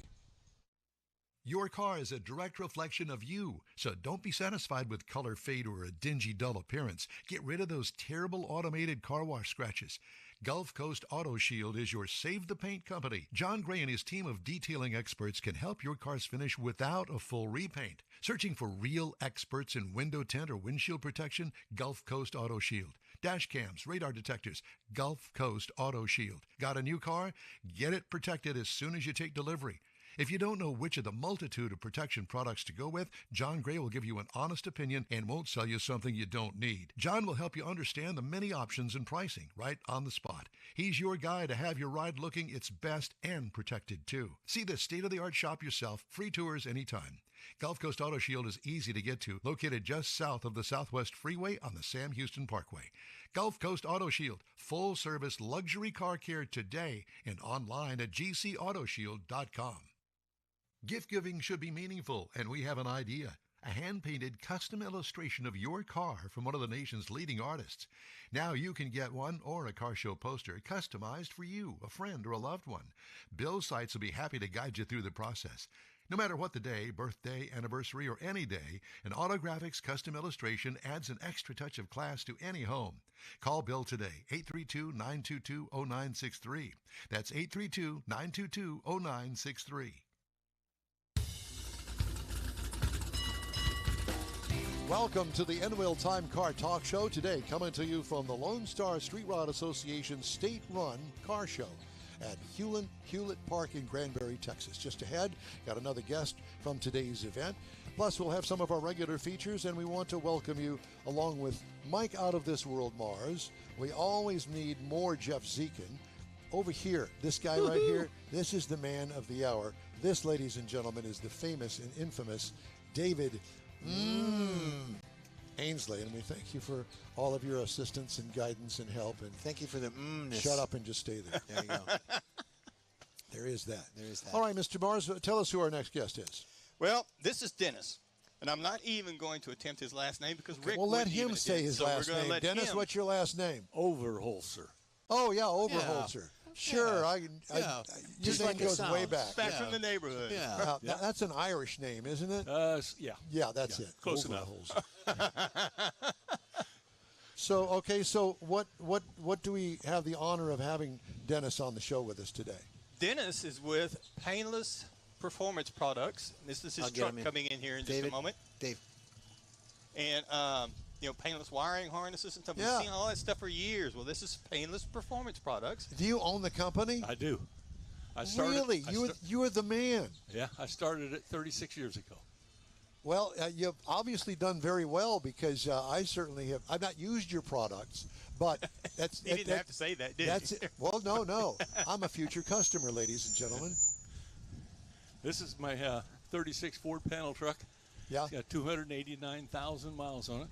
Your car is a direct reflection of you, so don't be satisfied with color fade or a dingy, dull appearance. Get rid of those terrible automated car wash scratches. Gulf Coast Auto Shield is your Save the Paint company. John Gray and his team of detailing experts can help your car's finish without a full repaint. Searching for real experts in window tint or windshield protection? Gulf Coast Auto Shield. Dash cams, radar detectors, Gulf Coast Auto Shield. Got a new car? Get it protected as soon as you take delivery. If you don't know which of the multitude of protection products to go with, John Gray will give you an honest opinion and won't sell you something you don't need. John will help you understand the many options and pricing right on the spot. He's your guy to have your ride looking its best and protected too. See the state-of-the-art shop yourself. Free tours anytime. Gulf Coast Auto Shield is easy to get to, located just south of the Southwest Freeway on the Sam Houston Parkway. Gulf Coast Auto Shield, full-service luxury car care today and online at gcautoshield.com. Gift giving should be meaningful, and we have an idea. A hand-painted custom illustration of your car from one of the nation's leading artists. Now you can get one or a car show poster customized for you, a friend, or a loved one. Bill Seitz will be happy to guide you through the process. No matter what the day, birthday, anniversary, or any day, an Autographics custom illustration adds an extra touch of class to any home. Call Bill today, 832-922-0963. That's 832-922-0963. Welcome to the N-Wheel Time Car Talk Show. Today, coming to you from the Lone Star Street Rod Association State-Run Car Show at Hewlett Park in Granbury, Texas. Just ahead, got another guest from today's event. Plus, we'll have some of our regular features, and we want to welcome you along with Mike Out of This World Mars. We always need more Jeff Zekin. Over here, this guy right here, this is the man of the hour. This, ladies and gentlemen, is the famous and infamous David Ainsley, and we thank you for all of your assistance and guidance and help. And thank you for the shut up and just stay there. There you go. There is that. There is that. All right, Mr. Mars, tell us who our next guest is. Well, this is Dennis, and I'm not even going to attempt his last name because Rick. Well, let wouldn't him even say attempt, his so last we're gonna name. let Dennis, him. what's your last name? Overholzer. Oh yeah, Overholzer. Sure, Yeah. Your Just name like it goes way sounds. back. Back from the neighborhood. Yeah. That's an Irish name, isn't it? Yeah. Yeah, that's it. Close enough. Overholzer. So what do we have the honor of having Dennis on the show with us today? Dennis is with Painless Performance Products. This is his truck coming in here in just a moment. Dave. And painless wiring harnesses and stuff. Yeah. We've seen all that stuff for years. Well, this is Painless Performance Products. Do you own the company? I do. Really? You are the man. Yeah, I started it 36 years ago. Well, you've obviously done very well because I certainly have. I've not used your products, but that's. You didn't have to say that, did that's you? it. Well, no. I'm a future customer, ladies and gentlemen. This is my 36 Ford panel truck. Yeah. It's got 289,000 miles on it.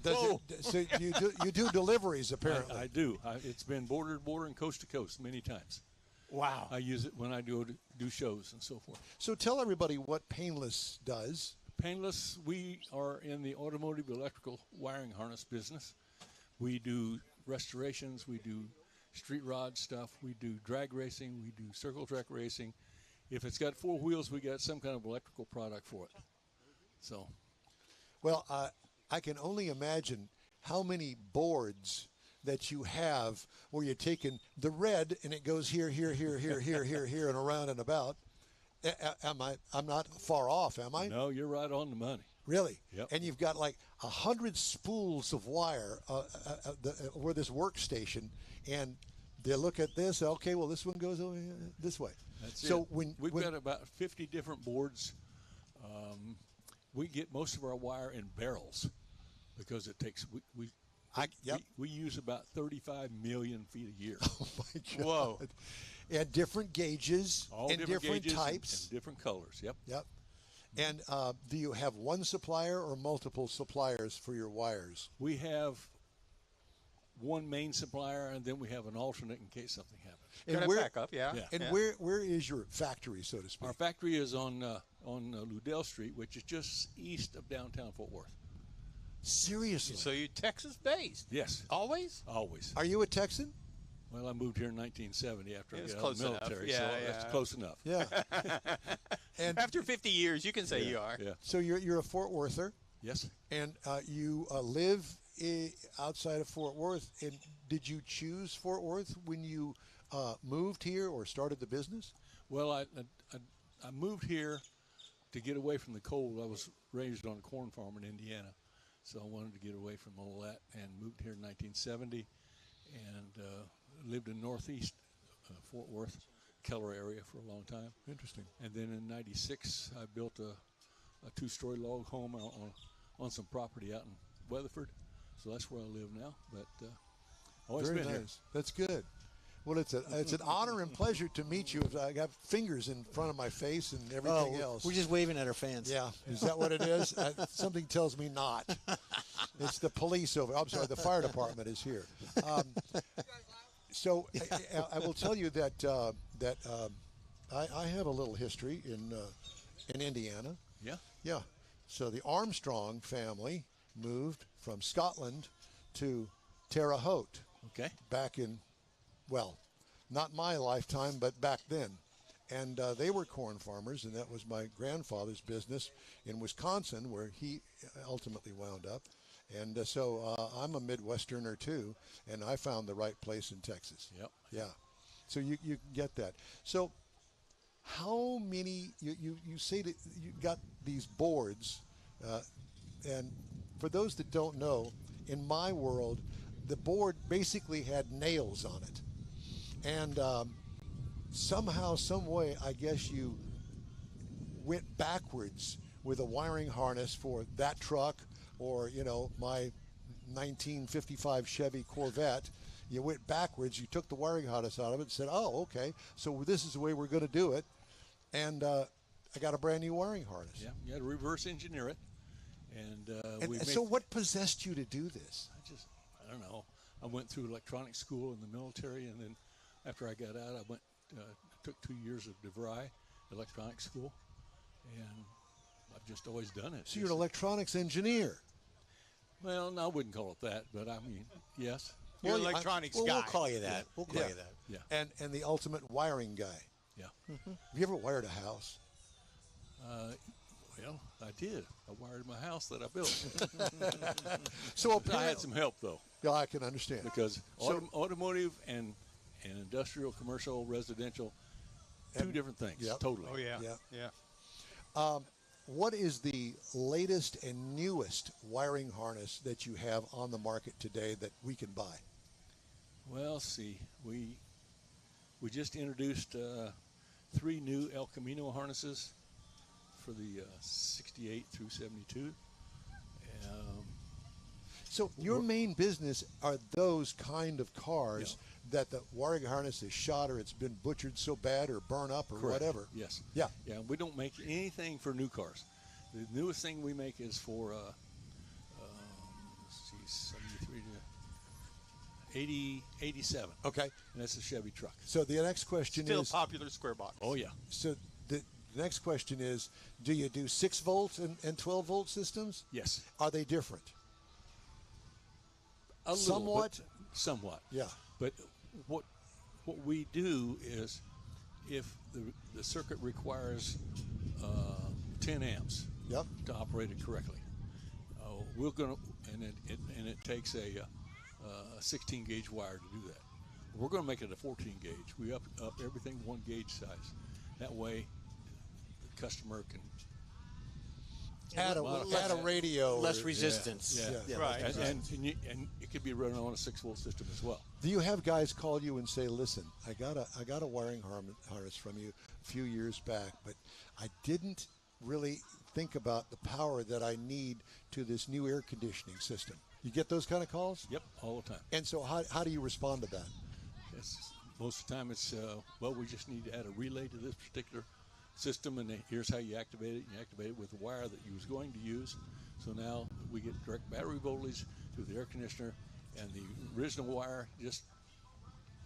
So you do deliveries apparently. I do. It's been border to border and coast to coast many times. Wow. I use it when I do shows and so forth. So tell everybody what Painless does. Painless, we are in the automotive electrical wiring harness business. We do restorations, we do street rod stuff, we do drag racing, we do circle track racing. If it's got four wheels, we got some kind of electrical product for it. So, well, I can only imagine how many boards that you have where you're taking the red and it goes here, and around and about. I'm not far off, am I? No, you're right on the money. Really? Yep. And you've got like 100 spools of wire where this workstation, and they look at this. Okay, well, this one goes over this way. That's so it. We've got about 50 different boards. We get most of our wire in barrels because it takes. We use about 35 million feet a year. Oh my God! Whoa! And different gauges, all and different gauges types, and different colors. Yep. Yep. And do you have one supplier or multiple suppliers for your wires? We have one main supplier, and then we have an alternate in case something happens. And back up, yeah. And where is your factory, so to speak? Our factory is on Ludell Street, which is just east of downtown Fort Worth. Seriously? So you're Texas-based? Yes. Always? Always. Are you a Texan? Well, I moved here in 1970 after I got out close of the enough. military, Yeah, so yeah. that's close enough. Yeah. And After 50 years, you can say you are. Yeah. so you're a Fort Worther, Yes. and you live outside of Fort Worth. And did you choose Fort Worth when you moved here or started the business? Well, I moved here to get away from the cold. I was raised on a corn farm in Indiana, so I wanted to get away from all that and moved here in 1970 and lived in northeast Fort Worth, Keller area for a long time. Interesting. And then in '96, I built a two-story log home on some property out in Weatherford, so that's where I live now. But always Very been nice. here. That's good. Well, it's an honor and pleasure to meet you. I got fingers in front of my face and everything else. We're just waving at our fans. Yeah, is that what it is? Something tells me not. It's the police over. I'm sorry, the fire department is here. So I will tell you that I have a little history in Indiana. Yeah. Yeah. So the Armstrong family moved from Scotland to Terre Haute. Okay. Back in, well, not my lifetime, but back then. And they were corn farmers, and that was my grandfather's business in Wisconsin, where he ultimately wound up. And so I'm a Midwesterner, too, and I found the right place in Texas. Yep. Yeah. So you get that. So how many, you say that you got these boards, and for those that don't know, in my world, the board basically had nails on it. And somehow, some way, I guess you went backwards with a wiring harness for that truck or, my 1955 Chevy Corvette. You went backwards, you took the wiring harness out of it and said, oh, okay, so this is the way we're going to do it. And I got a brand new wiring harness. Yeah, you had to reverse engineer it. And so what possessed you to do this? I don't know. I went through electronics school in the military, and then after I got out, I took 2 years of DeVry electronics school, and I've just always done it. So you're an electronics engineer. Well, no, I wouldn't call it that, but I mean, yes. You're an electronics guy. We'll call you that. Yeah. We'll call you that. Yeah. And the ultimate wiring guy. Yeah. Have you ever wired a house? Well, I did. I wired my house that I built. So I had some help, though. Yeah, I can understand. Because automotive and industrial, commercial, residential, two different things. Yep. Totally. Oh, yeah. Yeah. Yeah. What is the latest and newest wiring harness that you have on the market today that we can buy? Well, see, we just introduced 3 new El Camino harnesses for the 68 through 72. So your main business are those kind of cars that the wiring harness is shot or it's been butchered so bad or burn up or Correct. whatever. Yes. Yeah. Yeah, we don't make anything for new cars. The newest thing we make is for, 73 to 87. Okay. And that's a Chevy truck. So the next question Still is. popular square box. Oh, yeah. So the next question is, do you do 6 volt and 12 volt systems? Yes. Are they different? A little, Somewhat? but somewhat. Yeah. But what we do is, if the circuit requires 10 amps Yep. to operate it correctly, we're gonna and it takes a 16 gauge wire to do that. We're gonna make it a 14 gauge. We up everything 1 gauge size. That way, the customer can Add a radio. Less or- resistance. Yeah. Right. and it could be running on a 6 volt system as well. Do you have guys call you and say, "Listen, I got a wiring harness from you a few years back, but I didn't really think about the power that I need to this new air conditioning system." You get those kind of calls? Yep, all the time. And so how do you respond to that? Most of the time it's, we just need to add a relay to this particular system, and here's how you activate it. You activate it with the wire that you was going to use. So now we get direct battery voltage through the air conditioner, and the original wire just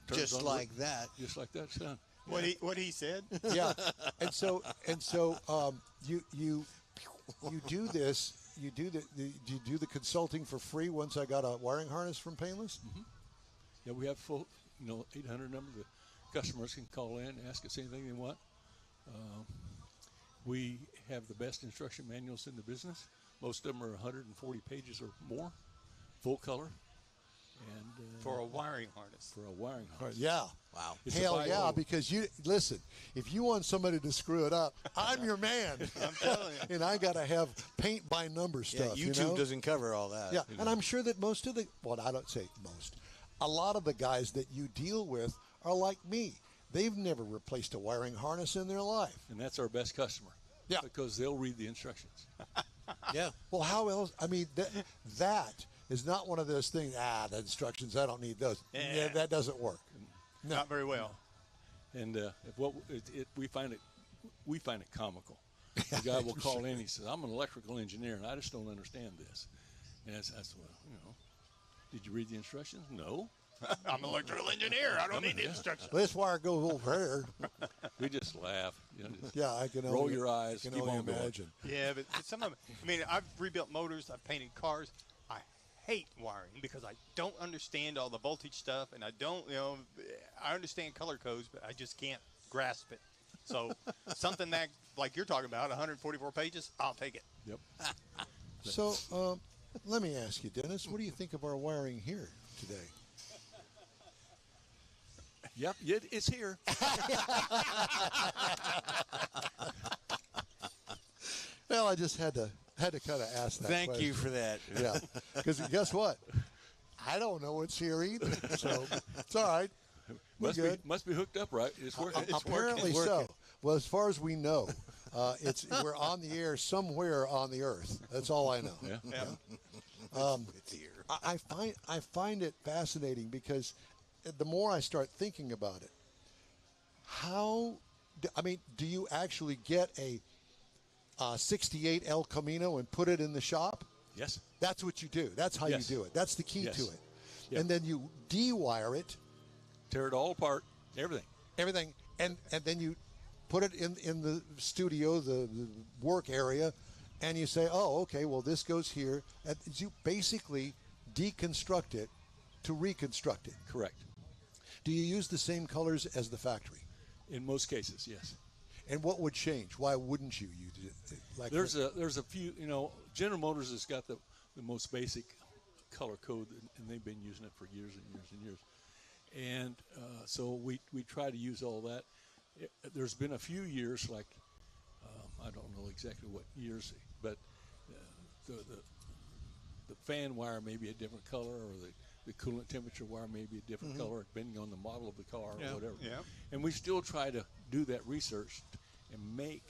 turns Just on like that. Just like that, son. What he said? Yeah. And so you do this. You do the consulting for free once I got a wiring harness from Painless? Mm-hmm. Yeah, we have full 800 number. The customers can call in, ask us anything they want. We have the best instruction manuals in the business. Most of them are 140 pages or more, full color. and For a wiring harness. for a wiring harness. Yeah. Wow. It's a Hell 5 yeah, volt. because you listen, if you want somebody to screw it up, I'm your man. I'm telling you. And I got to have paint by number Yeah, stuff. YouTube you know? doesn't cover all that. Yeah, and I'm sure that most of the, well, I don't say most, a lot of the guys that you deal with are like me. They've never replaced a wiring harness in their life. And that's our best customer. Yeah. Because they'll read the instructions. Yeah. Well, how else? I mean, that is not one of those things, the instructions, I don't need those. Yeah, that doesn't work. No. Not very well. And we find it comical. The guy will call in. He says, "I'm an electrical engineer, and I just don't understand this." And I said, "Well, did you read the instructions?" No. I'm an electrical engineer. I don't need instructions. This wire goes over here. We just laugh. Just Yeah, I can roll only, your eyes. I can Keep only on going. imagine. Yeah, but some of them, I mean, I've rebuilt motors, I've painted cars. I hate wiring because I don't understand all the voltage stuff, and I don't, I understand color codes, but I just can't grasp it. So something that, like you're talking about, 144 pages, I'll take it. Yep. So let me ask you, Dennis, what do you think of our wiring here today? Yep. It's here. Well, I just had to kind of ask that. Thank you question. for that. Yeah, because guess what? I don't know what's here either, so it's all right. We're good. Must be hooked up right. It's working. Apparently so. Well, as far as we know, we're on the air somewhere on the earth. That's all I know. Yeah. It's here. I find it fascinating because the more I start thinking about it, do you actually get a 68 El Camino and put it in the shop? Yes. That's what you do. That's how Yes. you do it. That's the key Yes. to it. Yep. And then you de-wire it, Tear it all apart. Everything. and then you put it in the studio, the work area, and you say, oh, okay, well, this goes here. And you basically deconstruct it to reconstruct it. Correct. Do you use the same colors as the factory? In most cases, yes. And what would change? Why wouldn't you use it? Like There's a few. General Motors has got the most basic color code, and they've been using it for years and years and years. And so we try to use all that. There's been a few years, like I don't know exactly what years, but the fan wire may be a different color, or the coolant temperature wire may be a different color, depending on the model of the car or whatever. Yeah. And we still try to do that research and make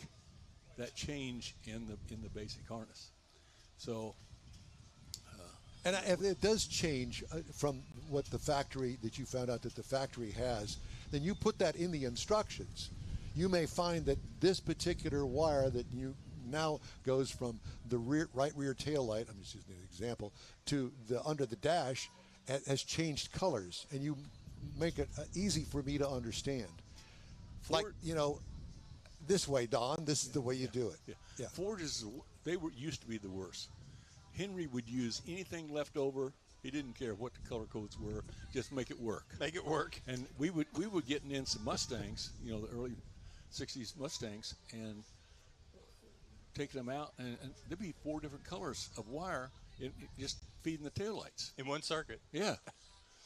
that change in the basic harness. So. And if it does change from what the factory that you found out that the factory has, then you put that in the instructions. You may find that this particular wire that you now goes from the right rear tail light, I'm just using an example, to the under the dash has changed colors, and you make it easy for me to understand. Ford, This way, Don. This is the way you do it. Yeah. Ford used to be the worst. Henry would use anything left over. He didn't care what the color codes were, just make it work. Make it work. And we were getting in some Mustangs, the early '60s Mustangs, and taking them out, and there'd be 4 different colors of wire, just feeding the taillights. In one circuit. Yeah,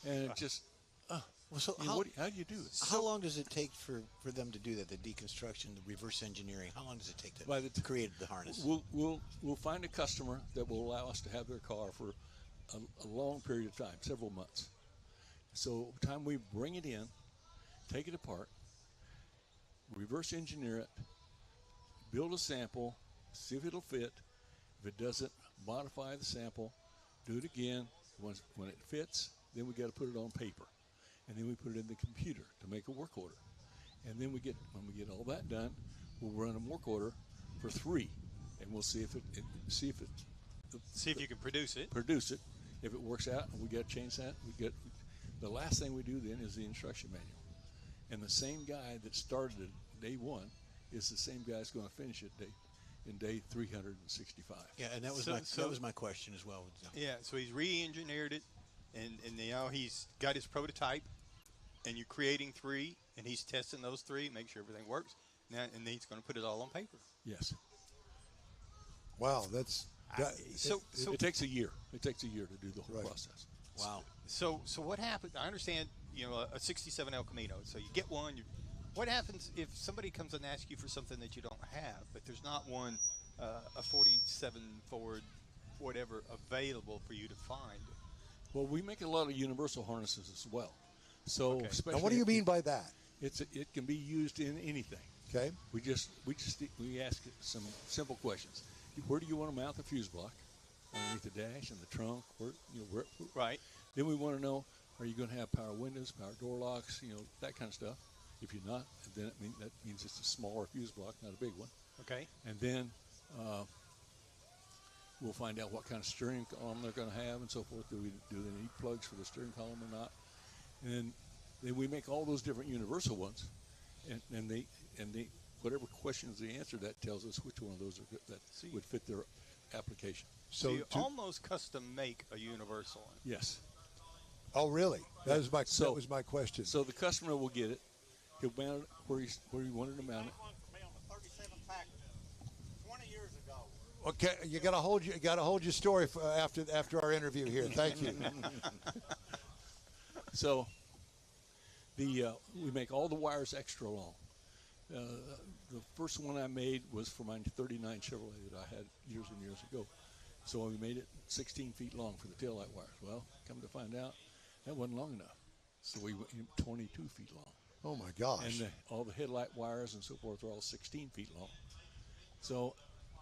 and it just. Well, so how do you do it? how long does it take for them to do that? The deconstruction, the reverse engineering. How long does it take to create the harness? We'll find a customer that will allow us to have their car for a long period of time, several months. So by the time we bring it in, take it apart, reverse engineer it, build a sample, see if it'll fit. If it doesn't, modify the sample, do it again. When it fits, then we got to put it on paper. And then we put it in the computer to make a work order. And then when we get all that done, we'll run a work order for 3, and we'll see if you can produce it. Produce it. If it works out, and we got to change that. The last thing we do then is the instruction manual. And the same guy that started it day 1 is the same guy that's going to finish it in day 365. Yeah, and that was my question as well. Yeah, so he's re-engineered it, and he's got his prototype, and you're creating 3, and he's testing those 3, make sure everything works. Now, and then he's going to put it all on paper. Yes. Wow, that's It takes a year. It takes a year to do the whole Right. process. Wow. So what happens? I understand, a 67 El Camino. So you get one. What happens if somebody comes and asks you for something that you don't have, but there's not one, a 47 Ford, whatever, available for you to find? Well, we make a lot of universal harnesses as well. So, Okay. especially Now, what do you mean by that? it can be used in anything. Okay. We ask it some simple questions. Where do you want to mount the fuse block? Underneath the dash, in the trunk, where. Right. Then we want to know: are you going to have power windows, power door locks, that kind of stuff? If you're not, then that means it's a smaller fuse block, not a big one. Okay. And then we'll find out what kind of steering column they're going to have and so forth. Do they need plugs for the steering column or not? And then we make all those different universal ones, and they whatever questions they answer, that tells us which one of those would fit their application. So you almost custom make a universal one. Yes. Oh, really? That was my question. So the customer will get it. He'll mount it where he wanted to mount it. Okay, you got to hold your story for after our interview here. Thank you. So we make all the wires extra long. The first one I made was for my 39 Chevrolet that I had years and years ago. So we made it 16 feet long for the taillight wires. Well, come to find out, that wasn't long enough. So we went 22 feet long. Oh, my gosh. And all the headlight wires and so forth are all 16 feet long. So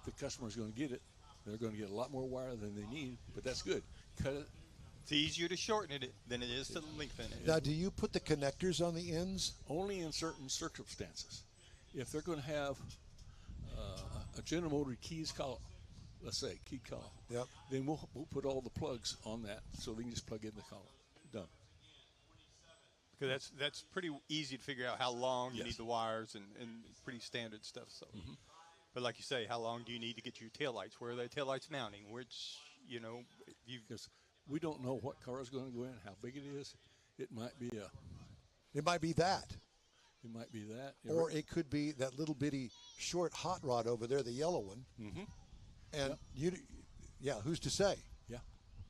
the customer's going to get it. They're going to get a lot more wire than they need, but that's good. Cut it. It's easier to shorten it than it is to lengthen it. Now, do you put the connectors on the ends? Only in certain circumstances. If they're going to have a General Motors keys column, let's say key column, yep, then we'll put all the plugs on that so they can just plug in the column. Done. Because that's pretty easy to figure out how long you Yes. need the wires and pretty standard stuff. So, but like you say, how long do you need to get your taillights? Where are the taillights mounting? Which Because we don't know what car is going to go in, how big it is. It might be that. It might be that. Or it could be that little bitty short hot rod over there, the yellow one. Mm-hmm. And who's to say? Yeah.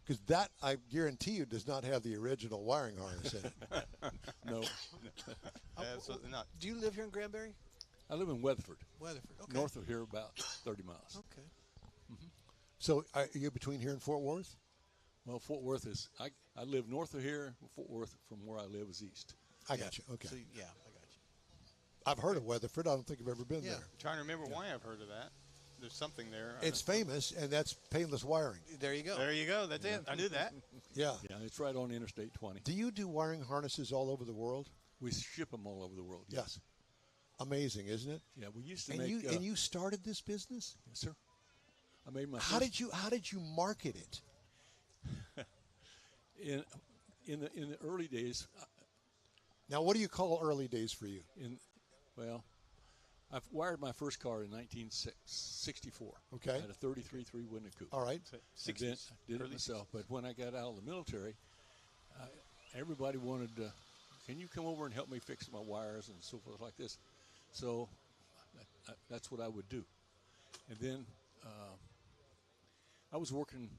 Because that, I guarantee you, does not have the original wiring harness in it. No. Absolutely not. Do you live here in Granbury? I live in Weatherford. Weatherford. Okay. North of here, about 30 miles. Okay. So are you between here and Fort Worth? Well, Fort Worth is, I live north of here. Fort Worth from where I live is east. I got you. Okay. So, I got you. I've heard of Weatherford. I don't think I've ever been there. I'm trying to remember why I've heard of that. There's something there. It's famous, and that's painless wiring. There you go. There you go. That's it. I knew that. Yeah. Yeah, it's right on Interstate 20. Do you do wiring harnesses all over the world? We ship them all over the world. Yes. Amazing, isn't it? Yeah, we used to And make. you started this business? Yes, sir. I made my. How did you market it? In the early days? Now, what do you call early days for you? I've wired my first car in 1964. Okay. I had a 33.3 window coupe. All right. And then I did it myself. But when I got out of the military, everybody wanted to, can you come over and help me fix my wires and so forth like this? So that's what I would do. And then I was working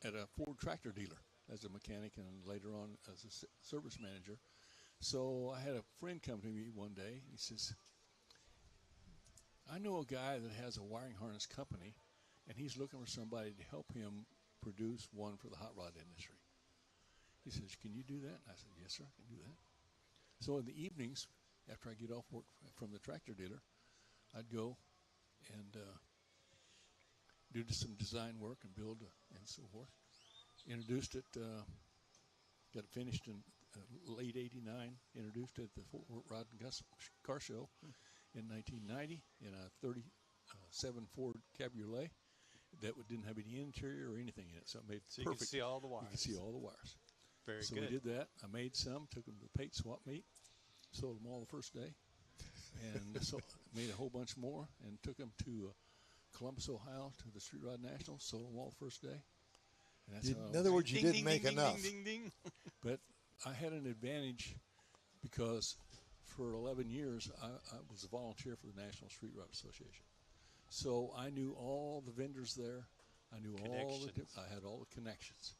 at a Ford tractor dealer as a mechanic and later on as a service manager. So I had a friend come to me one day. He says, I know a guy that has a wiring harness company, and he's looking for somebody to help him produce one for the hot rod industry. He says, can you do that? And I said, yes, sir, I can do that. So in the evenings, after I get off work from the tractor dealer, I'd go and do some design work and build and so forth. Introduced it, got it finished in late '89. Introduced it at the Fort Worth Rod and Gus Car Show in 1990 in a 37 Ford Cabriolet that didn't have any interior or anything in it, so it made So perfect. you could see all the wires. You could see all the wires. Very so good. we did that. I made some, took them to the paint swap meet, sold them all the first day, and so made a whole bunch more and took them to Columbus, Ohio, to the Street Rod National, sold them all the first day. And that's how In other words, you Ding, didn't ding, make ding, enough. Ding, ding, ding. But I had an advantage because for 11 years I was a volunteer for the National Street Rod Association. So I knew all the vendors there. I knew all the. Connections. I had all the connections,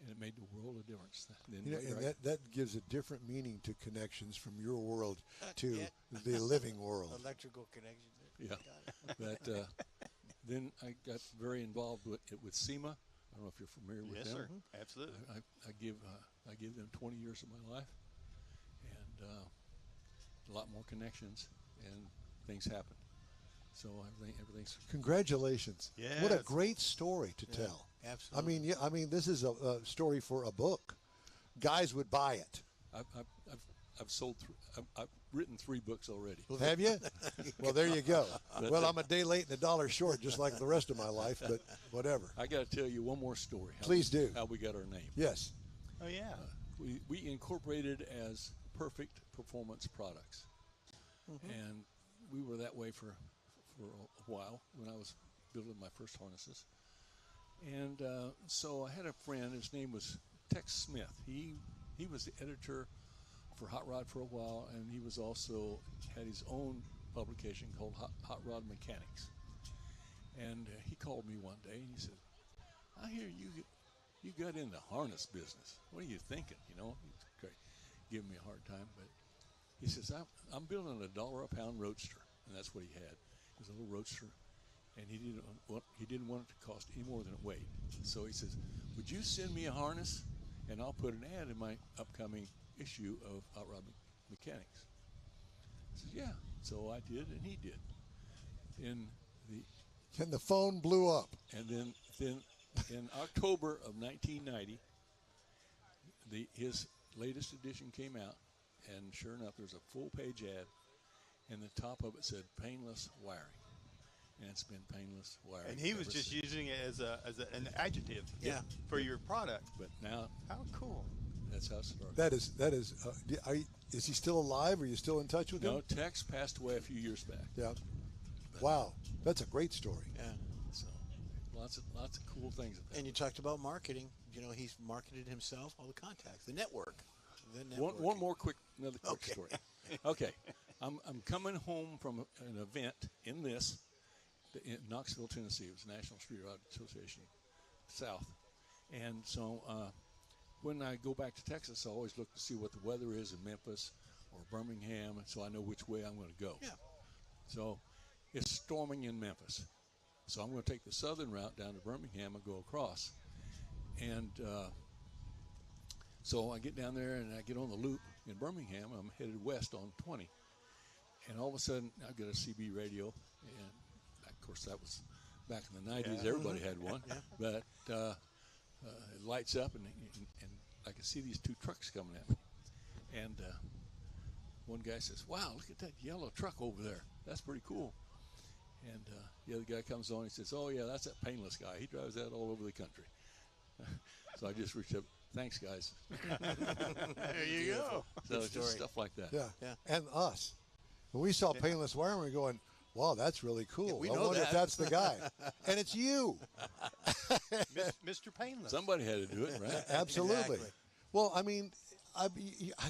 and it made the world of difference. Then You know, later and that gives a different meaning to connections from your world to the living world. Electrical connection. Yeah, but then I got very involved with SEMA. I don't know if you're familiar with Yes, them. sir. Absolutely. I give them 20 years of my life, and a lot more connections, and things happen. So everything's Congratulations! Yes. What a great story to tell. Absolutely. I mean, this is a story for a book. Guys would buy it. I've sold. I've written 3 books already. Have you? Well, there you go. Well, I'm a day late and $1 short, just like the rest of my life, but whatever. I got to tell you one more story. Please do. How we got our name. Yes. Oh, yeah. We incorporated as Perfect Performance Products, and we were that way for a while when I was building my first harnesses. And so I had a friend. His name was Tex Smith. He was the editor for Hot Rod for a while, and he was also had his own publication called Hot Rod Mechanics. And he called me one day and he said, "I hear you got in the harness business. What are you thinking?" You know, he's great, giving me a hard time, but he says, "I'm building a $1 a pound roadster," and that's what he had. It was a little roadster, and he didn't want it to cost any more than it weighed. So he says, "Would you send me a harness, and I'll put an ad in my upcoming issue of Hot Rod Mechanics?" I said, "Yeah." So I did, and he did. And the phone blew up. And then in October of 1990, his latest edition came out, and sure enough, there's a full-page ad, and the top of it said "painless wiring," and it's been painless wiring. And he was ever just since. using it as an adjective for your product. But now, How cool. that's how it started. That is. Is he still alive? Are you still in touch with him? No, Tex passed away a few years back. Yeah. Wow, that's a great story. Yeah. So lots of cool things. And you talked about marketing. You know, he's marketed himself, all the contacts, the network. One more another quick Okay. story. Okay, I'm coming home from an event in Knoxville, Tennessee. It was National Street Rod Association South, and so when I go back to Texas, I always look to see what the weather is in Memphis or Birmingham, so I know which way I'm going to go. Yeah. So it's storming in Memphis, so I'm going to take the southern route down to Birmingham and go across, and so I get down there and I get on the loop in Birmingham. I'm headed west on 20, and all of a sudden I get a CB radio, and of course that was back in the 90s. Yeah. Everybody had one, but it lights up, and I can see these 2 trucks coming at me, and one guy says, "Wow, look at that yellow truck over there. That's pretty cool." And the other guy comes on. He says, "Oh yeah, that's that painless guy. He drives that all over the country." So I just reached up. "Thanks, guys." There you go. So it's just stuff like that. Yeah. And us. When we saw painless wiring, we were going, "Wow, that's really cool. Yeah, we I know wonder if that." that's the guy." And it's you. Mr. Painless. Somebody had to do it, right? Absolutely. Exactly. Well, I mean, I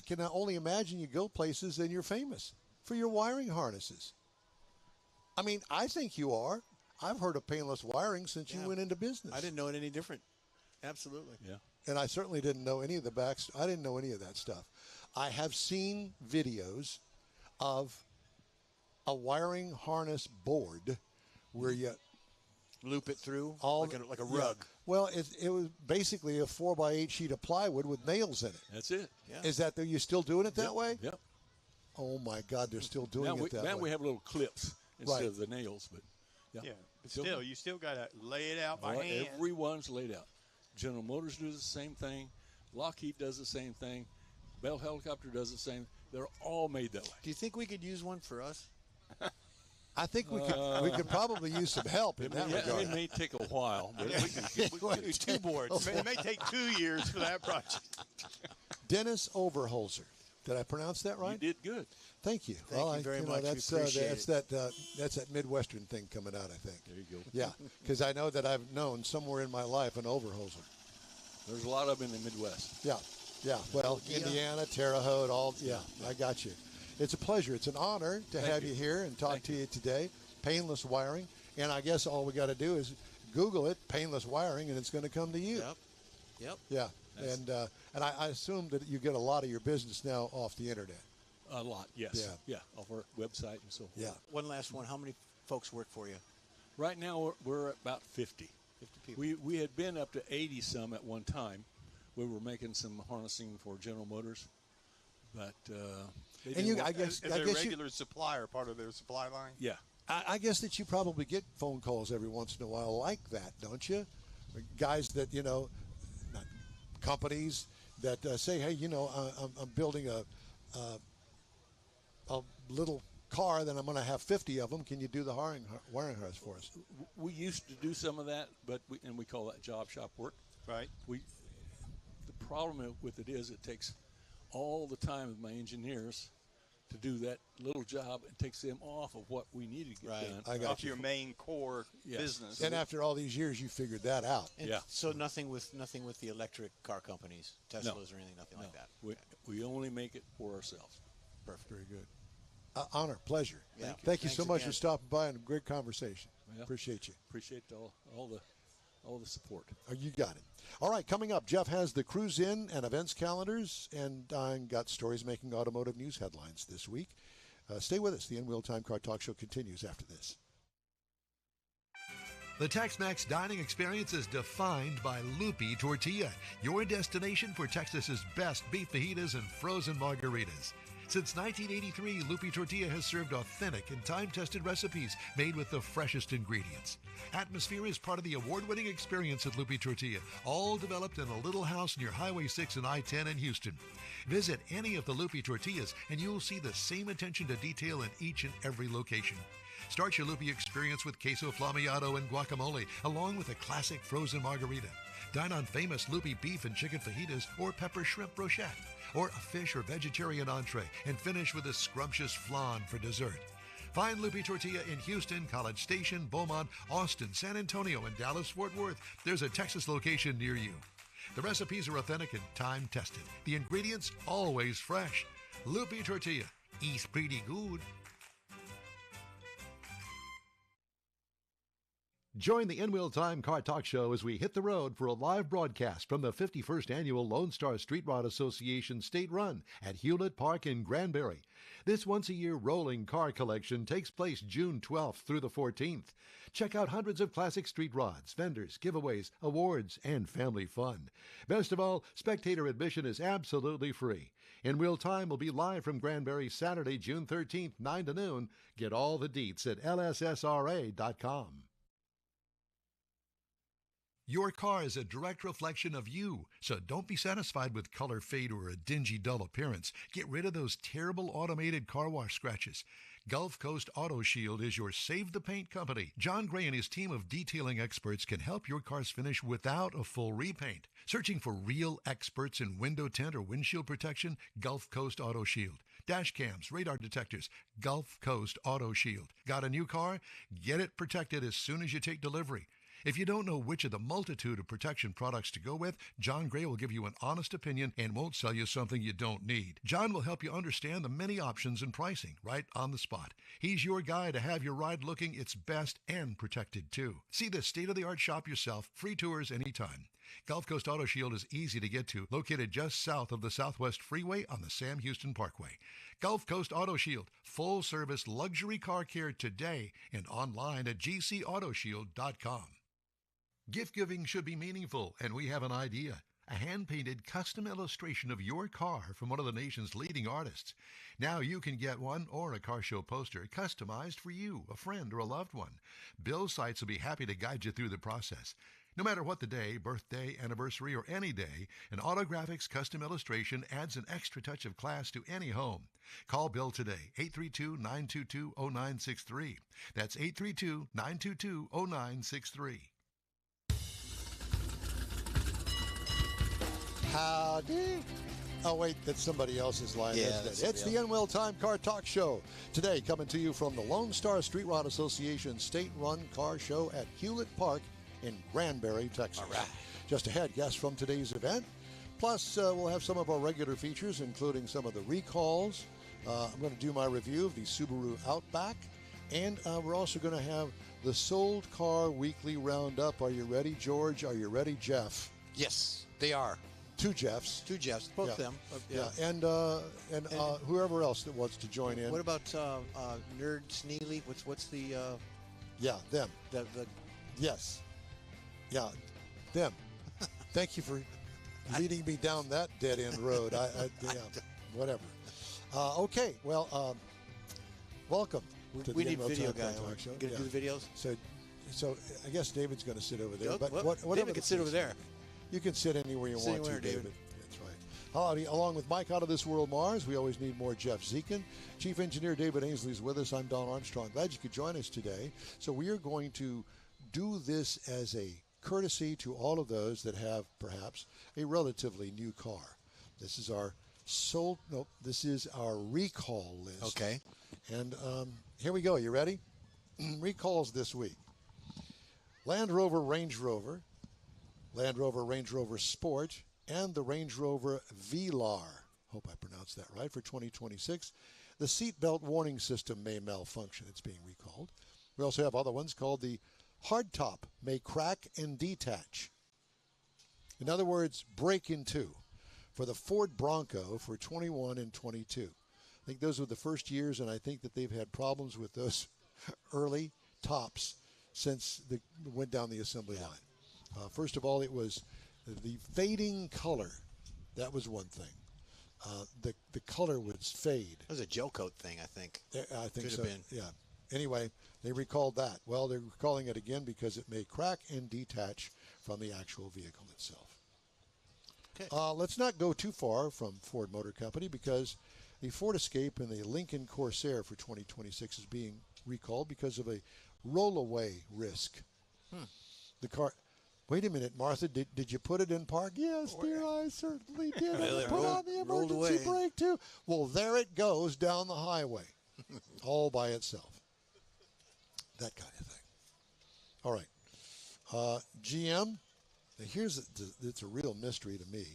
can only imagine you go places and you're famous for your wiring harnesses. I mean, I think you are. I've heard of painless wiring since you went into business. I didn't know it any different. Absolutely. Yeah. And I certainly didn't know any of the I didn't know any of that stuff. I have seen videos of a wiring harness board where you Loop it through all like a rug. Yeah. Well, it was basically a 4x8 sheet of plywood with nails in it. That's it. Yeah. Is that you still doing it that way? Yep. Oh my God, they're still doing Now it that we way. have little clips instead Right. of the nails, but Yeah. But still, you still got to lay it out by Oh, hand. everyone's laid out. General Motors does the same thing. Lockheed does the same thing. Bell Helicopter does the same. They're all made that way. Do you think we could use one for us? I think we could probably use some help in that regard. It may take a while, but we can Do 2 boards. It may take 2 years for that project. Dennis Overholzer. Did I pronounce that right? You did good. Thank you. Thank you very much. We That's appreciate that's that Midwestern thing coming out, I think. There you go. Yeah, because I know that I've known somewhere in my life an Overholzer. There's a lot of them in the Midwest. Yeah. Well, Indiana, Terre Haute, I got you. It's a pleasure. It's an honor to have you here and talk to you today. Painless wiring. And I guess all we got to do is Google it, painless wiring, and it's going to come to you. Yep. Yeah. And I assume that you get a lot of your business now off the internet. A lot, yes. Yeah, off our website and so forth. Yeah. One last one. How many folks work for you? Right now, we're at about 50. 50 people. We had been up to 80 some at one time. We were making some harnessing for General Motors, but they And didn't work. I guess Is there a you, regular supplier, part of their supply line? Yeah. I guess that you probably get phone calls every once in a while like that, don't you? Guys that not companies that say, "Hey, I'm building a little car, then I'm going to have 50 of them. Can you do the wiring harness for us?" We used to do some of that, but we call that job shop work. Right. The problem with it is it takes all the time of my engineers to do that little job. It takes them off of what we need to get done. I got Off your main core business. And after all these years, you figured that out. And Yeah. So nothing with the electric car companies, Teslas or anything, nothing like that. We only make it for ourselves. Perfect. Very good. Honor, pleasure. Yeah. Thank you so Thanks much again. for stopping by and a great conversation. Yeah. Appreciate you. Appreciate all the support. Oh, you got it. All right, coming up, Jeff has the cruise in and events calendars, and I got stories making automotive news headlines this week. Stay with us. The In Wheel Time Car Talk Show continues after this. The Tex-Mex dining experience is defined by Lupi Tortilla, your destination for Texas's best beef fajitas and frozen margaritas. Since 1983, Lupi Tortilla has served authentic and time-tested recipes made with the freshest ingredients. Atmosphere is part of the award-winning experience at Lupi Tortilla, all developed in a little house near Highway 6 and I-10 in Houston. Visit any of the Lupi Tortillas and you'll see the same attention to detail in each and every location. Start your Lupi experience with queso flammeado and guacamole, along with a classic frozen margarita. Dine on famous Lupi beef and chicken fajitas or pepper shrimp brochette, or a fish or vegetarian entree, and finish with a scrumptious flan for dessert. Find Lupi Tortilla in Houston, College Station, Beaumont, Austin, San Antonio, and Dallas-Fort Worth. There's a Texas location near you. The recipes are authentic and time-tested. The ingredients always fresh. Lupi Tortilla. Eats pretty good. Join the In Wheel Time Car Talk Show as we hit the road for a live broadcast from the 51st Annual Lone Star Street Rod Association State Run at Hewlett Park in Granbury. This once-a-year rolling car collection takes place June 12th through the 14th. Check out hundreds of classic street rods, vendors, giveaways, awards, and family fun. Best of all, spectator admission is absolutely free. In Wheel Time will be live from Granbury Saturday, June 13th, 9 to noon. Get all the deets at lssra.com. Your car is a direct reflection of you, so don't be satisfied with color fade or a dingy, dull appearance. Get rid of those terrible automated car wash scratches. Gulf Coast Auto Shield is your save-the-paint company. John Gray and his team of detailing experts can help your cars finish without a full repaint. Searching for real experts in window tint or windshield protection? Gulf Coast Auto Shield. Dash cams, radar detectors, Gulf Coast Auto Shield. Got a new car? Get it protected as soon as you take delivery. If you don't know which of the multitude of protection products to go with, John Gray will give you an honest opinion and won't sell you something you don't need. John will help you understand the many options and pricing right on the spot. He's your guy to have your ride looking its best and protected too. See the state-of-the-art shop yourself. Free tours anytime. Gulf Coast Auto Shield is easy to get to, located just south of the Southwest Freeway on the Sam Houston Parkway. Gulf Coast Auto Shield, full-service luxury car care today and online at gcautoshield.com. Gift giving should be meaningful, and we have an idea. A hand-painted custom illustration of your car from one of the nation's leading artists. Now you can get one or a car show poster customized for you, a friend, or a loved one. Bill Seitz will be happy to guide you through the process. No matter what the day, birthday, anniversary, or any day, an Autographics custom illustration adds an extra touch of class to any home. Call Bill today, 832-922-0963. That's 832-922-0963. Howdy. Oh, wait, that's somebody else's line, Yeah, isn't that's it? It's the somebody In Wheel Time Car Talk Show. Today, coming to you from the Lone Star Street Rod Association State Run Car Show at Hewlett Park in Granbury, Texas. All right. Just ahead, guests from today's event. Plus, we'll have some of our regular features, including some of the recalls. I'm going to do my review of the Subaru Outback. And we're also going to have the Sold Car Weekly Roundup. Are you ready, George? Are you ready, Jeff? Yes, they are. Two Jeffs. Two Jeffs, both Yeah. them. Yeah, and whoever else that wants to join in. What about Nerd Sneely? What's the Yeah, them. the Yes. Yeah, them. Thank you for leading me down that dead end road. Yeah, whatever. Okay, well, welcome. To we the need Inroad video Time guy. Car Talk Show. Gonna do the videos. So I guess David's going to sit over there. Oh, But well, whatever David the can sit over case- there. You can sit anywhere you Sit want anywhere, to, David. David. That's right. Howdy, along with Mike out of this world, Mars, we always need more Jeff Zekin. Chief Engineer David Ainsley is with us. I'm Don Armstrong. Glad you could join us today. So we are going to do this as a courtesy to all of those that have perhaps a relatively new car. This is our this is our recall list. Okay. And here we go. You ready? Recalls this week. Land Rover Range Rover, Land Rover Range Rover Sport, and the Range Rover Velar. Hope I pronounced that right, for 2026. The seatbelt warning system may malfunction. It's being recalled. We also have other ones called the hardtop may crack and detach. In other words, break in two for the Ford Bronco for 21 and 22. I think those were the first years, and I think that they've had problems with those early tops since they went down the assembly line. First of all, it was the fading color. That was one thing. The color would fade. That was a gel coat thing, I think. I think Could so. have been. Yeah. Anyway, they recalled that. Well, they're recalling it again because it may crack and detach from the actual vehicle itself. Okay. Let's not go too far from Ford Motor Company because the Ford Escape and the Lincoln Corsair for 2026 is being recalled because of a rollaway risk. The car. Wait a minute, Martha. Did you put it in park? Yes, dear, I certainly did. Well, I it put on the rolled emergency away. brake too. Well, there it goes down the highway, all by itself. That kind of thing. All right. GM. Now it's a real mystery to me.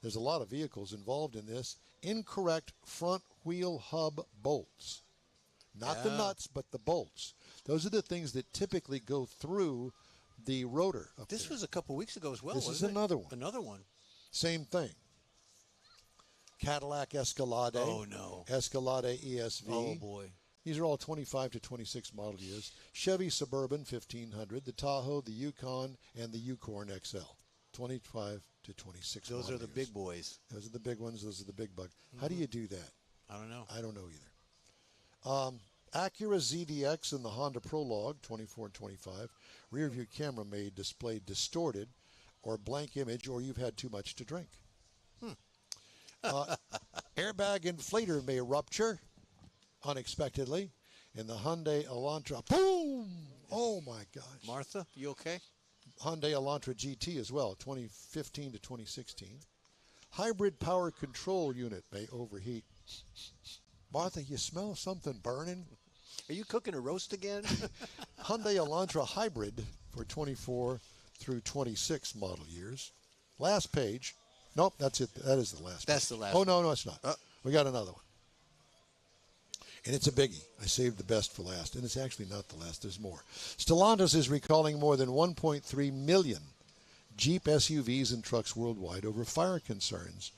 There's a lot of vehicles involved in this. Incorrect front wheel hub bolts. Not the nuts, but the bolts. Those are the things that typically go through the rotor up This there. was a couple weeks ago as well. This is wasn't it? another one. Another one. Same thing. Cadillac Escalade. Oh, no. Escalade ESV. Oh, boy. These are all 25 to 26 model years. Chevy Suburban 1500, the Tahoe, the Yukon, and the Yukon XL. 25 to 26 Those model are the years. big boys. Those are the big ones. Those are the big bugs. How do you do that? I don't know. I don't know either. Acura ZDX and the Honda Prologue, 24 and 25. Rear view camera may display distorted or blank image, or you've had too much to drink. Airbag inflator may rupture unexpectedly in the Hyundai Elantra. Boom! Oh, my gosh. Martha, you okay? Hyundai Elantra GT as well, 2015 to 2016. Hybrid power control unit may overheat. Martha, you smell something burning? Are you cooking a roast again? Hyundai Elantra Hybrid for 24 through 26 model years. Last page. Nope, that's it. That is the last That's page. the last Oh, one. no, it's not. We got another one. And it's a biggie. I saved the best for last. And it's actually not the last. There's more. Stellantis is recalling more than 1.3 million Jeep SUVs and trucks worldwide over fire concerns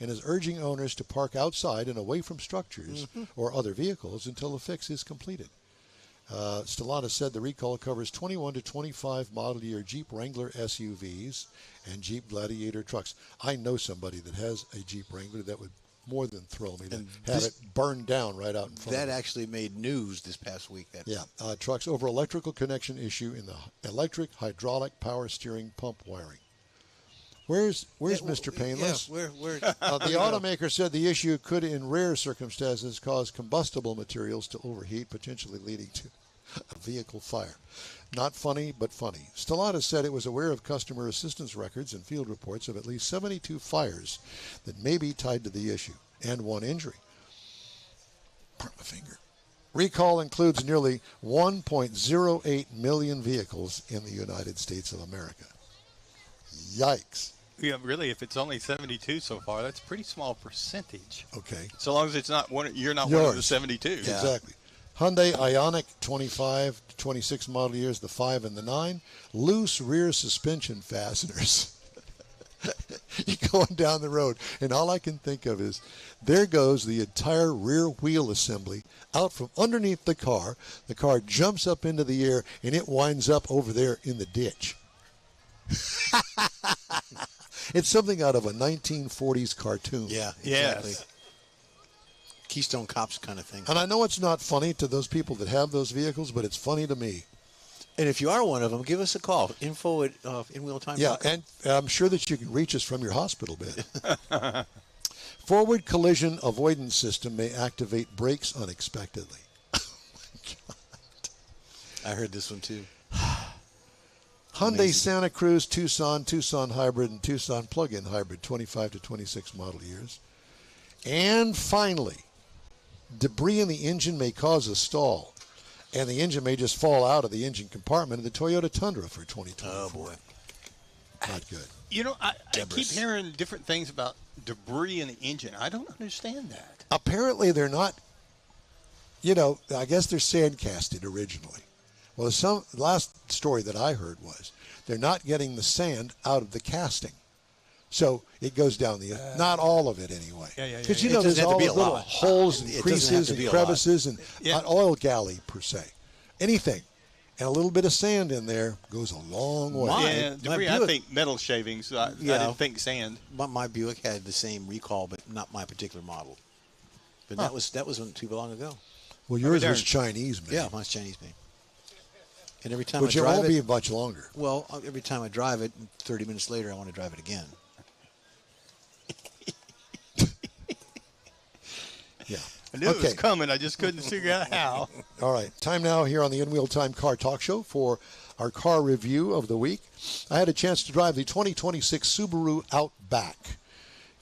and is urging owners to park outside and away from structures or other vehicles until the fix is completed. Stellantis said the recall covers 21 to 25 model year Jeep Wrangler SUVs and Jeep Gladiator trucks. I know somebody that has a Jeep Wrangler that would more than thrill me to And have it burned down right out in front That of me. actually made news this past week. Trucks over electrical connection issue in the electric hydraulic power steering pump wiring. Where's Mr. Painless? Yeah, where The automaker said the issue could, in rare circumstances, cause combustible materials to overheat, potentially leading to a vehicle fire. Not funny, but funny. Stellantis said it was aware of customer assistance records and field reports of at least 72 fires that may be tied to the issue, and one injury. Burnt my finger. Recall includes nearly 1.08 million vehicles in the United States of America. Yikes. Yeah, really, if it's only 72 so far, that's a pretty small percentage. Okay. So long as it's not one, you're not one of the Yours. 72. Exactly. Hyundai Ioniq 25 to 26 model years, the 5 and the 9. Loose rear suspension fasteners. You're going down the road, and all I can think of is there goes the entire rear wheel assembly out from underneath the car. The car jumps up into the air, and it winds up over there in the ditch. It's something out of a 1940s cartoon. Yeah, Yes. exactly. Keystone Cops kind of thing. And I know it's not funny to those people that have those vehicles, but it's funny to me. And if you are one of them, give us a call. Info at inwheeltime. Yeah, and I'm sure that you can reach us from your hospital bed. Forward collision avoidance system may activate brakes unexpectedly. Oh, my God. I heard this one too. Hyundai Amazing. Santa Cruz, Tucson, Tucson Hybrid, and Tucson Plug-in Hybrid, 25 to 26 model years. And finally, debris in the engine may cause a stall, and the engine may just fall out of the engine compartment of the Toyota Tundra for 2024. Oh, boy. Not good. You know, I keep Debris. hearing different things about debris in the engine. I don't understand that. Apparently, they're not, I guess they're sand-casted originally. Well, the last story that I heard was they're not getting the sand out of the casting. So it goes down not all of it anyway. Yeah. Because, It there's doesn't have to all be those a little lot. holes and It doesn't have creases to and be a lot. crevices and Yeah. not oil galley per se. Anything. And a little bit of sand in there goes a long way. My- Yeah, debris, I Buick- think metal shavings. I Yeah. didn't think sand. My Buick had the same recall, but not my particular model. But that was not too long ago. Well, yours darn. was Chinese, man. Yeah, mine's Chinese made. And every time Which I it drive won't it, be much longer. well, every time I drive it, 30 minutes later, I want to drive it again. Yeah. I knew it was coming. I just couldn't figure out how. All right. Time now here on the In Wheel Time Car Talk Show for our car review of the week. I had a chance to drive the 2026 Subaru Outback.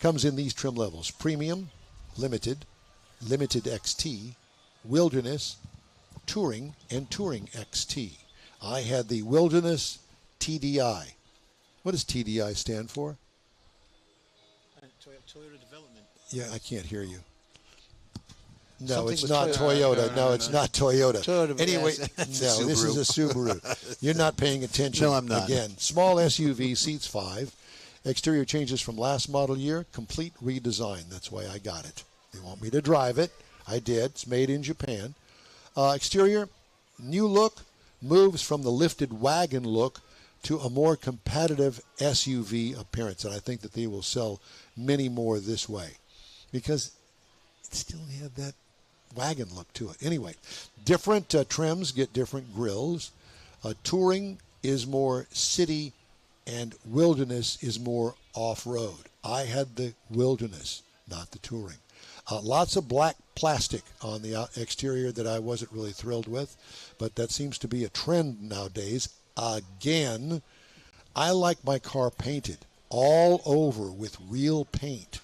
Comes in these trim levels: Premium, Limited, Limited XT, Wilderness, Touring, and Touring XT. I had the Wilderness TDI. What does TDI stand for? Toyota Development. Yeah, I can't hear you. No, Something it's with not Toyota. No, it's not Toyota. Toyota, Anyway, yes, no, it's a this is a Subaru. You're not paying attention. No, I'm not. Again, small SUV, seats 5. Exterior changes from last model year. Complete redesign. That's why I got it. They want me to drive it. I did. It's made in Japan. Exterior, new look, moves from the lifted wagon look to a more competitive SUV appearance. And I think that they will sell many more this way because it still had that wagon look to it. Anyway, different trims get different grills. Touring is more city and Wilderness is more off-road. I had the Wilderness, not the Touring. Lots of black plastic on the exterior that I wasn't really thrilled with, but that seems to be a trend nowadays. Again, I like my car painted all over with real paint.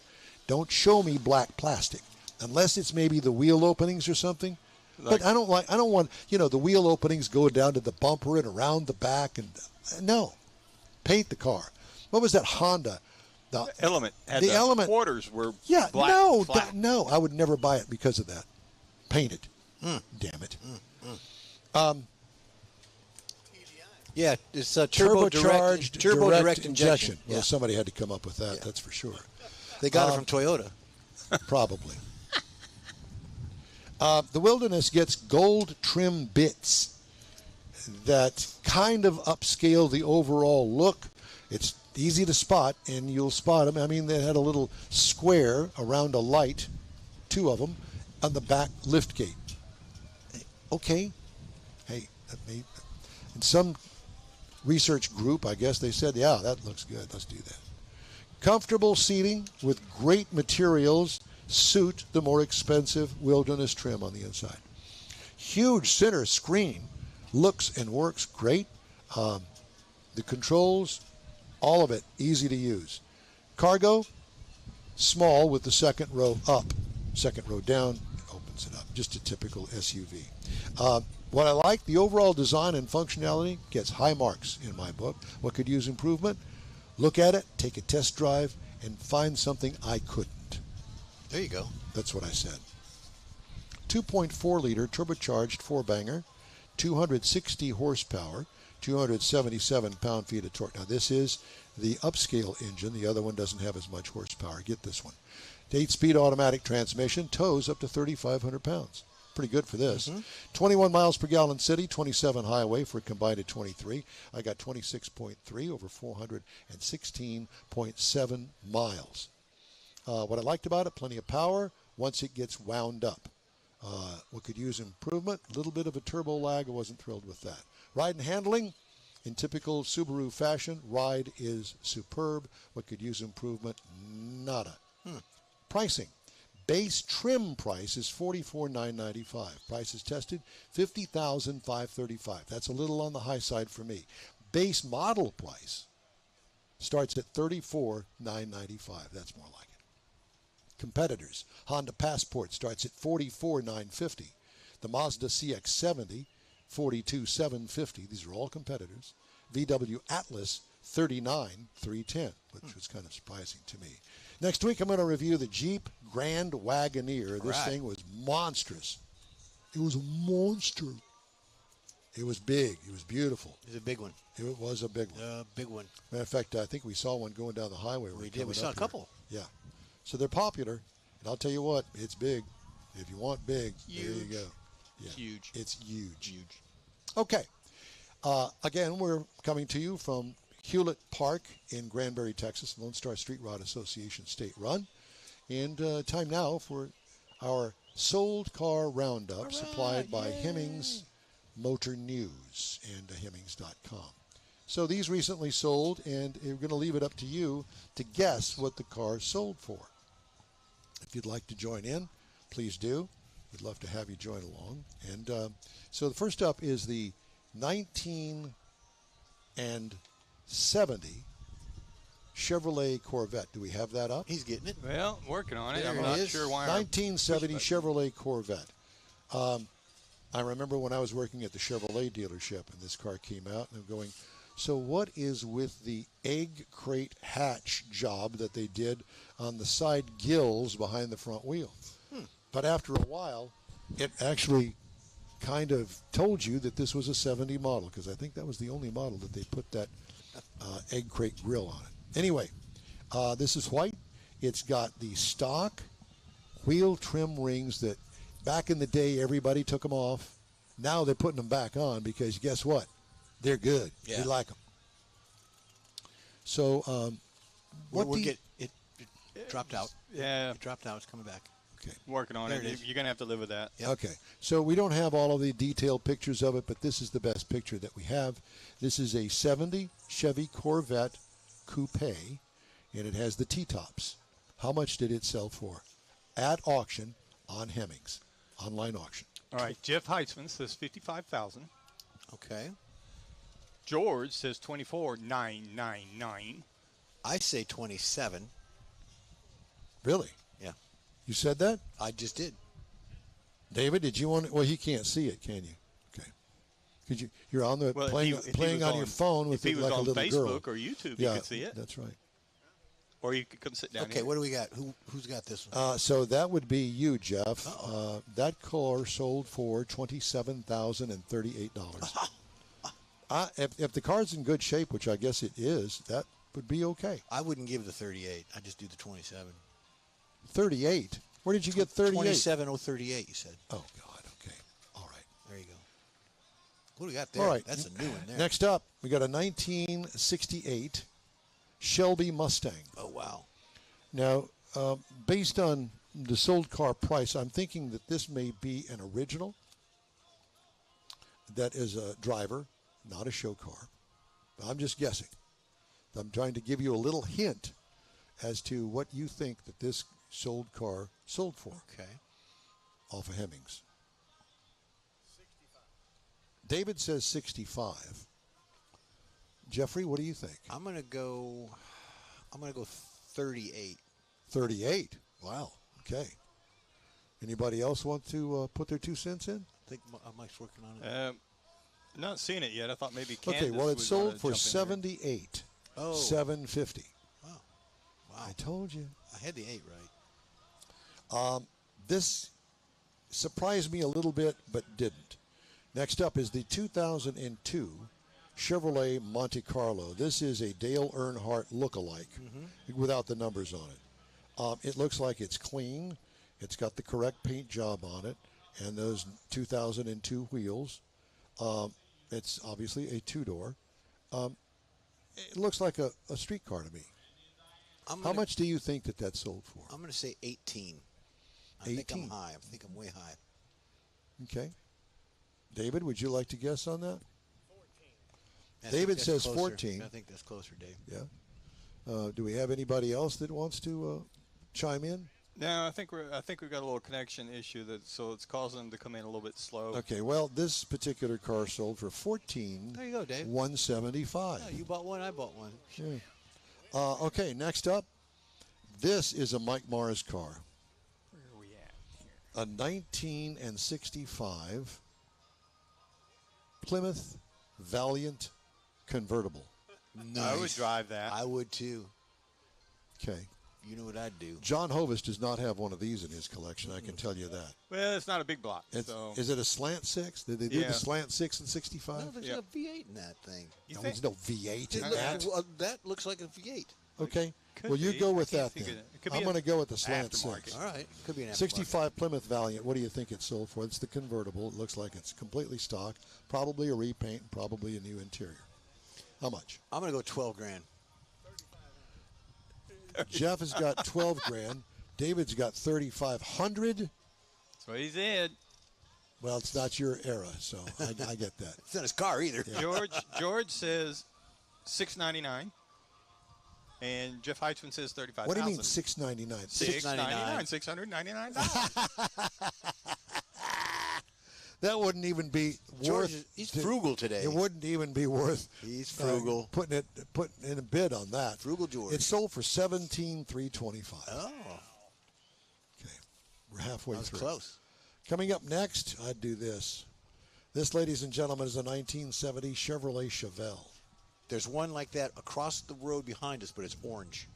Don't show me black plastic unless it's maybe the wheel openings or something. But I don't want, the wheel openings go down to the bumper and around the back. And no, paint the car. What was that Honda? The Element. Had the Element. quarters were Yeah, black, no, flat. no. I would never buy it because of that. Painted. Damn it. Yeah, it's a Turbocharged turbo direct injection. Well, Yeah. somebody had to come up with that, that's for sure. They got it from Toyota. Probably. The Wilderness gets gold trim bits that kind of upscale the overall look. It's easy to spot, and you'll spot them. I mean, they had a little square around a light, 2 of them, on the back lift gate. Okay. Hey, in some research group, I guess they said, yeah, that looks good. Let's do that. Comfortable seating with great materials suit the more expensive Wilderness trim on the inside. Huge center screen, looks and works great. The controls, all of it, easy to use. Cargo, small with the second row up, second row down, opens it up. Just a typical SUV. What I like, the overall design and functionality gets high marks in my book. What could use improvement? Look at it, take a test drive, and find something I couldn't. There you go. That's what I said. 2.4 liter turbocharged 4-banger, 260 horsepower, 277 pound-feet of torque. Now, this is the upscale engine. The other one doesn't have as much horsepower. Get this one. 8-speed automatic transmission, tows up to 3,500 pounds. Pretty good for this. 21 miles per gallon city, 27 highway for a combined of 23. I got 26.3 over 416.7 miles. What I liked about it, plenty of power once it gets wound up. What could use improvement, a little bit of a turbo lag. I wasn't thrilled with that. Ride and handling, in typical Subaru fashion, ride is superb. What could use improvement, nada. Pricing. Base trim price is $44,995. Price is tested $50,535. That's a little on the high side for me. Base model price starts at $34,995. That's more like it. Competitors. Honda Passport starts at $44,950. The Mazda CX-70, $42,750. These are all competitors. VW Atlas, $39,310, which was kind of surprising to me. Next week, I'm going to review the Jeep Grand Wagoneer. This thing was monstrous. It was a monster. It was big. It was beautiful. It was a big one. It was a big one. Big one. Matter of fact, I think we saw one going down the highway. We did. We saw a couple. Yeah. So they're popular. And I'll tell you what, it's big. If you want big, there you go. Yeah. Huge. It's huge. Huge. Okay. Again, we're coming to you from Hewlett Park in Granbury, Texas, Lone Star Street Rod Association State Run. And time now for our sold car roundup supplied by Hemmings Motor News and Hemmings.com. So these recently sold, and we're going to leave it up to you to guess what the car sold for. If you'd like to join in, please do. We'd love to have you join along. And so the first up is the 1970 Chevrolet Corvette. Do we have that up? He's getting it. Well, working on it. There I'm it not is. sure why. 1970 Chevrolet Corvette. I remember when I was working at the Chevrolet dealership and this car came out, and I'm going, so what is with the egg crate hatch job that they did on the side gills behind the front wheel? But after a while, it actually kind of told you that this was a 70 model, because I think that was the only model that they put that egg crate grill on it. Anyway, this is white. It's got the stock wheel trim rings that back in the day everybody took them off. Now they're putting them back on because guess what? They're good. Yeah. We like them. So it dropped out. Yeah. It dropped out. It's coming back. Okay. Working on There it. it is. You're going to have to live with that. Yep. Okay, so we don't have all of the detailed pictures of it, but this is the best picture that we have. This is a 70 Chevy Corvette Coupe, and it has the T-tops. How much did it sell for? At auction on Hemmings, online auction. All right. Jeff Heitzman says $55,000. Okay. George says $24,999. I say 27. Really? Yeah. You said that? I just did. David, did you want? Well, he can't see it, can you? Okay. Could you? You're on the Well, playing if he playing was on your phone with if he it was like a on little Facebook girl. or YouTube, Yeah, you could see it. That's right. Or you could come sit down Okay, here. what do we got? Who's got this one? So that would be you, Jeff. That car sold for $27,038. If the car's in good shape, which I guess it is, that would be okay. I wouldn't give the 38. I just do the 27. 38. Where did you get 38? 27038. You said. Oh God. Okay. All right. There you go. What do we got there? All right. That's a new one there. Next up, we got a 1968 Shelby Mustang. Oh wow. Now, based on the sold car price, I'm thinking that this may be an original. That is a driver, not a show car. I'm just guessing. I'm trying to give you a little hint as to what you think that this sold car sold for. Okay. Off of Hemmings. 65. David says 65. Jeffrey, what do you think? I'm gonna go 38. 38. Wow. Okay. Anybody else want to put their 2 cents in? I think Mike's working on it. Not seeing it yet. I thought maybe Candace Okay, well, it's was sold gonna for jump in here. $78. Oh. $750. Wow. I told you. I had the 8 right. This surprised me a little bit, but didn't. Next up is the 2002 Chevrolet Monte Carlo. This is a Dale Earnhardt look-alike without the numbers on it. It looks like it's clean. It's got the correct paint job on it and those 2002 wheels. It's obviously a two-door. It looks like a street car to me. How much do you think that sold for? I'm going to say 18. I 18. think I'm high. I think I'm way high. Okay. David, would you like to guess on that? 14. David says closer. 14. I think that's closer, Dave. Yeah. Do we have anybody else that wants to chime in? No, I think we've got a little connection issue so it's causing them to come in a little bit slow. Okay, well, this particular car sold for There you go, Dave. $175. Yeah, you bought one, I bought one. Yeah. Okay, next up, this is a Mike Mars car. Where are we at here? A 1965 Plymouth Valiant convertible. I would drive that. I would too. Okay. You know what I'd do. John Hovis does not have one of these in his collection, I can tell you that. Well, it's not a big block. So. Is it a slant 6? Did they do Yeah. the slant 6 in 65? No, there's a V8 in that thing. No, there's no V8 in It that. looks- that looks like a V8. Okay. Could Well, you be. go with I can't that think then. of it. It could be I'm a going to go with the slant aftermarket. 6. All right. Could be an aftermarket. 65 Plymouth Valiant. What do you think it sold for? It's the convertible. It looks like it's completely stock. Probably a repaint and probably a new interior. How much? I'm going to go 12 grand. Jeff has got 12 grand. David's got 3,500. That's what he said. Well, it's not your era, so I get that. It's not his car either. George says $699, and Jeff Heitzman says $35,000. What do you mean $699? $699. That wouldn't even be George, worth. he's frugal today. It wouldn't even be worth. He's frugal. Putting in a bid on that. Frugal George. It sold for $17,325. Oh, Okay, we're halfway that was through. close. Coming up next, I'd do this. This, ladies and gentlemen, is a 1970 Chevrolet Chevelle. There's one like that across the road behind us, but it's orange.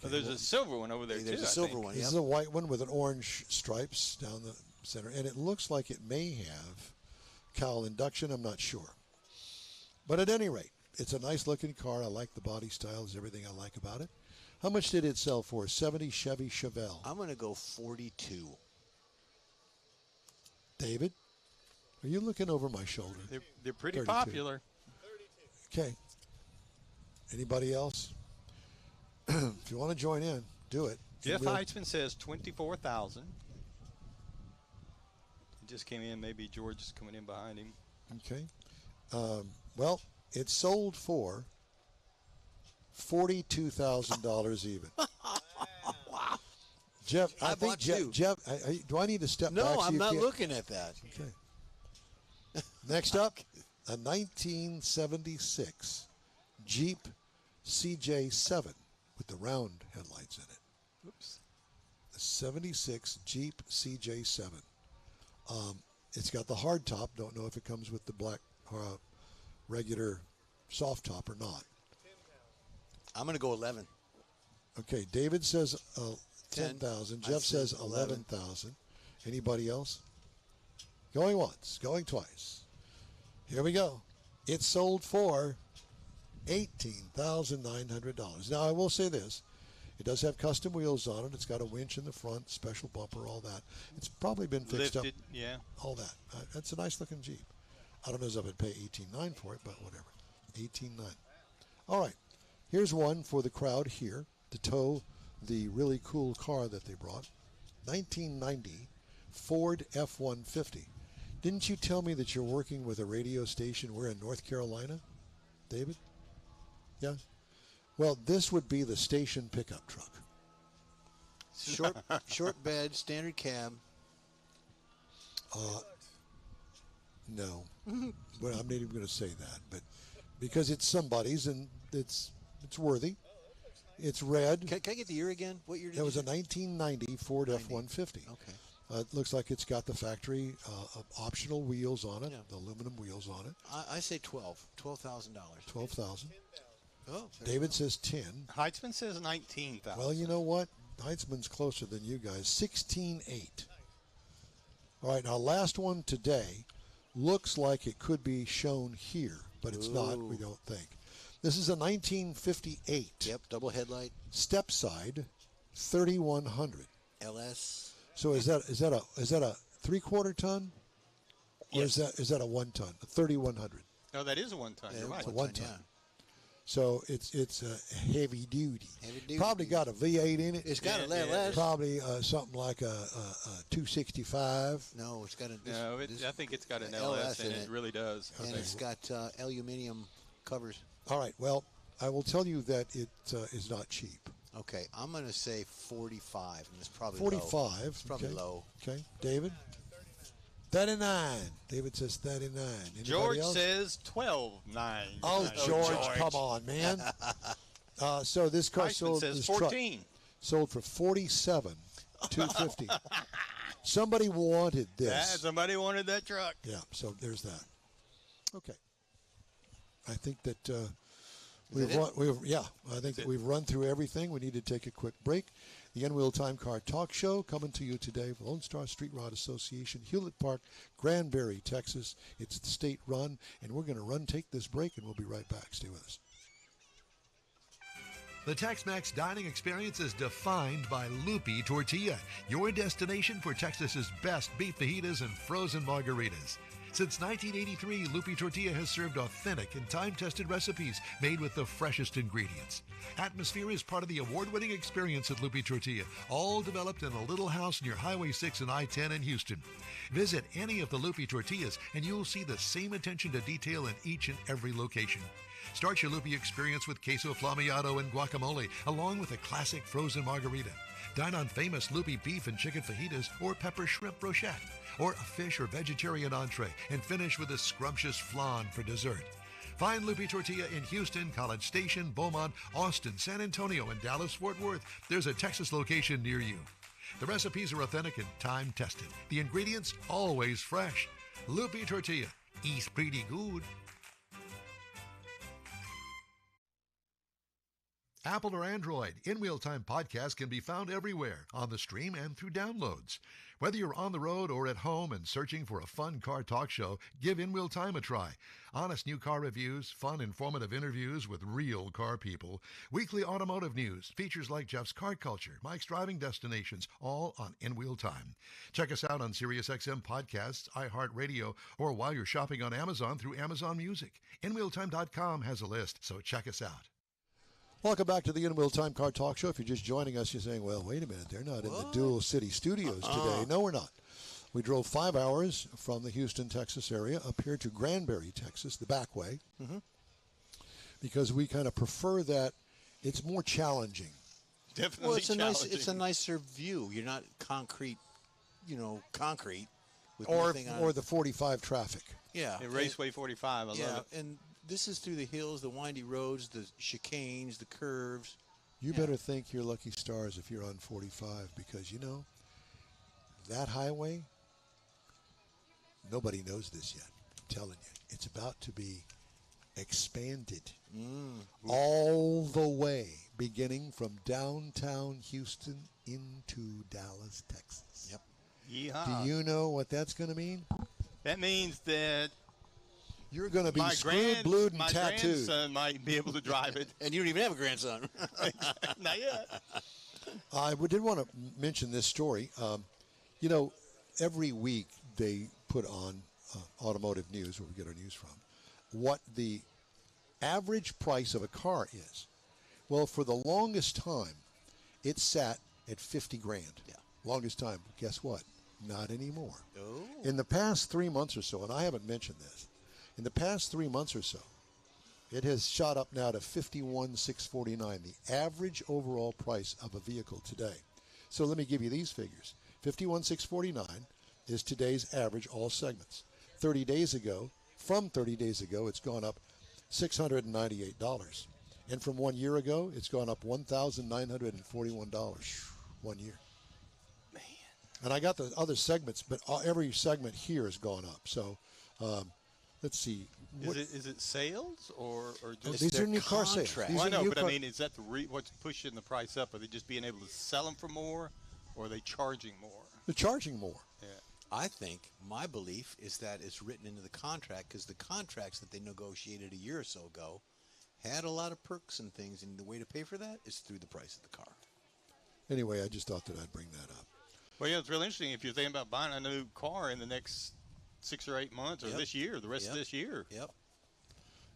There's a silver one over there, There's too. a I silver think. one. This Yep. is a white one with an orange stripes down the center, and it looks like it may have cowl induction. I'm not sure. But at any rate, it's a nice-looking car. I like the body style. There's everything I like about it. How much did it sell for? 70 Chevy Chevelle. I'm going to go 42. David, are you looking over my shoulder? They're pretty 32. popular. Okay. Anybody else? If you want to join in, do it. Jeff We'll- Heitzman says $24,000. It just came in. Maybe George is coming in behind him. Okay. Well, it sold for $42,000 even. Wow. Jeff, I I think bought two. Jeff, do I need to step back? No, so I'm you not can't- looking at that. Okay. Next up, a 1976 Jeep CJ7 with the round headlights in it. Oops. The 76 Jeep CJ7. It's got the hard top. Don't know if it comes with the black regular soft top or not. I'm going to go 11. Okay, David says 10. 10,000. I Jeff said says 11,000. Anybody else? Going once, going twice. Here we go. It sold for $18,900. Now, I will say this. It does have custom wheels on it. It's got a winch in the front, special bumper, all that. It's probably been fixed Lifted, up, yeah. all that. That's a nice-looking Jeep. I don't know if I would pay $18,900 for it, but whatever. $18,900. All right. Here's one for the crowd here to tow the really cool car that they brought. 1990 Ford F-150. Didn't you tell me that you're working with a radio station? We're in North Carolina, David? Yeah? Well, this would be the station pickup truck. Short bed, standard cab. No. Well, I'm not even going to say that, but because it's somebody's and it's worthy. It's red. Can I get the year again? What year did It was you a 1990 Ford 90. F-150. Okay. It looks like it's got the factory optional wheels on it, Yeah. the aluminum wheels on it. I say 12. $12,000. 12,000. Oh, David says 10. Heitzman says 19,000. Well, you know what? Heitzman's closer than you guys. 16.8. All right, now last one today looks like it could be shown here. but it's not, we don't think. This is a 1958. Yep, double headlight. Step side, 3100. LS. So is that a 3/4 ton? Or is that a 1 ton? A 3100. No, that is a 1 ton. Yeah, You're right. It's a 1 ton. yeah. So it's a heavy duty. Heavy duty. Probably got a V8 in it. It's got Yeah, a LS. Probably something like a 265. No, it's got a. No, I think it's got an LS in it. It really does. And it's got aluminum covers. All right. Well, I will tell you that it is not cheap. Okay, I'm going to say 45, and it's probably 45. low. It's probably okay. low. Okay. David? 39. David says 39. Anybody George else? says 12.9. Oh, George, come on, man. So this car Heisman sold says this 14. truck sold for $47,250. Somebody wanted this. Yeah, somebody wanted that truck. Yeah, so there's that. Okay. I think that we've run through everything. We need to take a quick break. The N-Wheel Time Car Talk Show coming to you today from Lone Star Street Rod Association, Hewlett Park, Granbury, Texas. It's the state run, and we're going to take this break, and we'll be right back. Stay with us. The Tex-Mex dining experience is defined by Lupi Tortilla, your destination for Texas's best beef fajitas and frozen margaritas. Since 1983, Lupi Tortilla has served authentic and time-tested recipes made with the freshest ingredients. Atmosphere is part of the award-winning experience at Lupi Tortilla, all developed in a little house near Highway 6 and I-10 in Houston. Visit any of the Lupi Tortillas and you'll see the same attention to detail in each and every location. Start your Lupi experience with queso flammeado and guacamole, along with a classic frozen margarita. Dine on famous Lupi beef and chicken fajitas or pepper shrimp brochette, or a fish or vegetarian entree, and finish with a scrumptious flan for dessert. Find Lupi Tortilla in Houston, College Station, Beaumont, Austin, San Antonio, and Dallas-Fort Worth. There's a Texas location near you. The recipes are authentic and time-tested. The ingredients always fresh. Lupi Tortilla. Eats pretty good. Apple or Android, In-Wheel Time podcast can be found everywhere, on the stream and through downloads. Whether you're on the road or at home and searching for a fun car talk show, give In-Wheel Time a try. Honest new car reviews, fun, informative interviews with real car people, weekly automotive news, features like Jeff's Car Culture, Mike's Driving Destinations, all on In-Wheel Time. Check us out on SiriusXM Podcasts, iHeartRadio, or while you're shopping on Amazon through Amazon Music. InWheelTime.com has a list, so check us out. Welcome back to the In-Wheel Time Car Talk Show. If you're just joining us, you're saying, well, wait a minute, they're not in the Dual City Studios today. No, we're not. We drove 5 hours from the Houston, Texas area up here to Granbury, Texas, the back way, because we kind of prefer that. It's more challenging. Definitely Well, it's challenging. a nicer view. You're not concrete with Or nothing on or it. the 45 traffic. Yeah. And Raceway 45, I Yeah, love it. and this is through the hills, the windy roads, the chicanes, the curves. You better think you're lucky stars if you're on 45, because, that highway, nobody knows this yet. I'm telling you. It's about to be expanded all the way, beginning from downtown Houston into Dallas, Texas. Yep. Yeehaw. Do you know what that's going to mean? That means that You're going to be my screwed, blued, and my tattooed. grandson might be able to drive it. And you don't even have a grandson. Not yet. I did want to mention this story. Every week they put on Automotive News, where we get our news from, what the average price of a car is. Well, for the longest time, it sat at 50 grand. Yeah. Longest time. Guess what? Not anymore. Oh. In the past 3 months or so, and I haven't mentioned this, in the past 3 months or so, it has shot up now to $51,649, the average overall price of a vehicle today. So let me give you these figures. $51,649 is today's average, all segments. 30 days ago, it's gone up $698. And from 1 year ago, it's gone up $1,941 1 year. Man. And I got the other segments, but every segment here has gone up. So let's see. Is it sales or just These are their new car sales. contract. These Well, I are know, new but I car- mean, is that what's pushing the price up? Are they just being able to sell them for more, or are they charging more? They're charging more. Yeah. I think my belief is that it's written into the contract because the contracts that they negotiated a year or so ago had a lot of perks and things, and the way to pay for that is through the price of the car. Anyway, I just thought that I'd bring that up. Well, yeah, it's really interesting if you're thinking about buying a new car in the next 6 or 8 months, or this year, the rest of this year. Yep.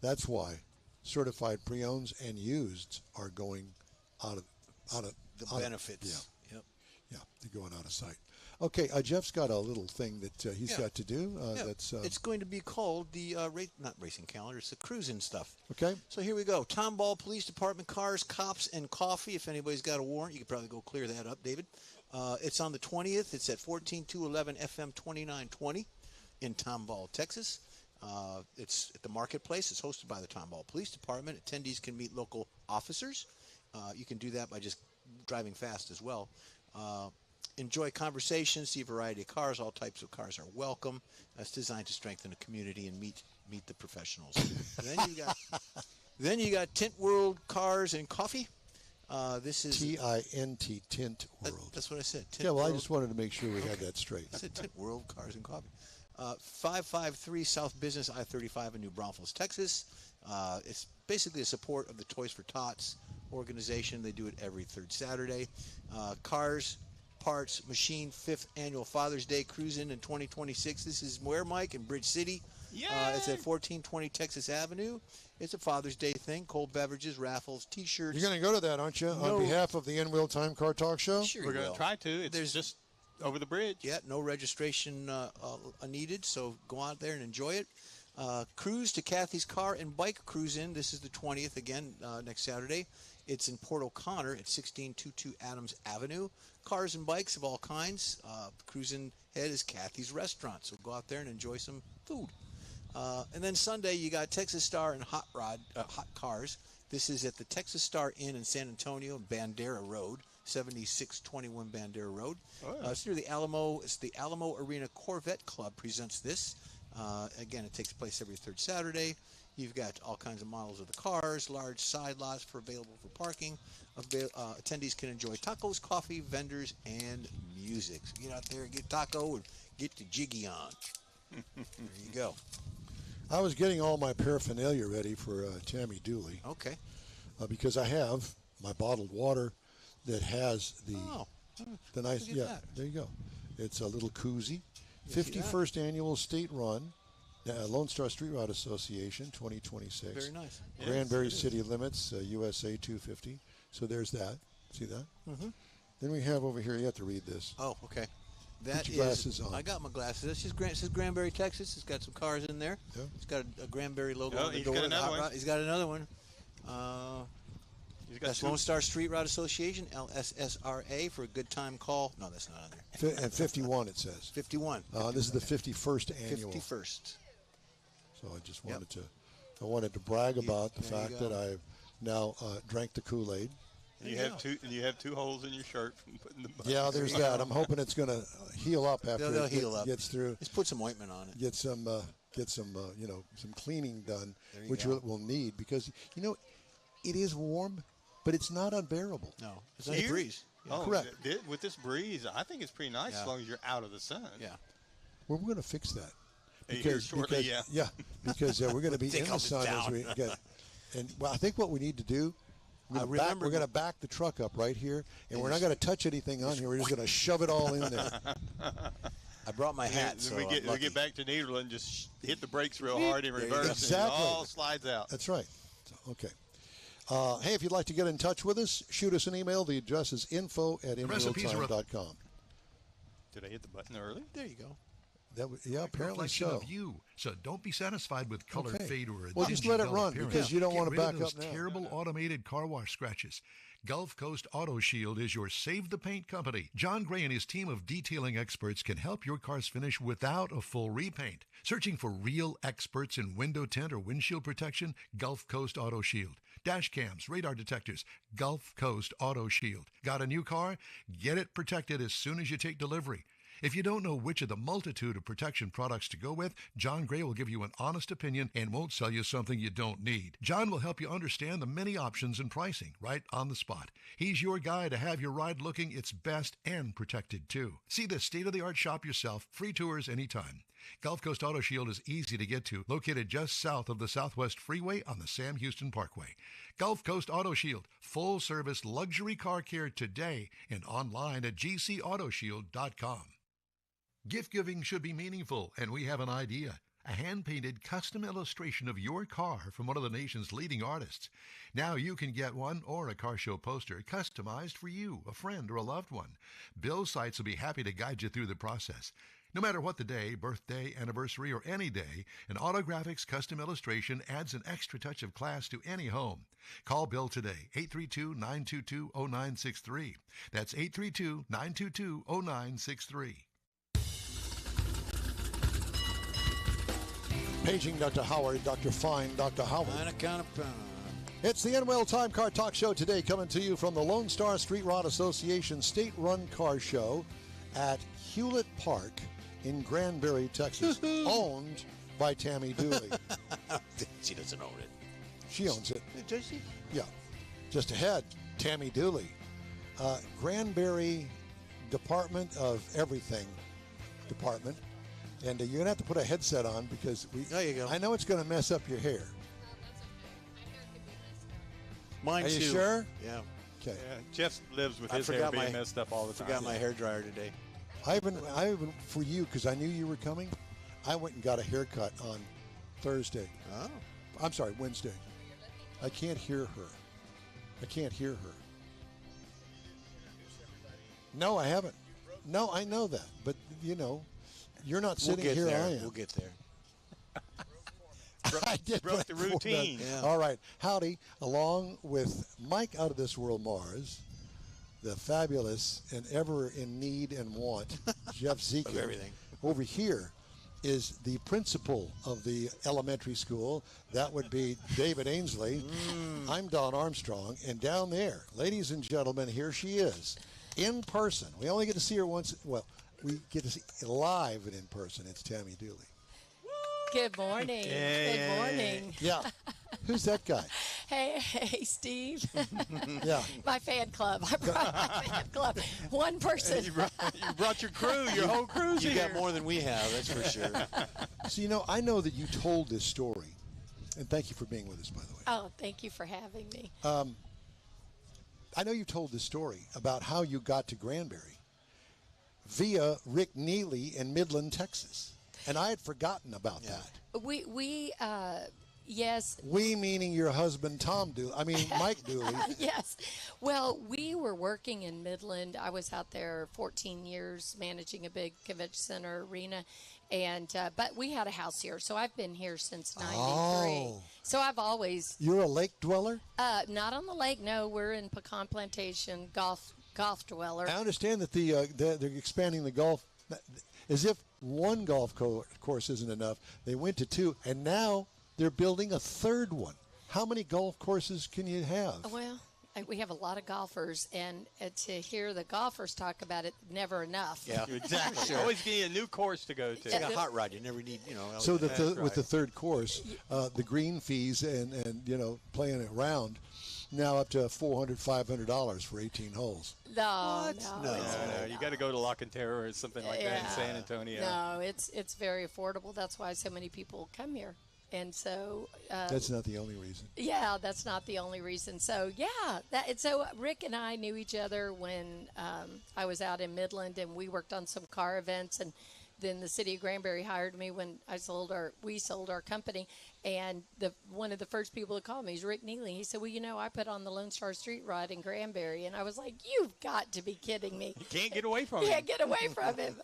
That's why certified pre-owns and useds are going out of The benefits. Yeah, they're going out of sight. Okay, Jeff's got a little thing that he's got to do. It's going to be called the not racing calendar. It's the cruising stuff. Okay. So here we go. Tomball Police Department cars, cops, and coffee. If anybody's got a warrant, you could probably go clear that up, David. It's on the 20th. It's at 14211 FM 2920 in Tomball, Texas. It's at the marketplace. It's hosted by the Tomball Police Department. Attendees can meet local officers. You can do that by just driving fast as well. Enjoy conversations, see a variety of cars. All types of cars are welcome. It's designed to strengthen the community and meet the professionals. Then you got Tint World Cars and Coffee. This is T-I-N-T, Tint World. That's what I said. Tint World. I just wanted to make sure we had that straight. I said Tint World Cars and Coffee. 553 South Business I-35 in New Braunfels, Texas. It's basically a support of the Toys for Tots organization. They do it every third Saturday. Cars, Parts, Machine, 5th Annual Father's Day Cruising in 2026. This is where, Mike? In Bridge City. It's at 1420 Texas Avenue. It's a Father's Day thing. Cold beverages, raffles, T-shirts. You're going to go to that, aren't you? On behalf of the In-Wheel Time Car Talk Show? Sure We're going to try to. It's just over the bridge. Yeah, no registration needed, so go out there and enjoy it. Cruise to Kathy's Car and Bike Cruise-In. This is the 20th, again, next Saturday. It's in Port O'Connor at 1622 Adams Avenue. Cars and bikes of all kinds. Cruising head is Kathy's Restaurant, so go out there and enjoy some food. And then Sunday, you got Texas Star and Hot Cars. This is at the Texas Star Inn in San Antonio, Bandera Road, 7621 Bandera Road. It's near the Alamo. It's the Alamo Arena Corvette Club presents this. Again, it takes place every third Saturday. You've got all kinds of models of the cars, large side lots available for parking. Attendees can enjoy tacos, coffee, vendors, and music. So get out there and get taco and get the jiggy on. There you go. I was getting all my paraphernalia ready for Tammy Dooley. Okay. Because I have my bottled water that has the nice, there you go. It's a little koozie. 51st Annual State Run. Lone Star Street Rod Association, 2026. Very nice. Granbury City Limits, USA 250. So there's that. See that? Mm-hmm. Then we have over here, you have to read this. Oh, okay. Put your glasses on. I got my glasses. It says Granbury, Texas. It's got some cars in there. Yeah. It's got a Granbury logo on the he's door. got another one. He's got another one. That's Lone Star Street Rod Association, LSSRA, for a good time call. No, that's not on there. And 51, it says. 51. This is the 51st annual. 51st. So I just wanted to brag about the fact that I've now drank the Kool-Aid. You have two holes in your shirt from putting the buttons. Yeah, there's that. I'm hoping it's going to heal up after it gets through. Just put some ointment on it. Get some some cleaning done, which we'll need because it is warm, but it's not unbearable. No, it's not a breeze. Oh, correct. With this breeze, I think it's pretty nice as long as you're out of the sun. Yeah. Well, we're going to fix that. Here shortly, because we're going to be in the sun as we get. And I think what we need to do, we're going to back the truck up right here, and we're not going to touch anything on here. We're just going to shove it all in there. I brought my hat, so we get back to Nederland, just hit the brakes real hard in reverse, exactly. And it all slides out. That's right. So, okay. Hey, if you'd like to get in touch with us, shoot us an email. The address is info@inrealtime.com. Did I hit the button early? There you go. Apparently so. Of you, so don't be satisfied with color fade or a just let it run because you don't want to back up now. Terrible automated car wash scratches. Gulf Coast Auto Shield is your save the paint company. John Gray and his team of detailing experts can help your cars finish without a full repaint. Searching for real experts in window tint or windshield protection? Gulf Coast Auto Shield. Dash cams, radar detectors, Gulf Coast Auto Shield. Got a new car? Get it protected as soon as you take delivery. If you don't know which of the multitude of protection products to go with, John Gray will give you an honest opinion and won't sell you something you don't need. John will help you understand the many options and pricing right on the spot. He's your guy to have your ride looking its best and protected too. See the state-of-the-art shop yourself. Free tours anytime. Gulf Coast Auto Shield is easy to get to, located just south of the Southwest Freeway on the Sam Houston Parkway. Gulf Coast Auto Shield, full-service luxury car care today and online at gcautoshield.com. Gift giving should be meaningful, and we have an idea. A hand-painted custom illustration of your car from one of the nation's leading artists. Now you can get one or a car show poster customized for you, a friend, or a loved one. Bill Seitz will be happy to guide you through the process. No matter what the day, birthday, anniversary, or any day, an Autographics custom illustration adds an extra touch of class to any home. Call Bill today, 832-922-0963. That's 832-922-0963. Paging Dr. Howard, Dr. Fine, Dr. Howard. Kind of. It's the NWL Time Car Talk Show today, coming to you from the Lone Star Street Rod Association State-Run Car Show at Hewlett Park in Granbury, Texas, owned by Tammy Dooley. She doesn't own it. She owns it. Does she? Yeah. Just ahead, Tammy Dooley. Granbury Department of Everything Department. And you're going to have to put a headset on because there you go. I know it's going to mess up your hair. Mine Are too. you sure? Yeah. Okay. Yeah, Jeff lives with his hair being messed up all the time. Forgot my hair dryer today. I even for you, because I knew you were coming, I went and got a haircut on Thursday. Oh. I'm sorry, Wednesday. I can't hear her. I can't hear her. No, I haven't. No, I know that. But, you know, you're not sitting here, I am. We'll get there. I did broke the routine. Yeah. All right. Howdy, along with Mike Out of This World Mars, the fabulous and ever in need and want, Jeff Zekin. Of everything. Over here is the principal of the elementary school. That would be David Ainsley. I'm Don Armstrong. And down there, ladies and gentlemen, here she is, in person. We only get to see her once. Well, we get to see live and in person. It's Tammy Dooley. Good morning. Good morning. Yeah. Who's that guy? Hey, Steve. Yeah. My fan club. I brought my fan club. One person. You brought your crew, your whole crew's You here. got more than we have, that's for sure. So, you know, I know that you told this story. And thank you for being with us, by the way. Oh, thank you for having me. I know you told this story about how you got to Granbury via Rick Neely in Midland, Texas. And I had forgotten about that. Yes. We meaning your husband, Tom Dooley. I mean, Mike Dooley. Yes. Well, we were working in Midland. I was out there 14 years managing a big convention center arena. And but we had a house here, so I've been here since '93. Oh. So I've always You're a lake dweller? not on the lake. No, we're in Pecan Plantation, golf dweller. I understand that they're expanding the golf. As if one golf course isn't enough, they went to two, and now they're building a third one. How many golf courses can you have? Well, we have a lot of golfers, and to hear the golfers talk about it, never enough. Yeah, Exactly. Always getting a new course to go to. It's like a hot rod. You never need, you know. So that That's with the right. third course, the green fees and you know playing it around, now up to $400, $500 for 18 holes. No, No. You got to go to La Cantera or something like that in San Antonio. No, it's very affordable. That's why so many people come here. And so That's not the only reason. yeah, that's not the only reason. So yeah, so Rick and I knew each other when I was out in Midland, and we worked on some car events, and then the city of Granbury hired me when we sold our company, and one of the first people to call me is Rick Neely. He said, well, you know, I put on the Lone Star Street Rod in Granbury, and I was like, you've got to be kidding me. You can't get away from Yeah, it. get away from him.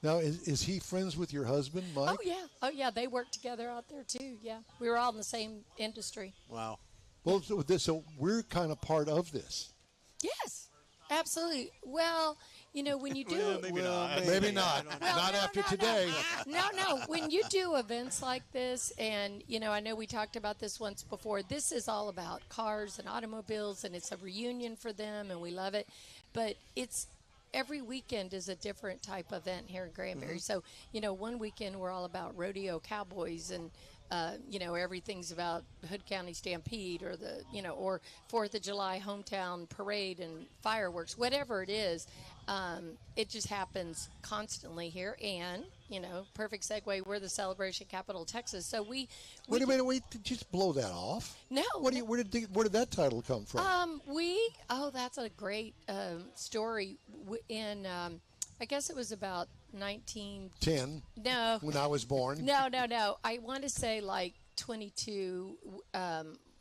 Now, is he friends with your husband, Mike? Oh yeah, they work together out there too. Yeah, we were all in the same industry. Wow. Well, so we're kind of part of this. Yes, absolutely. Well, you know, when you do Well, maybe not. Maybe not. Well, Not no, after no, today. No. When you do events like this, and, you know, I know we talked about this once before, this is all about cars and automobiles, and it's a reunion for them, and we love it. But it's every weekend is a different type event here in Granbury. So, one weekend we're all about rodeo cowboys and, everything's about Hood County Stampede or or 4th of July hometown parade and fireworks, whatever it is. It just happens constantly here. And, perfect segue, we're the celebration capital of Texas. So we Wait a minute, did you just blow that off? No. Where did that title come from? That's a great story. I guess it was about 10. No. When I was born. No. I want to say like 22.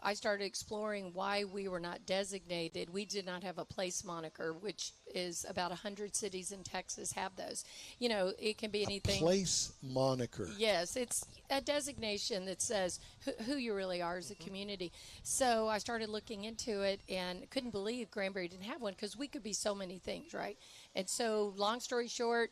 I started exploring why we were not designated. We did not have a place moniker, which is about 100 cities in Texas have those. It can be anything. A place moniker. Yes, it's a designation that says who you really are as a community. So I started looking into it and couldn't believe Granbury didn't have one because we could be so many things, right? And so long story short,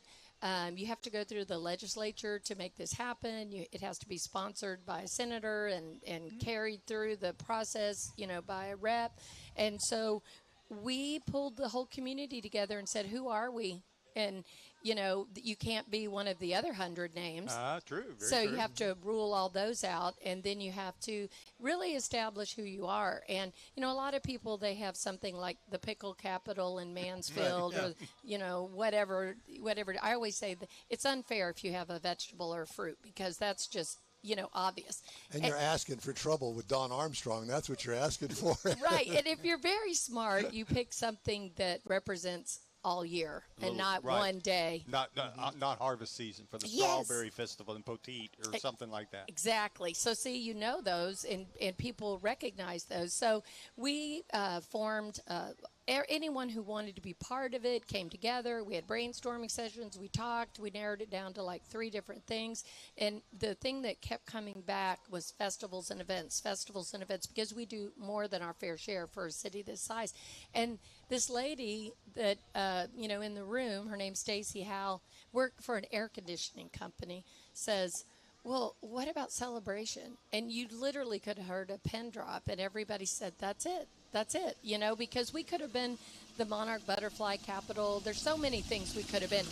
you have to go through the legislature to make this happen. It has to be sponsored by a senator and carried through the process, by a rep. And so we pulled the whole community together and said, who are we? And, you can't be one of the other 100 names. True. So true. you have to rule all those out, and then you have to really establish who you are. And, a lot of people, they have something like the pickle capital in Mansfield or, whatever. I always say that it's unfair if you have a vegetable or a fruit because that's just, obvious. And you're asking for trouble with Don Armstrong. That's what you're asking for. Right. And if you're very smart, you pick something that represents all year and not one day. Not harvest season for the Strawberry Festival in Poteet or something like that. Exactly. So see, those and people recognize those. So we formed anyone who wanted to be part of it came together. We had brainstorming sessions. We talked. We narrowed it down to like 3 different things. And the thing that kept coming back was festivals and events, because we do more than our fair share for a city this size. And this lady that, in the room, her name's Stacy Howell, worked for an air conditioning company, says, well, what about celebration? And you literally could have heard a pin drop, and everybody said, that's it, because we could have been the monarch butterfly capital. There's so many things we could have been.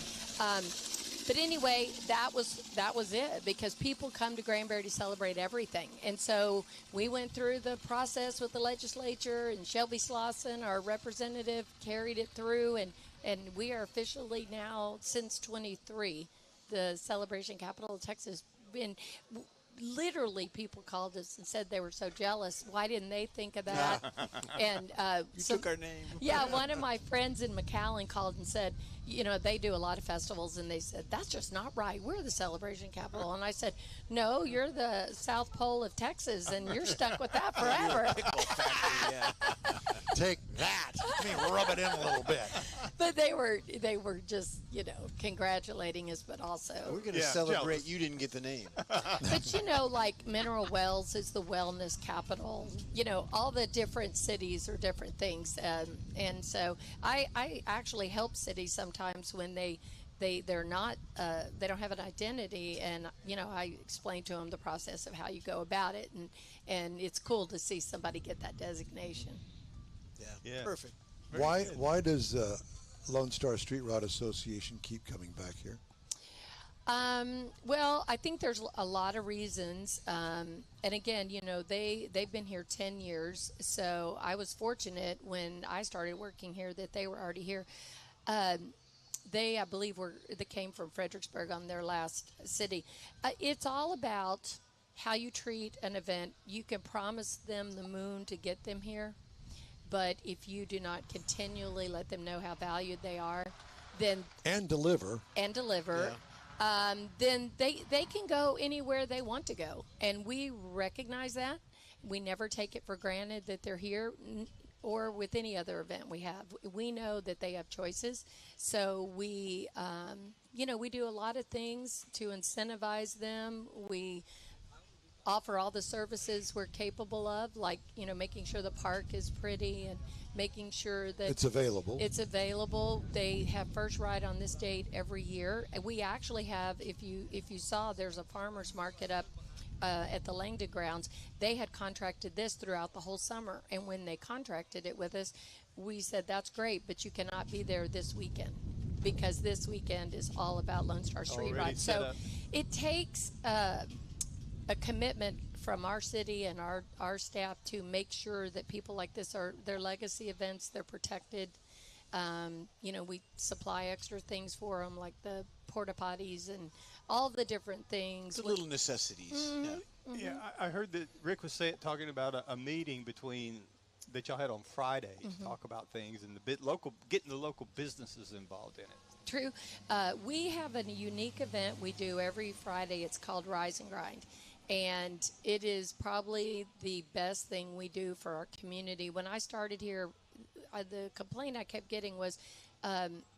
But anyway, that was it, because people come to Granbury to celebrate everything. And so we went through the process with the legislature, and Shelby Slauson, our representative, carried it through, and we are officially now, since 23, the celebration capital of Texas. And literally people called us and said they were so jealous. Why didn't they think of that? And you took our name. Yeah, one of my friends in McAllen called and said, they do a lot of festivals, and they said, that's just not right. We're the celebration capital. And I said, no, you're the South Pole of Texas, and you're stuck with that forever. Take that. Rub it in a little bit. But they were just, congratulating us, but also. We're going to celebrate jealous. You didn't get the name. But, like Mineral Wells is the wellness capital. All the different cities are different things. And so I actually help cities sometimes when they're not they don't have an identity, and I explain to them the process of how you go about it, and it's cool to see somebody get that designation. Yeah. Perfect. Why does Lone Star Street Rod Association keep coming back here? Well, I think there's a lot of reasons. And again, they've been here 10 years. So I was fortunate when I started working here that they were already here. They, I believe, they came from Fredericksburg on their last city. It's all about how you treat an event. You can promise them the moon to get them here, but if you do not continually let them know how valued they are, then deliver, then they can go anywhere they want to go, and we recognize that. We never take it for granted that they're here, or with any other event we have. We know that they have choices, so we do a lot of things to incentivize them. We offer all the services we're capable of, like making sure the park is pretty and making sure that it's available. They have first ride on this date every year. And we actually have, if you saw, there's a farmer's market up at the Langdon grounds. They had contracted this throughout the whole summer, and when they contracted it with us, we said, that's great, but you cannot be there this weekend. because this weekend is all about Lone Star Street Already Ride. set So up. it takes a commitment from our city and our staff to make sure that people like this are their legacy events, they're protected. We supply extra things for them, like the porta potties and all the different things. The little necessities. Yeah. Yeah, I heard that Rick was talking about a meeting that y'all had on Friday to talk about things and getting the local businesses involved in it. True. We have a unique event we do every Friday. It's called Rise and Grind. And it is probably the best thing we do for our community. When I started here, the complaint I kept getting was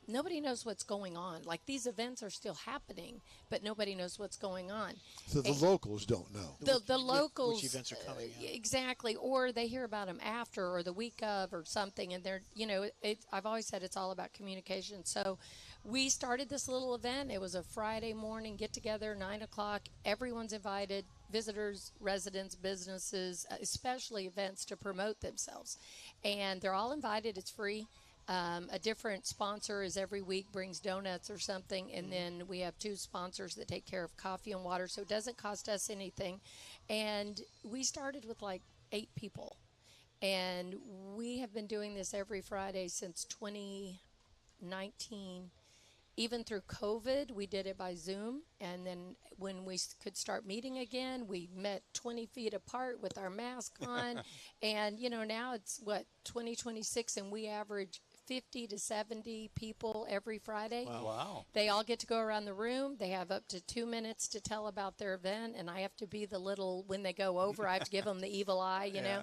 nobody knows what's going on. Like, these events are still happening, but nobody knows what's going on. So the locals don't know. The locals, which events are coming, yeah. Exactly, or they hear about them after or the week of or something, and they're, I've always said it's all about communication. So we started this little event. It was a Friday morning get together, 9 o'clock. Everyone's invited, visitors, residents, businesses, especially events to promote themselves. And they're all invited. It's free. A different sponsor is every week brings donuts or something, and then we have 2 sponsors that take care of coffee and water, so it doesn't cost us anything. And we started with like 8 people, and we have been doing this every Friday since 2019. Even through COVID, we did it by Zoom, and then when we could start meeting again, we met 20 feet apart with our mask on. And now it's 2026, and we average 50 to 70 people every Friday. Wow. They all get to go around the room. They have up to 2 minutes to tell about their event, and I have to be the little, when they go over, I have to give them the evil eye, know.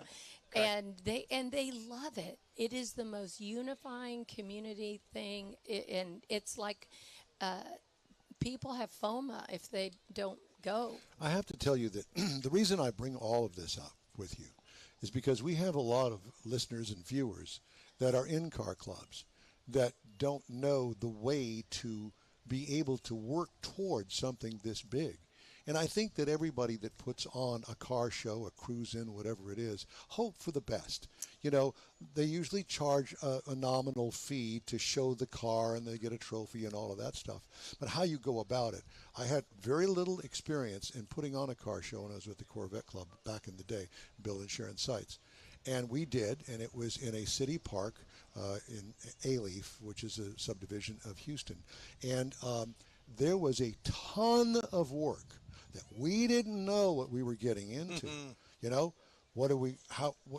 And they love it. It is the most unifying community thing, and it's like people have FOMA if they don't go. I have to tell you that the reason I bring all of this up with you is because we have a lot of listeners and viewers that are in car clubs that don't know the way to be able to work towards something this big. And I think that everybody that puts on a car show, a cruise-in, whatever it is, hope for the best. They usually charge a nominal fee to show the car, and they get a trophy and all of that stuff. But how you go about it, I had very little experience in putting on a car show when I was with the Corvette Club back in the day, building Sharon Sites. And we did, and it was in a city park in Alief, which is a subdivision of Houston. And there was a ton of work that we didn't know what we were getting into. What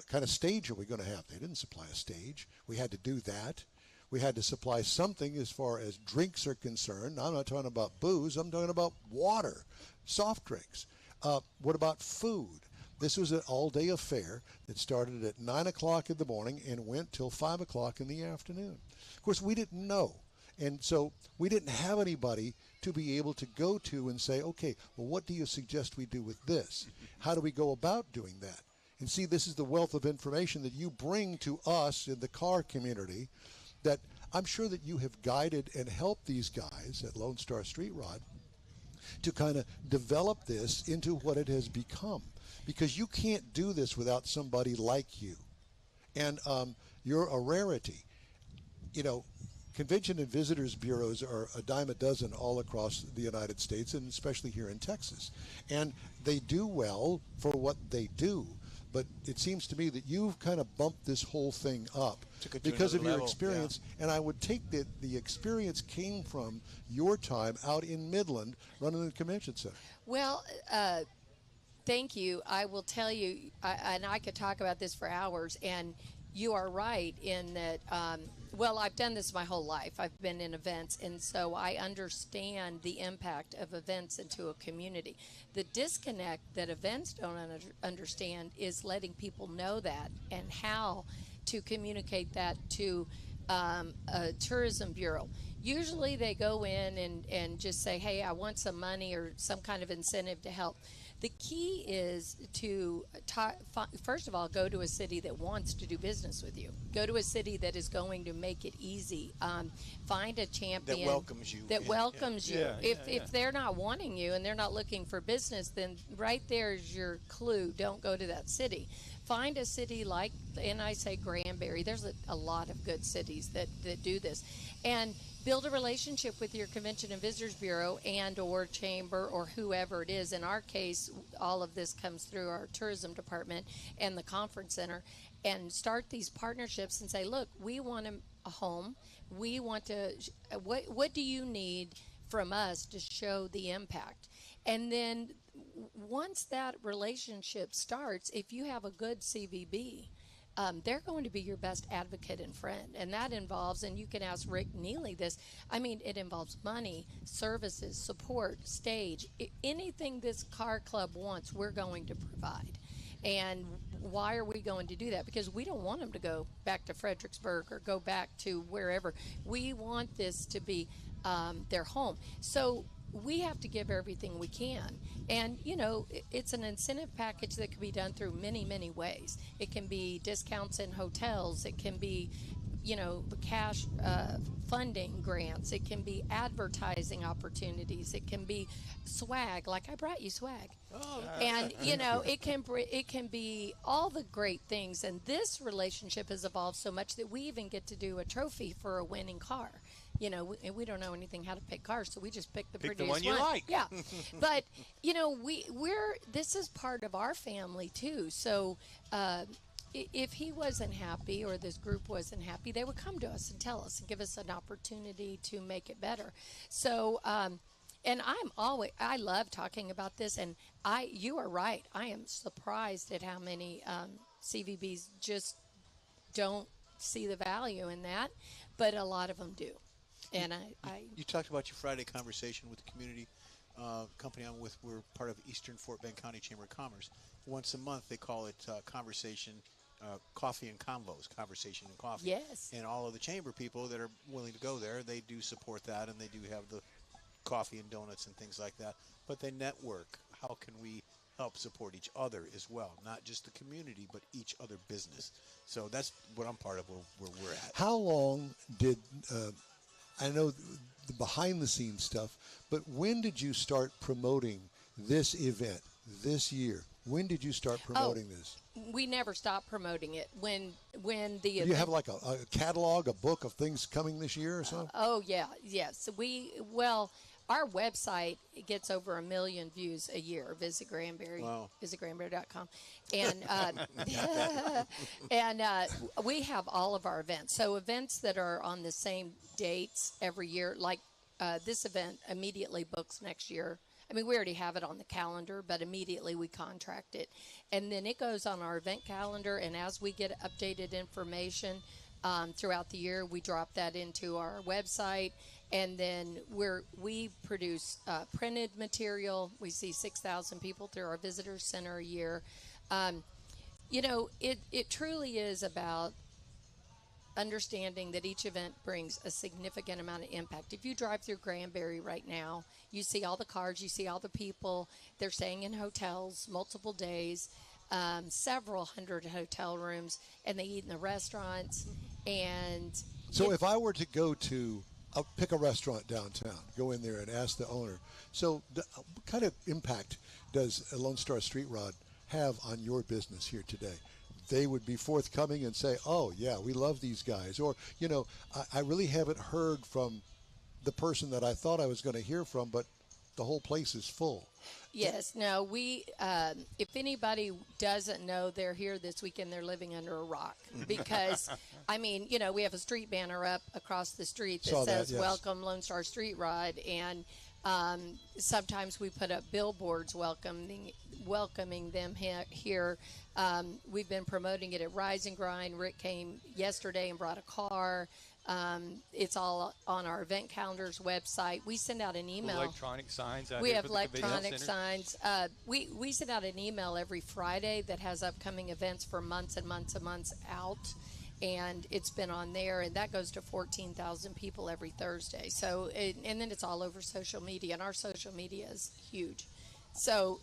kind of stage are we going to have? They didn't supply a stage. We had to do that. We had to supply something as far as drinks are concerned. I'm not talking about booze. I'm talking about water, soft drinks. What about food? This was an all-day affair that started at 9 o'clock in the morning and went till 5 o'clock in the afternoon. Of course, we didn't know. And so we didn't have anybody to be able to go to and say, okay, well, what do you suggest we do with this? How do we go about doing that? And see, this is the wealth of information that you bring to us in the car community that I'm sure that you have guided and helped these guys at Lone Star Street Rod to kind of develop this into what it has become. Because you can't do this without somebody like you. And you're a rarity. Convention and visitors bureaus are a dime a dozen all across the United States, and especially here in Texas. And they do well for what they do. But it seems to me that you've kind of bumped this whole thing up because of your experience. Yeah. And I would take that the experience came from your time out in Midland running the convention center. Well, thank you. I will tell you, and I could talk about this for hours, and you are right in that, I've done this my whole life. I've been in events, and so I understand the impact of events into a community. The disconnect that events don't understand is letting people know that and how to communicate that to a tourism bureau. Usually they go in and just say, hey, I want some money or some kind of incentive to help. The key is to, first of all, go to a city that wants to do business with you. Go to a city that is going to make it easy. Find a champion. That welcomes you. If they're not wanting you and they're not looking for business, then right there is your clue. Don't go to that city. find a city like, and I say Granbury, there's a lot of good cities that do this, and build a relationship with your Convention and Visitors Bureau and or chamber or whoever it is. In our case, all of this comes through our tourism department and the conference center, and start these partnerships and say, look, we want a home. We want to, what do you need from us to show the impact? And then once that relationship starts, if you have a good CVB, they're going to be your best advocate and friend. And that involves, and you can ask Rick Neely this, I mean, it involves money, services, support, stage. Anything this car club wants, we're going to provide. And why are we going to do that? Because we don't want them to go back to Fredericksburg or go back to wherever. We want this to be their home. So we have to give everything we can. And, you know, it's an incentive package that can be done through many, many ways. It can be discounts in hotels. It can be, you know, cash funding grants. It can be advertising opportunities. It can be swag, like I brought you swag. Oh, and, you know, it can be all the great things. And this relationship has evolved so much that we even get to do a trophy for a winning car. You know, we don't know anything how to pick cars, so we just pick the prettiest one. You like. Yeah, but you know, this is part of our family too. So if he wasn't happy or this group wasn't happy, they would come to us and tell us and give us an opportunity to make it better. So, and I love talking about this. And you are right. I am surprised at how many CVBs just don't see the value in that, but a lot of them do. And You talked about your Friday conversation with the community company I'm with. We're part of Eastern Fort Bend County Chamber of Commerce. Once a month, they call it Conversation, Coffee and Convos, Conversation and Coffee. Yes. And all of the chamber people that are willing to go there, they do support that, and they do have the coffee and donuts and things like that. But they network. How can we help support each other as well? Not just the community, but each other business. So that's what I'm part of where we're at. How long did... I know the behind-the-scenes stuff, but when did you start promoting this event this year? When did you start promoting this? We never stopped promoting it. When the Do you have like a catalog, a book of things coming this year or something? Oh yeah, yes. Our website gets over 1 million views a year. Visit Granbury. Wow. Visit Granbury.com. And we have all of our events. So events that are on the same dates every year, like this event immediately books next year. I mean, we already have it on the calendar, but immediately we contract it. And then it goes on our event calendar, and as we get updated information throughout the year, we drop that into our website. And then we produce printed material. We see 6,000 people through our visitor center a year. You know, it truly is about understanding that each event brings a significant amount of impact. If you drive through Granbury right now, you see all the cars, you see all the people. They're staying in hotels multiple days, several hundred hotel rooms, and they eat in the restaurants. And so if I were to go to pick a restaurant downtown, go in there and ask the owner, so what kind of impact does a Lone Star Street Rod have on your business here today? They would be forthcoming and say, oh, yeah, we love these guys. Or, you know, I really haven't heard from the person that I thought I was going to hear from, but the whole place is full. Yes. No, if anybody doesn't know they're here this weekend, they're living under a rock. Because, I mean, you know, we have a street banner up across the street that says, yes. Welcome Lone Star Street Rod. And sometimes we put up billboards welcoming them here. We've been promoting it at Rise and Grind. Rick came yesterday and brought a car. It's all on our event calendar's website. We send out an email. Electronic signs out We here have for the convention electronic center. signs. We send out an email every Friday that has upcoming events for months and months and months out. And it's been on there, and that goes to 14,000 people every Thursday. So, and then it's all over social media, and our social media is huge. So,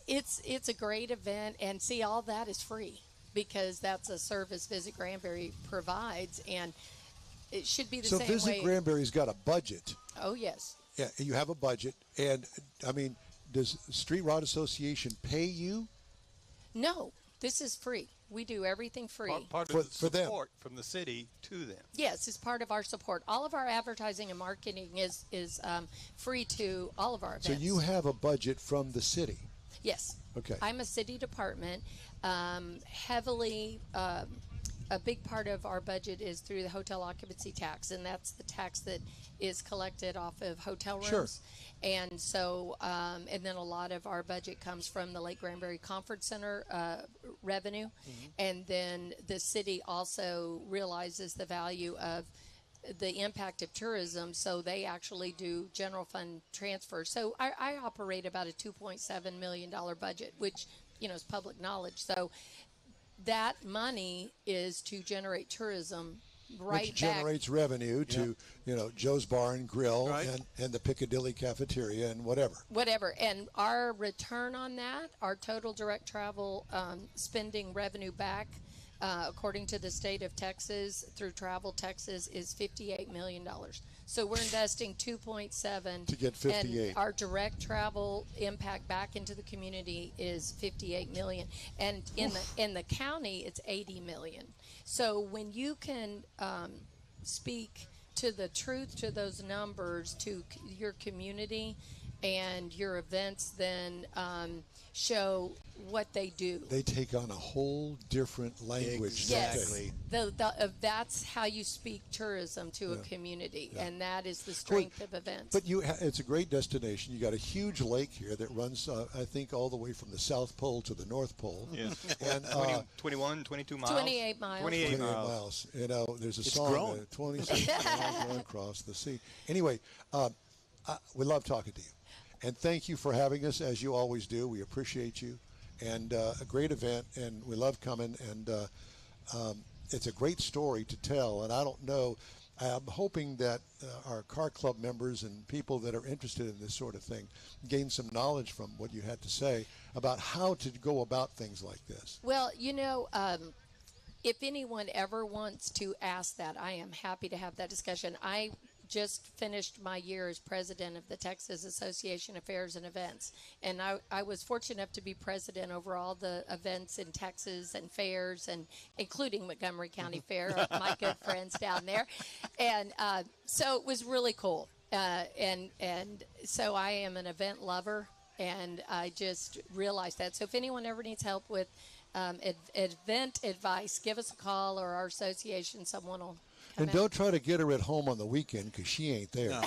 it's a great event, and see, all that is free because that's a service Visit Granbury provides, and it should be the same way. So Visit Granbury's got a budget. Oh yes. Yeah, you have a budget, and I mean, does Street Rod Association pay you? No. This is free. We do everything free. Part For- of the for them. support from the city to them. Yes, it's part of our support. All of our advertising and marketing is free to all of our events. So you have a budget from the city. Yes. Okay. I'm a city department. Heavily, a big part of our budget is through the hotel occupancy tax, and that's the tax that is collected off of hotel rooms. Sure. And so, and then a lot of our budget comes from the Lake Granbury Conference Center revenue. And then the city also realizes the value of the impact of tourism, so they actually do general fund transfers. So I operate about a $2.7 million budget, which, is public knowledge. So that money is to generate tourism right Which back. generates revenue to, Joe's Bar and Grill Right. and the Piccadilly Cafeteria and whatever. Whatever. And our return on that, our total direct travel spending revenue back, according to the state of Texas through Travel Texas, is $58 million. So we're investing 2.7 To get 58. And our direct travel impact back into the community is 58 million. And in the county, it's 80 million. So when you can speak to the truth to those numbers to your community and your events, then show what they do. They take on a whole different language. don't Exactly. they? That's how you speak tourism to a community, and that is the Well, strength of events. But it's a great destination. You got a huge lake here that runs, I think, all the way from the South Pole to the North Pole. Yes. And 21, 22 miles. 28 miles. 28 28 miles. miles. There's a It's song, growing. 26 miles going across the sea. Anyway, we love talking to you. And thank you for having us, as you always do. We appreciate you. And a great event, and we love coming. And it's a great story to tell. And I don't know, I'm hoping that our car club members and people that are interested in this sort of thing gain some knowledge from what you had to say about how to go about things like this. Well, if anyone ever wants to ask that, I am happy to have that discussion. I just finished my year as president of the Texas Association of Fairs and Events, and I was fortunate enough to be president over all the events in Texas and fairs, and including Montgomery County Fair, my good friends down there, and so it was really cool. And so I am an event lover, and I just realized that. So if anyone ever needs help with event advice, give us a call, or our association, someone will come And out. don't try to get her at home on the weekend because she ain't there. No.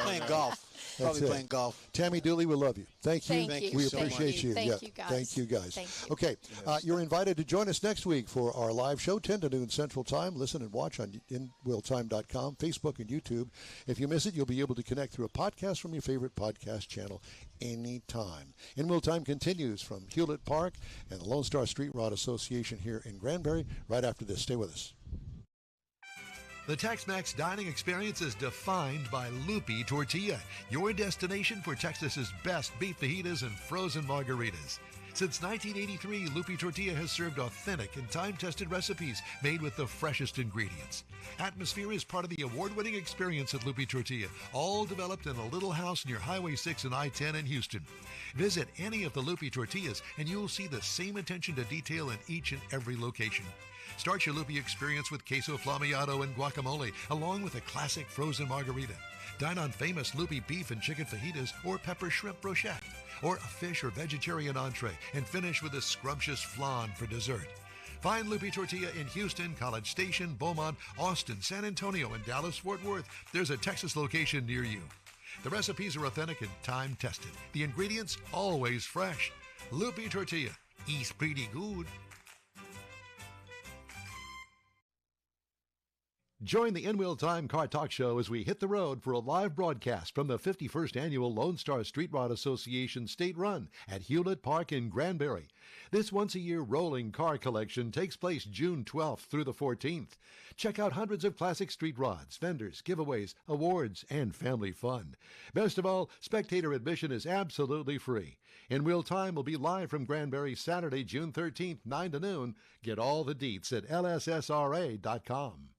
Playing golf. That's Probably it. playing golf. Tammy Dooley, we love you. Thank you. Thank you. We so much. appreciate you. Thank Yeah. you, guys. Thank you, guys. Thank you. Okay, you're invited to join us next week for our live show, 10 to noon Central Time. Listen and watch on inwheeltime.com, Facebook, and YouTube. If you miss it, you'll be able to connect through a podcast from your favorite podcast channel anytime. In Wheel Time continues from Hewlett Park and the Lone Star Street Rod Association here in Granbury right after this. Stay with us. The Tex-Mex dining experience is defined by Loopy Tortilla, your destination for Texas's best beef fajitas and frozen margaritas. Since 1983, Loopy Tortilla has served authentic and time-tested recipes made with the freshest ingredients. Atmosphere is part of the award-winning experience at Loopy Tortilla, all developed in a little house near Highway 6 and I-10 in Houston. Visit any of the Loopy Tortillas and you'll see the same attention to detail in each and every location. Start your Loopy experience with queso flammeado and guacamole, along with a classic frozen margarita. Dine on famous Loopy beef and chicken fajitas or pepper shrimp brochette, or a fish or vegetarian entree, and finish with a scrumptious flan for dessert. Find Loopy Tortilla in Houston, College Station, Beaumont, Austin, San Antonio, and Dallas-Fort Worth. There's a Texas location near you. The recipes are authentic and time-tested. The ingredients always fresh. Loopy Tortilla. Eats pretty good. Join the In Wheel Time Car Talk Show as we hit the road for a live broadcast from the 51st Annual Lone Star Street Rod Association State Run at Hewlett Park in Granbury. This once-a-year rolling car collection takes place June 12th through the 14th. Check out hundreds of classic street rods, vendors, giveaways, awards, and family fun. Best of all, spectator admission is absolutely free. In Wheel Time will be live from Granbury Saturday, June 13th, 9 to noon. Get all the deets at lssra.com.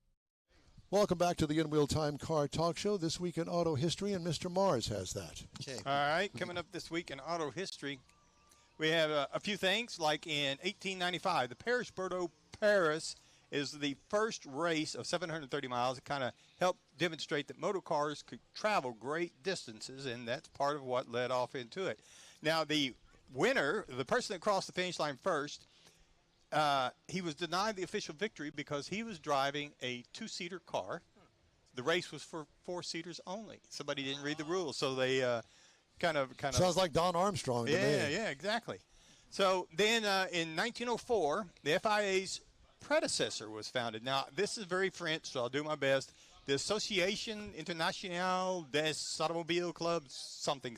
Welcome back to the In Wheel Time Car Talk Show. This week in auto history, and Mr. Mars has that. Okay. All right, coming up this week in auto history, We have a few things, like in 1895, the Paris is the first race of 730 miles. It kind of helped demonstrate that motor cars could travel great distances, and that's part of what led off into it. Now, the winner, the person that crossed the finish line first, he was denied the official victory because he was driving a two-seater car. The race was for four-seaters only. Somebody didn't read the rules, so they kind of sounds like Don Armstrong to me. Yeah, exactly. So then in 1904, the FIA's predecessor was founded. Now, this is very French, so I'll do my best. The Association Internationale des Automobiles Clubs something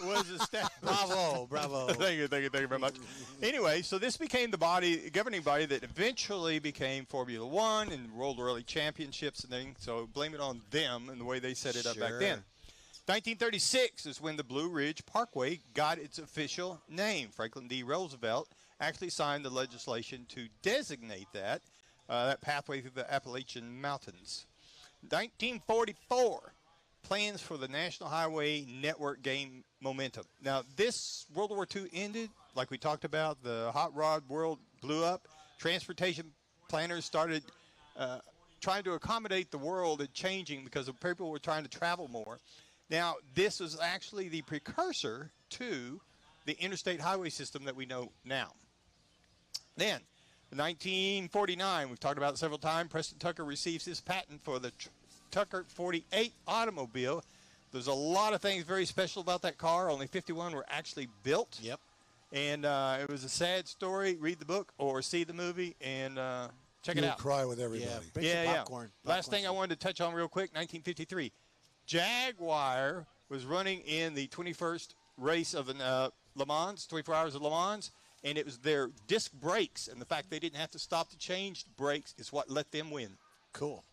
was established. Bravo. Thank you very much. Anyway, so this became the governing body that eventually became Formula One and World Rally Championships and things. So blame it on them and the way they set it up back then. 1936 is when the Blue Ridge Parkway got its official name. Franklin D. Roosevelt actually signed the legislation to designate that pathway through the Appalachian Mountains. 1944, plans for the National Highway Network gained momentum. Now, this World War II ended, like we talked about, the hot rod world blew up. Transportation planners started trying to accommodate the world and changing because people were trying to travel more. Now, this was actually the precursor to the interstate highway system that we know now. Then, in 1949, we've talked about it several times, Preston Tucker receives his patent for the Tucker 48 automobile. There's a lot of things very special about that car. Only 51 were actually built. Yep. And it was a sad story. Read the book or see the movie and check it You'll out. cry with everybody. Yeah, popcorn. Last thing I wanted to touch on real quick, 1953. Jaguar was running in the 21st race of the Le Mans, 24 Hours of Le Mans, and it was their disc brakes and the fact they didn't have to stop to change brakes is what let them win. Cool.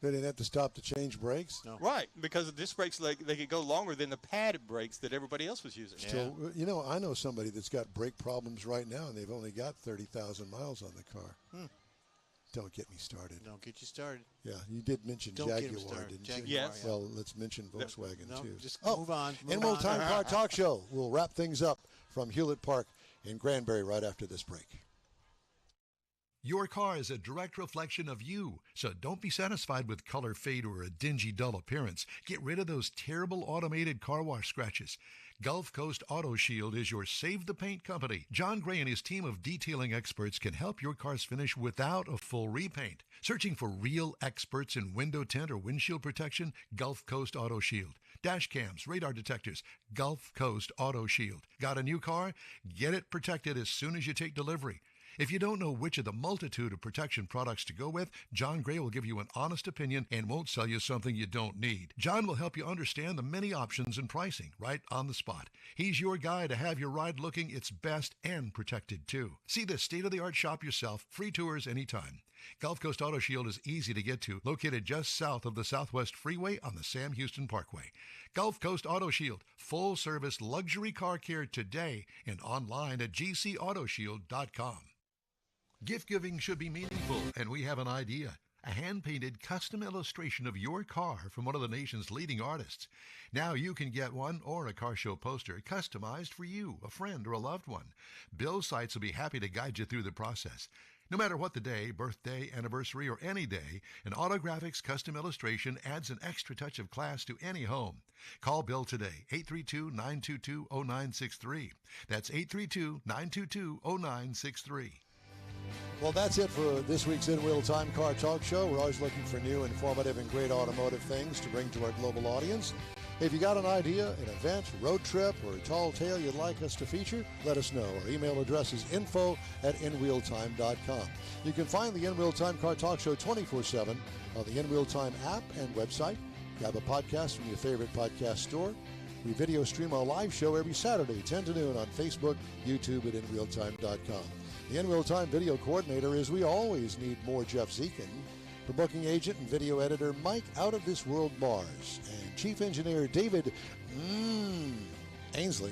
They didn't have to stop to change brakes? No. Right, because the disc brakes, they could go longer than the padded brakes that everybody else was using. So, I know somebody that's got brake problems right now, and they've only got 30,000 miles on the car. Don't get me started. Don't get you started. Yeah, you did mention Don't get him Jaguar, started. didn't you? Yes. Well, let's mention Volkswagen, No, too. just move on. In Will Time Car Talk Show, we'll wrap things up from Hewlett Park in Granbury right after this break. Your car is a direct reflection of you, so don't be satisfied with color fade or a dingy, dull appearance. Get rid of those terrible automated car wash scratches. Gulf Coast Auto Shield is your Save the Paint company. John Gray and his team of detailing experts can help your cars finish without a full repaint. Searching for real experts in window tint or windshield protection? Gulf Coast Auto Shield. Dash cams, radar detectors, Gulf Coast Auto Shield. Got a new car? Get it protected as soon as you take delivery. If you don't know which of the multitude of protection products to go with, John Gray will give you an honest opinion and won't sell you something you don't need. John will help you understand the many options and pricing right on the spot. He's your guy to have your ride looking its best and protected too. See the state-of-the-art shop yourself. Free tours anytime. Gulf Coast Auto Shield is easy to get to, located just south of the Southwest Freeway on the Sam Houston Parkway. Gulf Coast Auto Shield, full-service luxury car care today and online at gcautoshield.com. Gift giving should be meaningful, and we have an idea. A hand-painted custom illustration of your car from one of the nation's leading artists. Now you can get one or a car show poster customized for you, a friend, or a loved one. Bill Sites will be happy to guide you through the process. No matter what the day, birthday, anniversary, or any day, an Autographics custom illustration adds an extra touch of class to any home. Call Bill today, 832-922-0963. That's 832-922-0963. Well, that's it for this week's In Wheel Time Car Talk Show. We're always looking for new, informative, and great automotive things to bring to our global audience. If you got an idea, an event, road trip, or a tall tale you'd like us to feature, let us know. Our email address is info@inwheeltime.com. You can find the In Wheel Time Car Talk Show 24/7 on the In Wheel Time app and website. Grab a podcast from your favorite podcast store. We video stream our live show every Saturday, 10 to noon on Facebook, YouTube, at inwheeltime.com. The In Wheel Time video coordinator is we always need more Jeff Zekin. For booking agent and video editor Mike Out of This World Mars and chief engineer David Ainsley,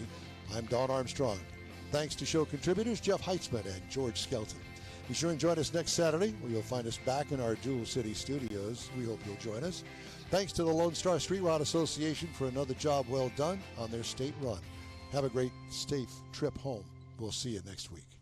I'm Don Armstrong. Thanks to show contributors Jeff Heitzman and George Skelton. Be sure and join us next Saturday where you'll find us back in our Jewel City studios. We hope you'll join us. Thanks to the Lone Star Street Rod Association for another job well done on their state run. Have a great, safe trip home. We'll see you next week.